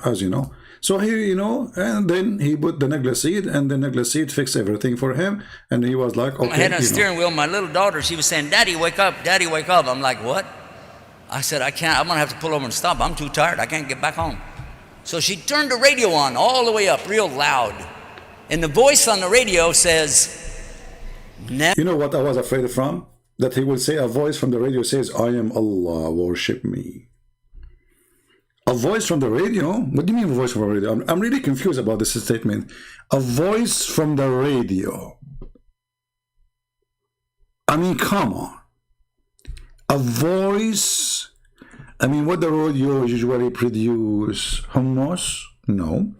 as you know. So he, and then he put the Negla seed, and the Negla seed fixed everything for him, and he was like, okay. I had a steering wheel. My little daughter, she was saying, "Daddy, wake up! Daddy, wake up!" I'm like, "What?" I said, "I can't. I'm gonna have to pull over and stop. I'm too tired. I can't get back home." So she turned the radio on all the way up, real loud, and the voice on the radio says, "You know what I was afraid from? That he will say, a voice from the radio says, 'I am Allah, worship me.'" A voice from the radio? What do you mean a voice from the radio? I'm really confused about this statement. A voice from the radio. I mean, come on. A voice. I mean, what the radio usually produce? Hummus? No.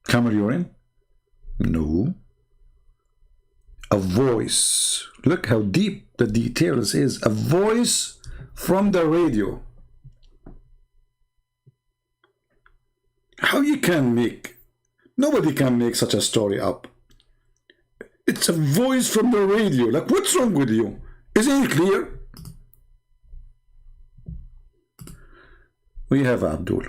Camel urine? No. A voice. Look how deep the details is. A voice from the radio. How you can make? Nobody can make such a story up. It's a voice from the radio. Like, what's wrong with you? Isn't it clear? We have Abdul.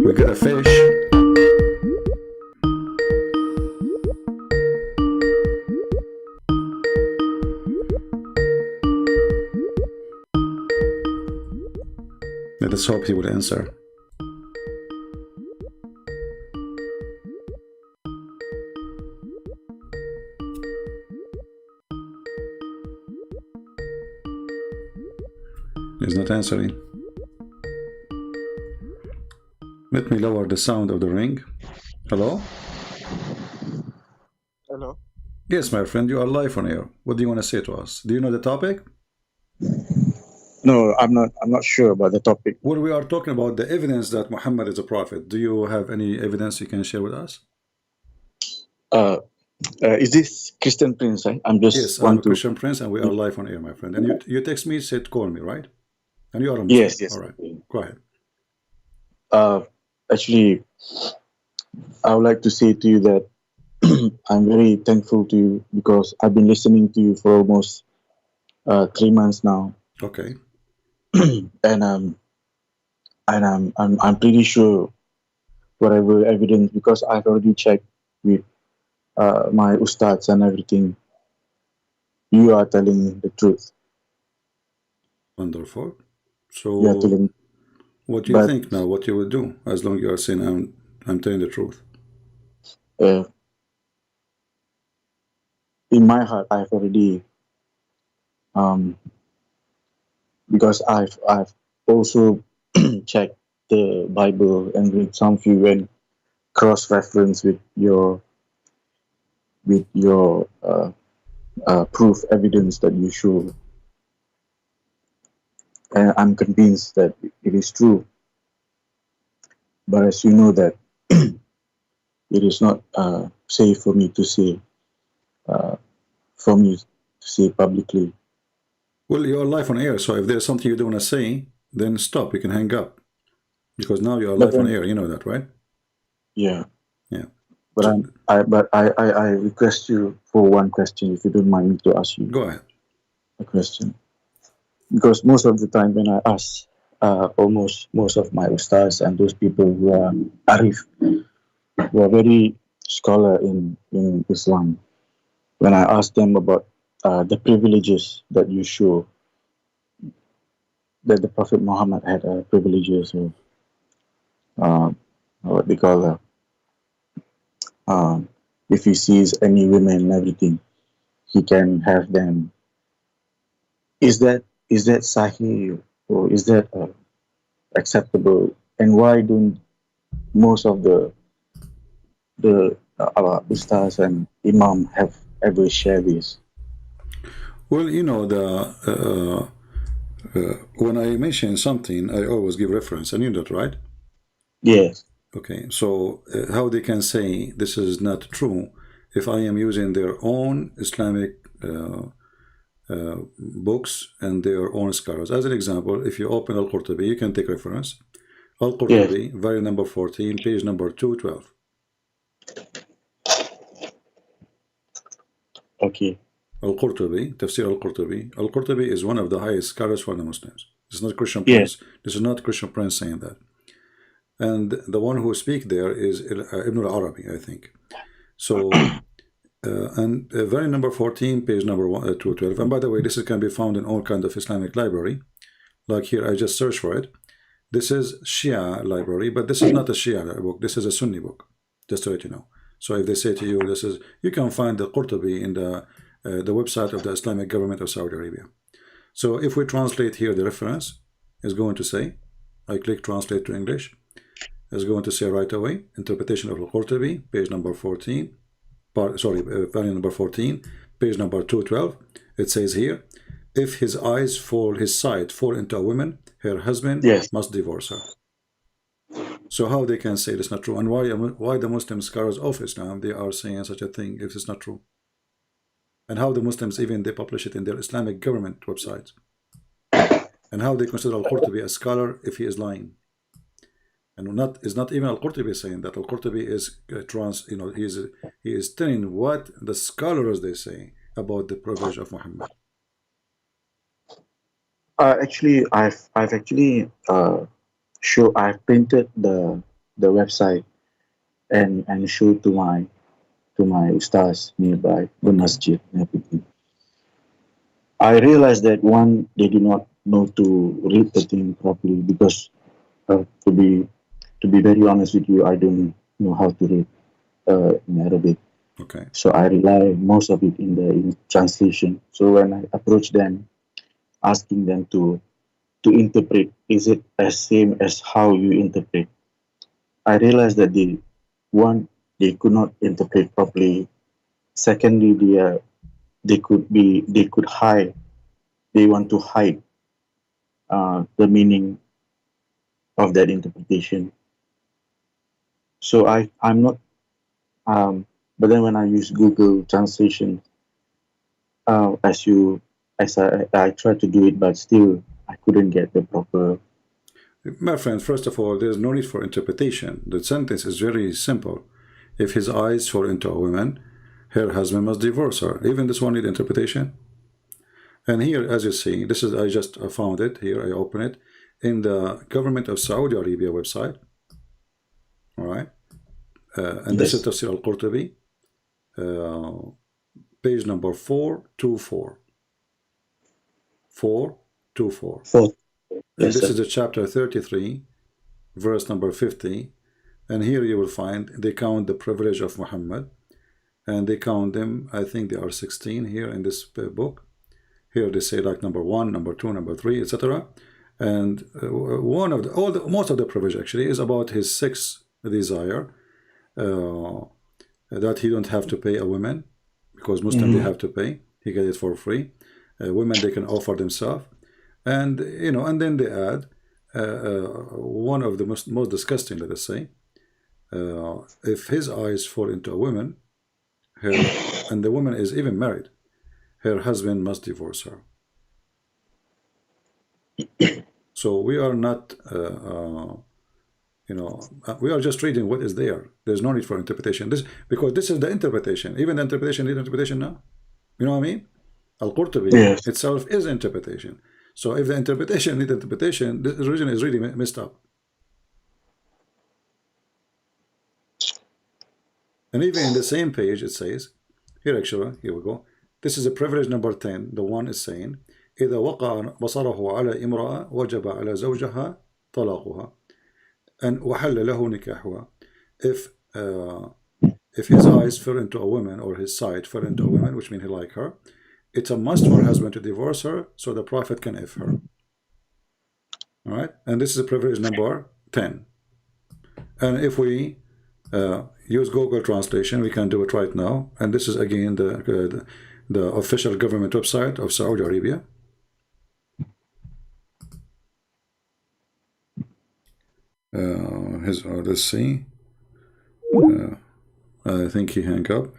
We got a fish. Let us hope he will answer. He's not answering. Let me lower the sound of the ring. Hello? Hello? Yes, my friend, you are live on air. What do you want to say to us? Do you know the topic? No, I'm not sure about the topic. Well, we are talking about the evidence that Muhammad is a prophet. Do you have any evidence you can share with us? Is this Christian Prince? Right? I'm just yes, I'm a Christian Prince, and we are live on air, my friend. And you text me, said call me, right? And you are a Muslim. Yes. All right, go ahead. Actually, I would like to say to you that I'm very thankful to you because I've been listening to you for almost 3 months now. Okay. and I'm pretty sure whatever evidence, because I've already checked with my ustads and everything, you are telling the truth. Wonderful. So what do you think now? What you will do as long as you are saying I'm telling the truth? In my heart, I've already because I've also checked the Bible and read some few and cross-reference with your proof evidence that you show, and I'm convinced that it is true. But as you know that it is not safe for me to say publicly. Well, you're live on air, so if there's something you don't want to say, then stop. You can hang up because now you are live on air. You know that, right? Yeah. Yeah. But I request you for one question, if you don't mind me to ask you. Go ahead. A question, because most of the time when I ask, almost most of my ustads and those people who are arif, who are very scholar in Islam, when I ask them about the privileges that you show, that the Prophet Muhammad had privileges of what they call if he sees any women and everything, he can have them. Is that sahih, or is that acceptable? And why don't most of the ustads and imam have ever shared this? Well, you know, when I mention something, I always give reference. And you know that, right? Yes. Okay, so how they can say this is not true if I am using their own Islamic books and their own scholars? As an example, if you open Al-Qurtubi, you can take reference. Al-Qurtubi, yes. Volume number 14, page number 212. Okay. Al-Qurtubi, Tafsir Al-Qurtubi. Al-Qurtubi is one of the highest scholars for the Muslims. This is not Christian Prince. Yes. This is not Christian Prince saying that. And the one who speaks there is Ibn al-Arabi, I think. So, and very number 14, page number 212. And by the way, this can be found in all kinds of Islamic library. Like here, I just searched for it. This is Shia library, but this is not a Shia book. This is a Sunni book, just to let you know. So if they say to you, this is, you can find the Qurtubi in the website of the Islamic government of Saudi Arabia. So if we translate here, the reference is going to say, I click translate to English. Is going to say right away, interpretation of Al-Qurtubi, page number 14, volume number 14, page number 212. It says here, if his sight fall into a woman, her husband must divorce her. So how they can say it's not true? And why the Muslim scholars of Islam, they are saying such a thing if it's not true? And how the Muslims even they publish it in their Islamic government websites? And how they consider Al-Qurtubi a scholar if he is lying? And it's not even Al-Qurtubi saying that. Al-Qurtubi is he is telling what the scholars they say about the privilege of Muhammad. Actually, I've actually I've printed the website and showed to my ustads nearby the masjid and everything. I realized that one, they do not know to read the thing properly, because to be very honest with you, I don't know how to read in Arabic. Okay. So I rely most of it in translation. So when I approach them, asking them to interpret, is it as same as how you interpret? I realized that they could not interpret properly. Secondly, they could hide. They want to hide the meaning of that interpretation. So I'm not, but then when I use Google Translation, as I tried to do it, but still I couldn't get the proper. My friend, first of all, there's no need for interpretation. The sentence is very simple. If his eyes fall into a woman, her husband must divorce her. Even this one need interpretation. And here, as you see, this is, I just found it here, I open it in the government of Saudi Arabia website. All right. And this is Tafsir al-Qurtubi, page number 424. 424. And this is the chapter 33, verse number 50. And here you will find they count the privilege of Muhammad. And they count them, I think they are 16 here in this book. Here they say like number 1, number 2, number 3, etc. And one of the, most of the privilege actually is about his sex desire, that he don't have to pay a woman, because Muslims they have to pay. He get it for free. Women they can offer themselves, and you know, and then they add one of the most disgusting, let us say, if his eyes fall into a woman, her, and the woman is even married, her husband must divorce her. So we are not, you know, we are just reading what is there. There's no need for interpretation. This because this is the interpretation. Even the interpretation needs interpretation now. You know what I mean? Al-Qurtubi itself is interpretation. So if the interpretation needs interpretation, the religion is really messed up. And even in the same page, it says, here actually, here we go. This is a privilege number 10. The one is saying, إذا وقع بصره على امرأة وجب على زوجها طلاقها and وحل له نكاحها. If his eyes fell into a woman, or his sight fell into a woman, which means he like her, it's a must for her husband to divorce her, so the Prophet can F her. All right, and this is a privilege number 10. And if we use Google Translation, we can do it right now. And this is again the official government website of Saudi Arabia. Let's see. I think he hung up.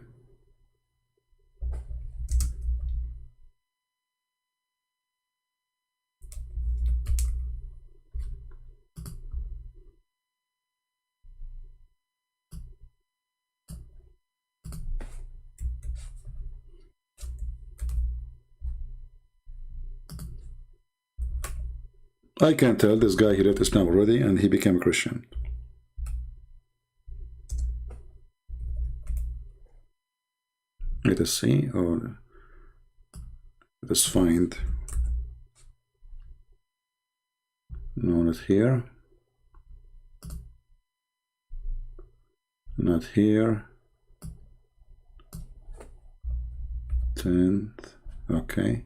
I can tell this guy, he left Islam already and he became a Christian. Let us see, or let us find. No, not here. Not here. 10th. Okay.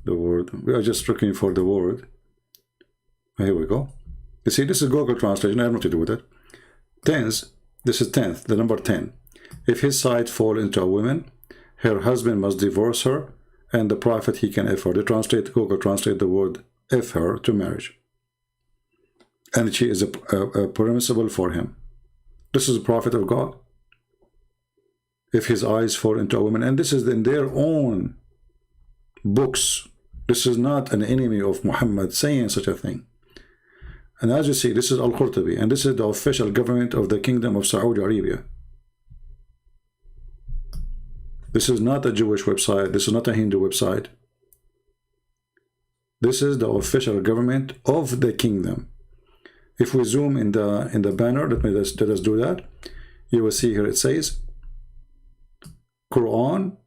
The word. We are just looking for the word. Here we go. You see, this is Google Translation. I have nothing to do with it. Tenth. This is 10th, the number 10. If his sight fall into a woman, her husband must divorce her, and the Prophet he can F her. They translate, Google translate the word F her to marriage. And she is a permissible for him. This is the Prophet of God. If his eyes fall into a woman, and this is in their own books. This is not an enemy of Muhammad saying such a thing. And as you see, this is Al-Qurtubi, and this is the official government of the Kingdom of Saudi Arabia. This is not a Jewish website. This is not a Hindu website. This is the official government of the kingdom. If we zoom in the banner, let us do that. You will see here it says Quran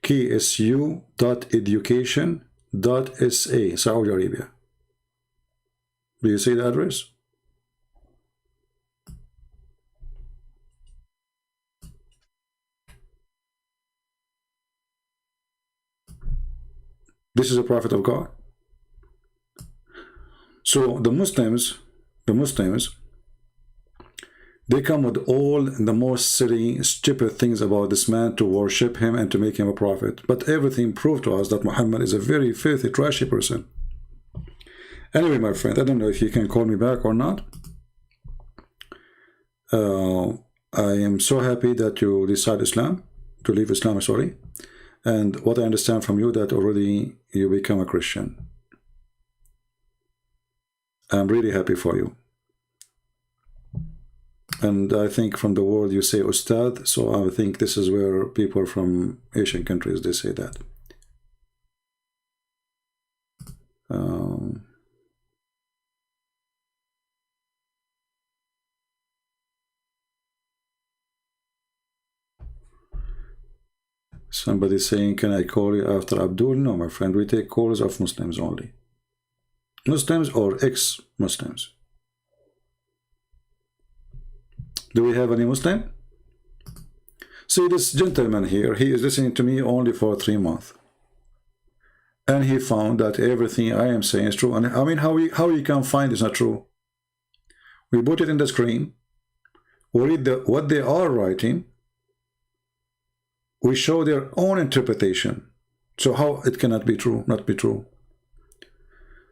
ksu.education.sa, Saudi Arabia. Do you see the address? This is a Prophet of God. So the Muslims, They come with all the most silly, stupid things about this man to worship him and to make him a prophet. But everything proved to us that Muhammad is a very filthy, trashy person. Anyway, my friend, I don't know if you can call me back or not. I am so happy that you decide Islam, to leave Islam, sorry. And what I understand from you, that already you become a Christian. I'm really happy for you. And I think from the word you say Ustad, so I think this is where people from Asian countries, they say that. Somebody saying, can I call you after Abdul? No, my friend, we take calls of Muslims only. Muslims or ex-Muslims. Do we have any Muslim? See, this gentleman here, he is listening to me only for 3 months. And he found that everything I am saying is true. And I mean, how you can find it's not true? We put it in the screen. We read what they are writing. We show their own interpretation. So how it cannot be true, not be true?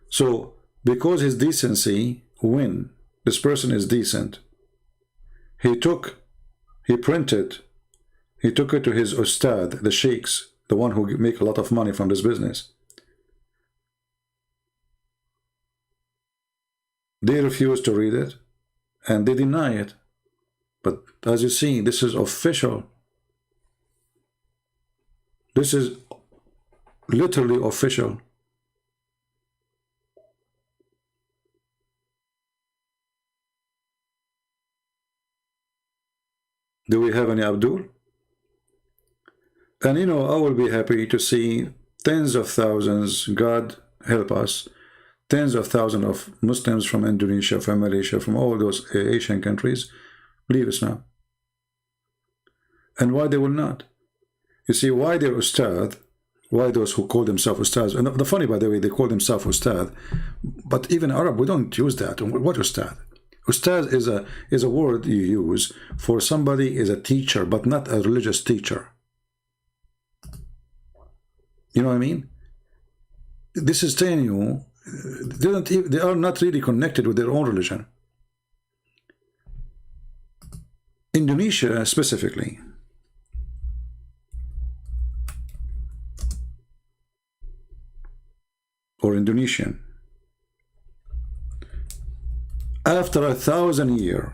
So, because his decency win, this person is decent. He printed, he took it to his ustad, the sheikhs, the one who make a lot of money from this business. They refuse to read it, and they deny it. But as you see, this is official. This is literally official. Do we have any Abdul? And you know, I will be happy to see tens of thousands, God help us, tens of thousands of Muslims from Indonesia, from Malaysia, from all those Asian countries leave Islam. And why they will not? You see, why their ustad, why those who call themselves ustads, and the funny, by the way, they call themselves ustad, but even Arab, we don't use that. What ustad? Ustad is a word you use for somebody is a teacher, but not a religious teacher. You know what I mean? This is telling you, they are not really connected with their own religion. Indonesia specifically. Or Indonesian. After 1,000 years,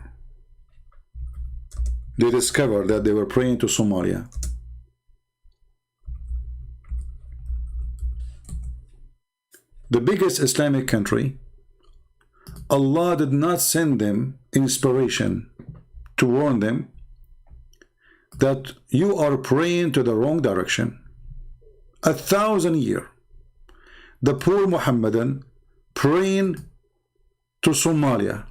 they discovered that they were praying to Somalia. The biggest Islamic country, Allah did not send them inspiration to warn them that you are praying to the wrong direction. 1,000 years. The poor Muhammadan praying to Somalia.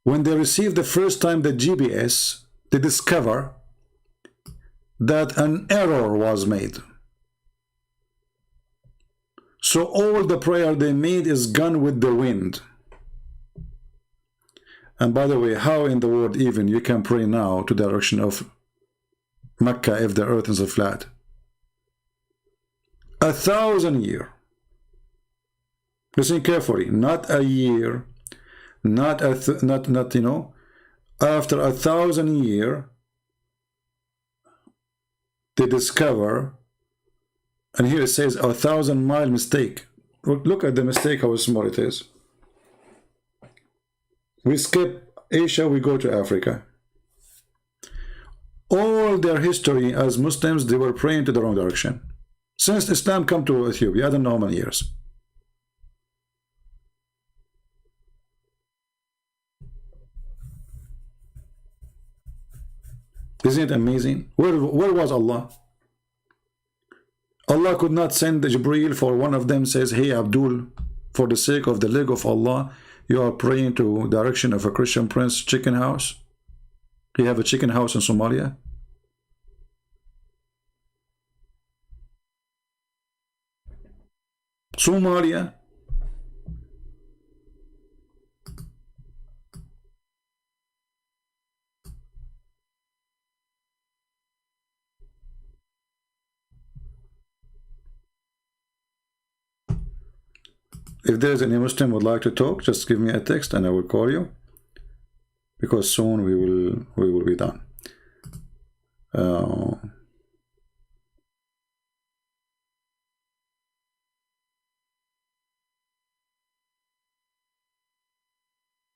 When they received the first time the GPS, they discover that an error was made. So all the prayer they made is gone with the wind. And by the way, how in the world even you can pray now to the direction of Mecca if the earth is flat? 1,000 years. Listen carefully. Not a year, not you know. After 1,000 years, they discover, and here it says 1,000-mile mistake. Look at the mistake, how small it is. We skip Asia, we go to Africa. All their history as Muslims, they were praying to the wrong direction. Since Islam come to Ethiopia, I don't know how many years. Isn't it amazing? Where was Allah? Allah could not send the Jibreel for one of them says, hey Abdul, for the sake of the leg of Allah, you are praying to the direction of a Christian prince chicken house. You have a chicken house in Somalia. Somalia. If there's any Muslim would like to talk, just give me a text and I will call you, because soon we will be done.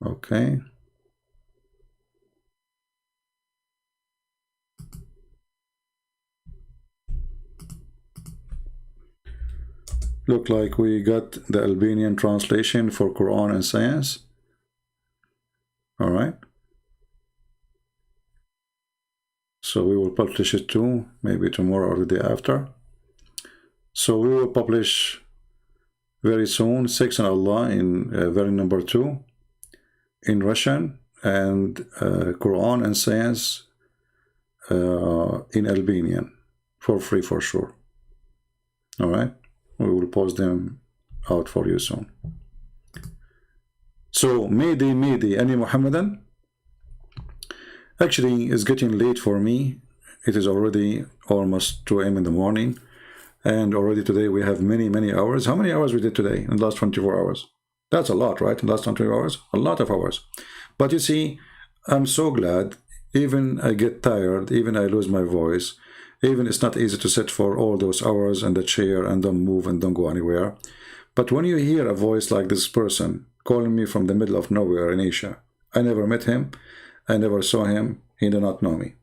Okay. Look like we got the Albanian translation for Quran and Science. All right. So we will publish it too, maybe tomorrow or the day after. So we will publish very soon, 6 in Allah in very number 2 in Russian, and Quran and Science in Albanian for free for sure. All right. We will post them out for you soon. So, Mayday, any Muhammadan? Actually, it's getting late for me. It is already almost 2 AM in the morning. And already today we have many hours. How many hours we did today in the last 24 hours? That's a lot, right? In the last 24 hours? A lot of hours. But you see, I'm so glad. Even I get tired, even I lose my voice. Even it's not easy to sit for all those hours in the chair and don't move and don't go anywhere. But when you hear a voice like this person calling me from the middle of nowhere in Asia, I never met him, I never saw him, he did not know me.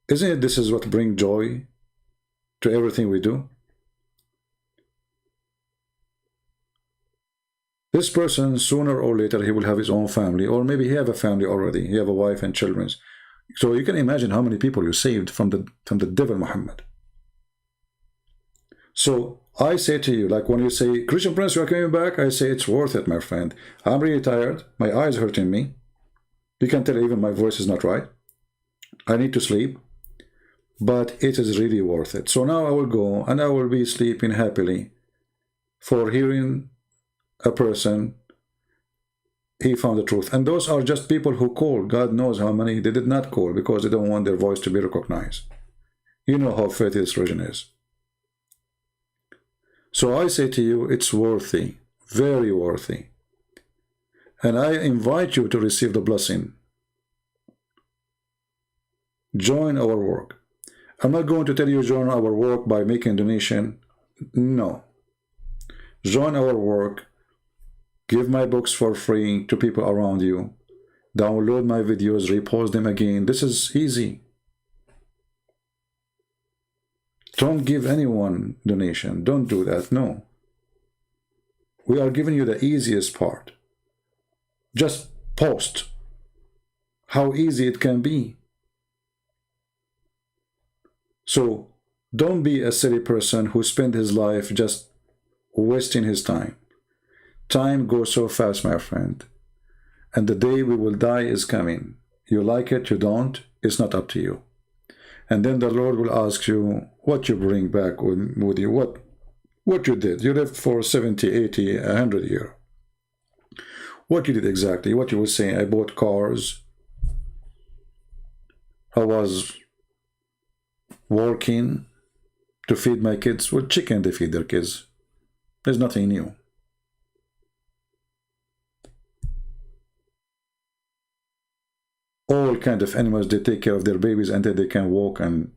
Isn't it this is what brings joy to everything we do? This person, sooner or later, he will have his own family, or maybe he have a family already, he have a wife and children. So you can imagine how many people you saved from the devil Muhammad. So I say to you, like when you say, Christian Prince, you are coming back, I say it's worth it, my friend. I'm really tired, my eyes hurting me. You can tell even my voice is not right. I need to sleep, but it is really worth it. So now I will go and I will be sleeping happily for hearing a person, he found the truth. And those are just people who called. God knows how many they did not call because they don't want their voice to be recognized. You know how faithful this religion is. So I say to you, it's worthy, very worthy. And I invite you to receive the blessing. Join our work. I'm not going to tell you join our work by making donation. No. Join our work. Give my books for free to people around you. Download my videos, repost them again. This is easy. Don't give anyone donation. Don't do that. No. We are giving you the easiest part. Just post how easy it can be. So don't be a silly person who spent his life just wasting his time. Time goes so fast, my friend. And the day we will die is coming. You like it, you don't, it's not up to you. And then the Lord will ask you what you bring back with you, what you did. You lived for 70, 80, 100 years. What you did exactly, what you were saying. I bought cars. I was working to feed my kids. Well, chicken they feed their kids. There's nothing new. All kind of animals, they take care of their babies until they can walk and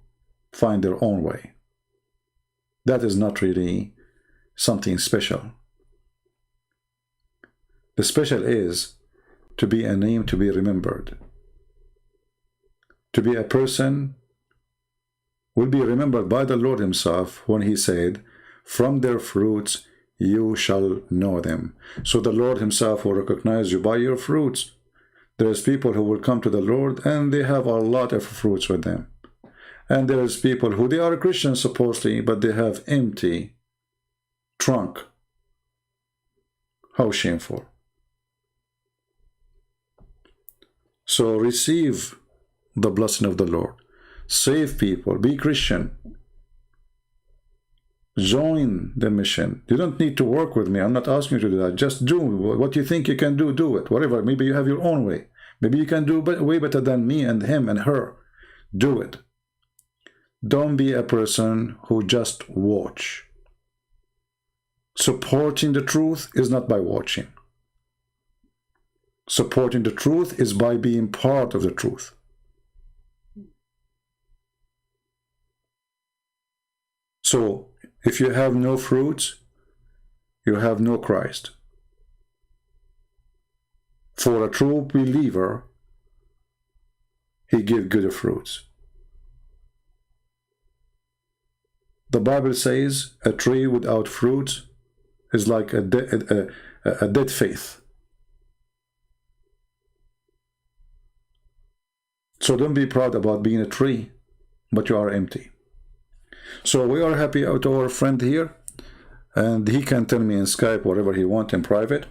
find their own way. That is not really something special. The special is to be a name to be remembered. To be a person will be remembered by the Lord himself when he said, from their fruits you shall know them. So the Lord himself will recognize you by your fruits. There's people who will come to the Lord and they have a lot of fruits with them. And there's people who they are Christians supposedly, but they have empty trunk. How shameful. So receive the blessing of the Lord. Save people. Be Christian. Join the mission. You don't need to work with me. I'm not asking you to do that. Just do what you think you can do. Do it. Whatever. Maybe you have your own way. Maybe you can do way better than me and him and her. Do it. Don't be a person who just watch. Supporting the truth is not by watching. Supporting the truth is by being part of the truth. So, if you have no fruits, you have no Christ. For a true believer, he gives good fruits. The Bible says a tree without fruit is like a dead faith. So don't be proud about being a tree, but you are empty. So we are happy to our friend here, and he can tell me in Skype whatever he wants in private.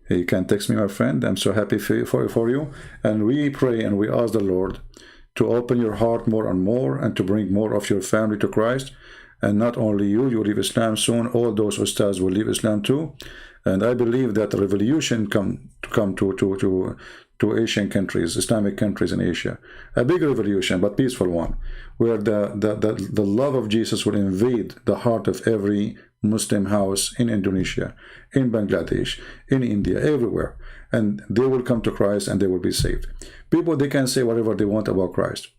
He can text me, my friend. I'm so happy for you. And we pray and we ask the Lord to open your heart more and more, and to bring more of your family to Christ. And not only you will leave Islam soon, all those ustads will leave Islam too. And I believe that a revolution come to Asian countries, Islamic countries in Asia. A big revolution, but peaceful one, where the love of Jesus will invade the heart of every Muslim house in Indonesia, in Bangladesh, in India, everywhere. And they will come to Christ and they will be saved. People, they can say whatever they want about Christ,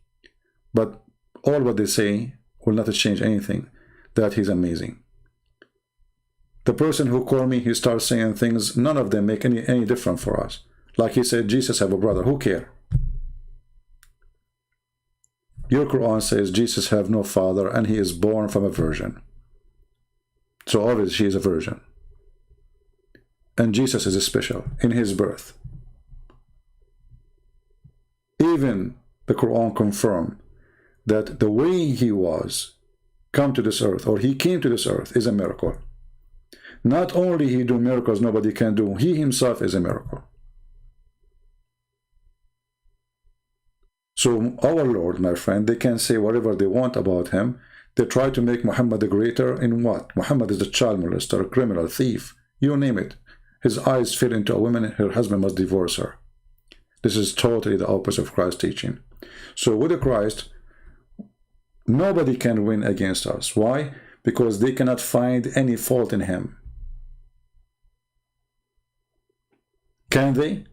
but all what they say will not change anything, that he's amazing. The person who called me, he starts saying things, none of them make any difference for us. Like he said, Jesus have a brother. Who care? Your Quran says Jesus have no father and he is born from a virgin. So obviously she is a virgin. And Jesus is special in his birth. Even the Quran confirmed that the way he was come to this earth, or he came to this earth, is a miracle. Not only he do miracles nobody can do, he himself is a miracle. So our Lord, my friend, they can say whatever they want about him. They try to make Muhammad the greater in what? Muhammad is a child molester, a criminal, a thief, you name it. His eyes fell into a woman, her husband must divorce her. This is totally the opposite of Christ's teaching. So with Christ, nobody can win against us. Why? Because they cannot find any fault in him. Can they?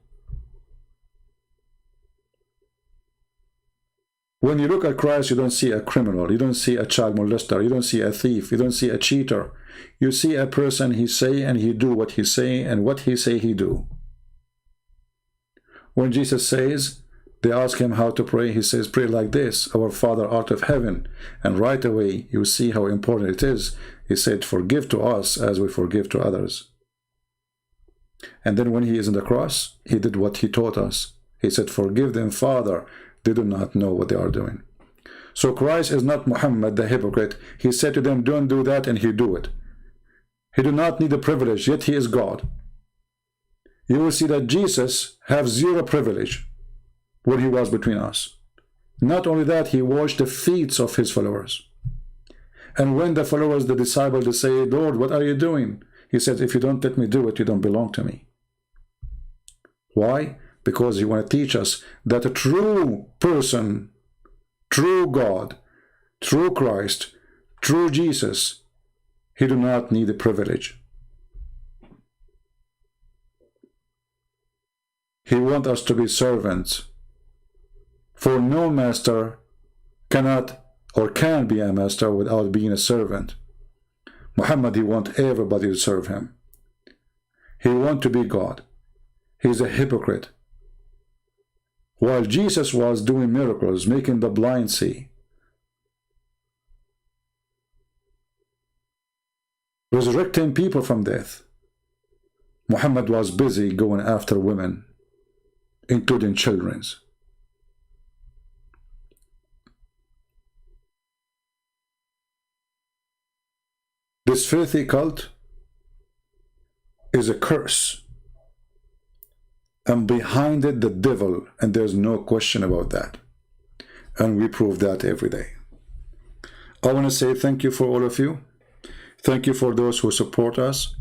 When you look at Christ, you don't see a criminal, you don't see a child molester, you don't see a thief, you don't see a cheater. You see a person, he say and he do what he say, and what he say he do. When Jesus says, they ask him how to pray, he says, pray like this, our Father art of heaven. And right away, you see how important it is. He said, forgive to us as we forgive to others. And then when he is on the cross, he did what he taught us. He said, forgive them, Father, they do not know what they are doing. So Christ is not Muhammad the hypocrite. He said to them, don't do that, and he do it. He do not need a privilege, yet he is God. You will see that Jesus have zero privilege when he was between us. Not only that, he washed the feet of his followers. And when the followers, the disciples, they say, Lord, what are you doing? He said, if you don't let me do it, you don't belong to me. Why? Because he want to teach us that a true person, true God, true Christ, true Jesus, he do not need a privilege. He wants us to be servants. For no master cannot or can be a master without being a servant. Muhammad, he wants everybody to serve him. He wants to be God. He's a hypocrite. While Jesus was doing miracles, making the blind see, resurrecting people from death, Muhammad was busy going after women, including children. This filthy cult is a curse, and behind it the devil, and there's no question about that, and we prove that every day. I want to say thank you for all of you. Thank you for those who support us.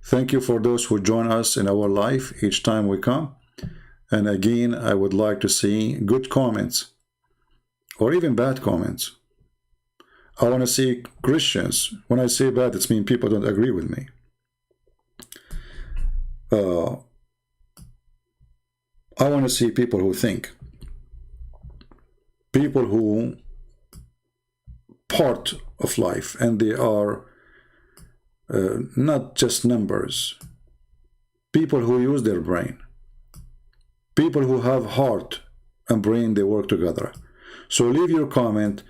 Thank you for those who join us in our life each time we come. And again, I would like to see good comments or even bad comments. I want to see Christians. When I say bad, it means people don't agree with me. I want to see people who think. People who part of life, and they are not just numbers. People who use their brain. People who have heart and brain, they work together. So leave your comment,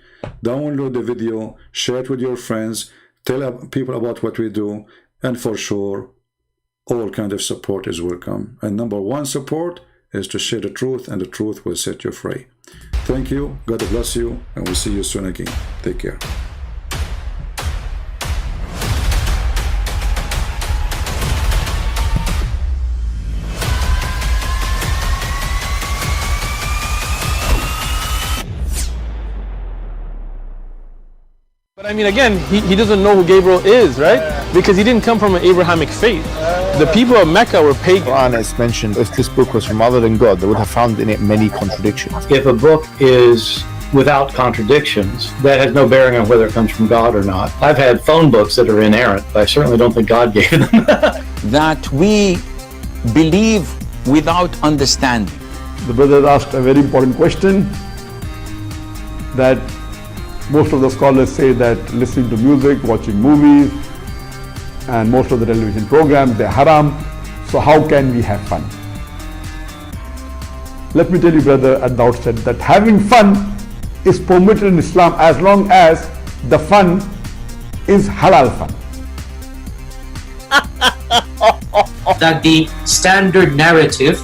download the video, share it with your friends, tell people about what we do, and for sure, all kind of support is welcome. And number one support is to share the truth, and the truth will set you free. Thank you, God bless you, and we'll see you soon again. Take care. But I mean, again, he doesn't know who Gabriel is, right? Because he didn't come from an Abrahamic faith. The people of Mecca were pagan. Quran is mentioned, if this book was from other than God, they would have found in it many contradictions. If a book is without contradictions, that has no bearing on whether it comes from God or not. I've had phone books that are inerrant, but I certainly don't think God gave them. That we believe without understanding. The brother asked a very important question, that most of the scholars say that listening to music, watching movies, and most of the television programs, they're haram. So how can we have fun? Let me tell you, brother, at the outset, that having fun is permitted in Islam as long as the fun is halal fun. That the standard narrative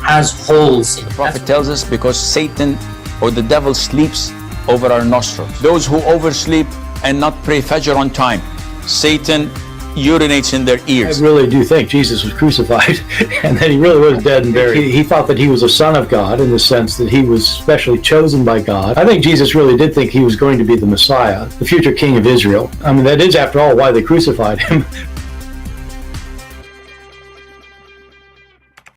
has holes in it. The Prophet tells us because Satan or the devil sleeps over our nostrils. Those who oversleep and not pray Fajr on time, Satan urinates in their ears. I really do think Jesus was crucified and that he really was dead and buried. He thought that he was a son of God in the sense that he was specially chosen by God. I think Jesus really did think he was going to be the Messiah, the future king of Israel. I mean, that is, after all, why they crucified him.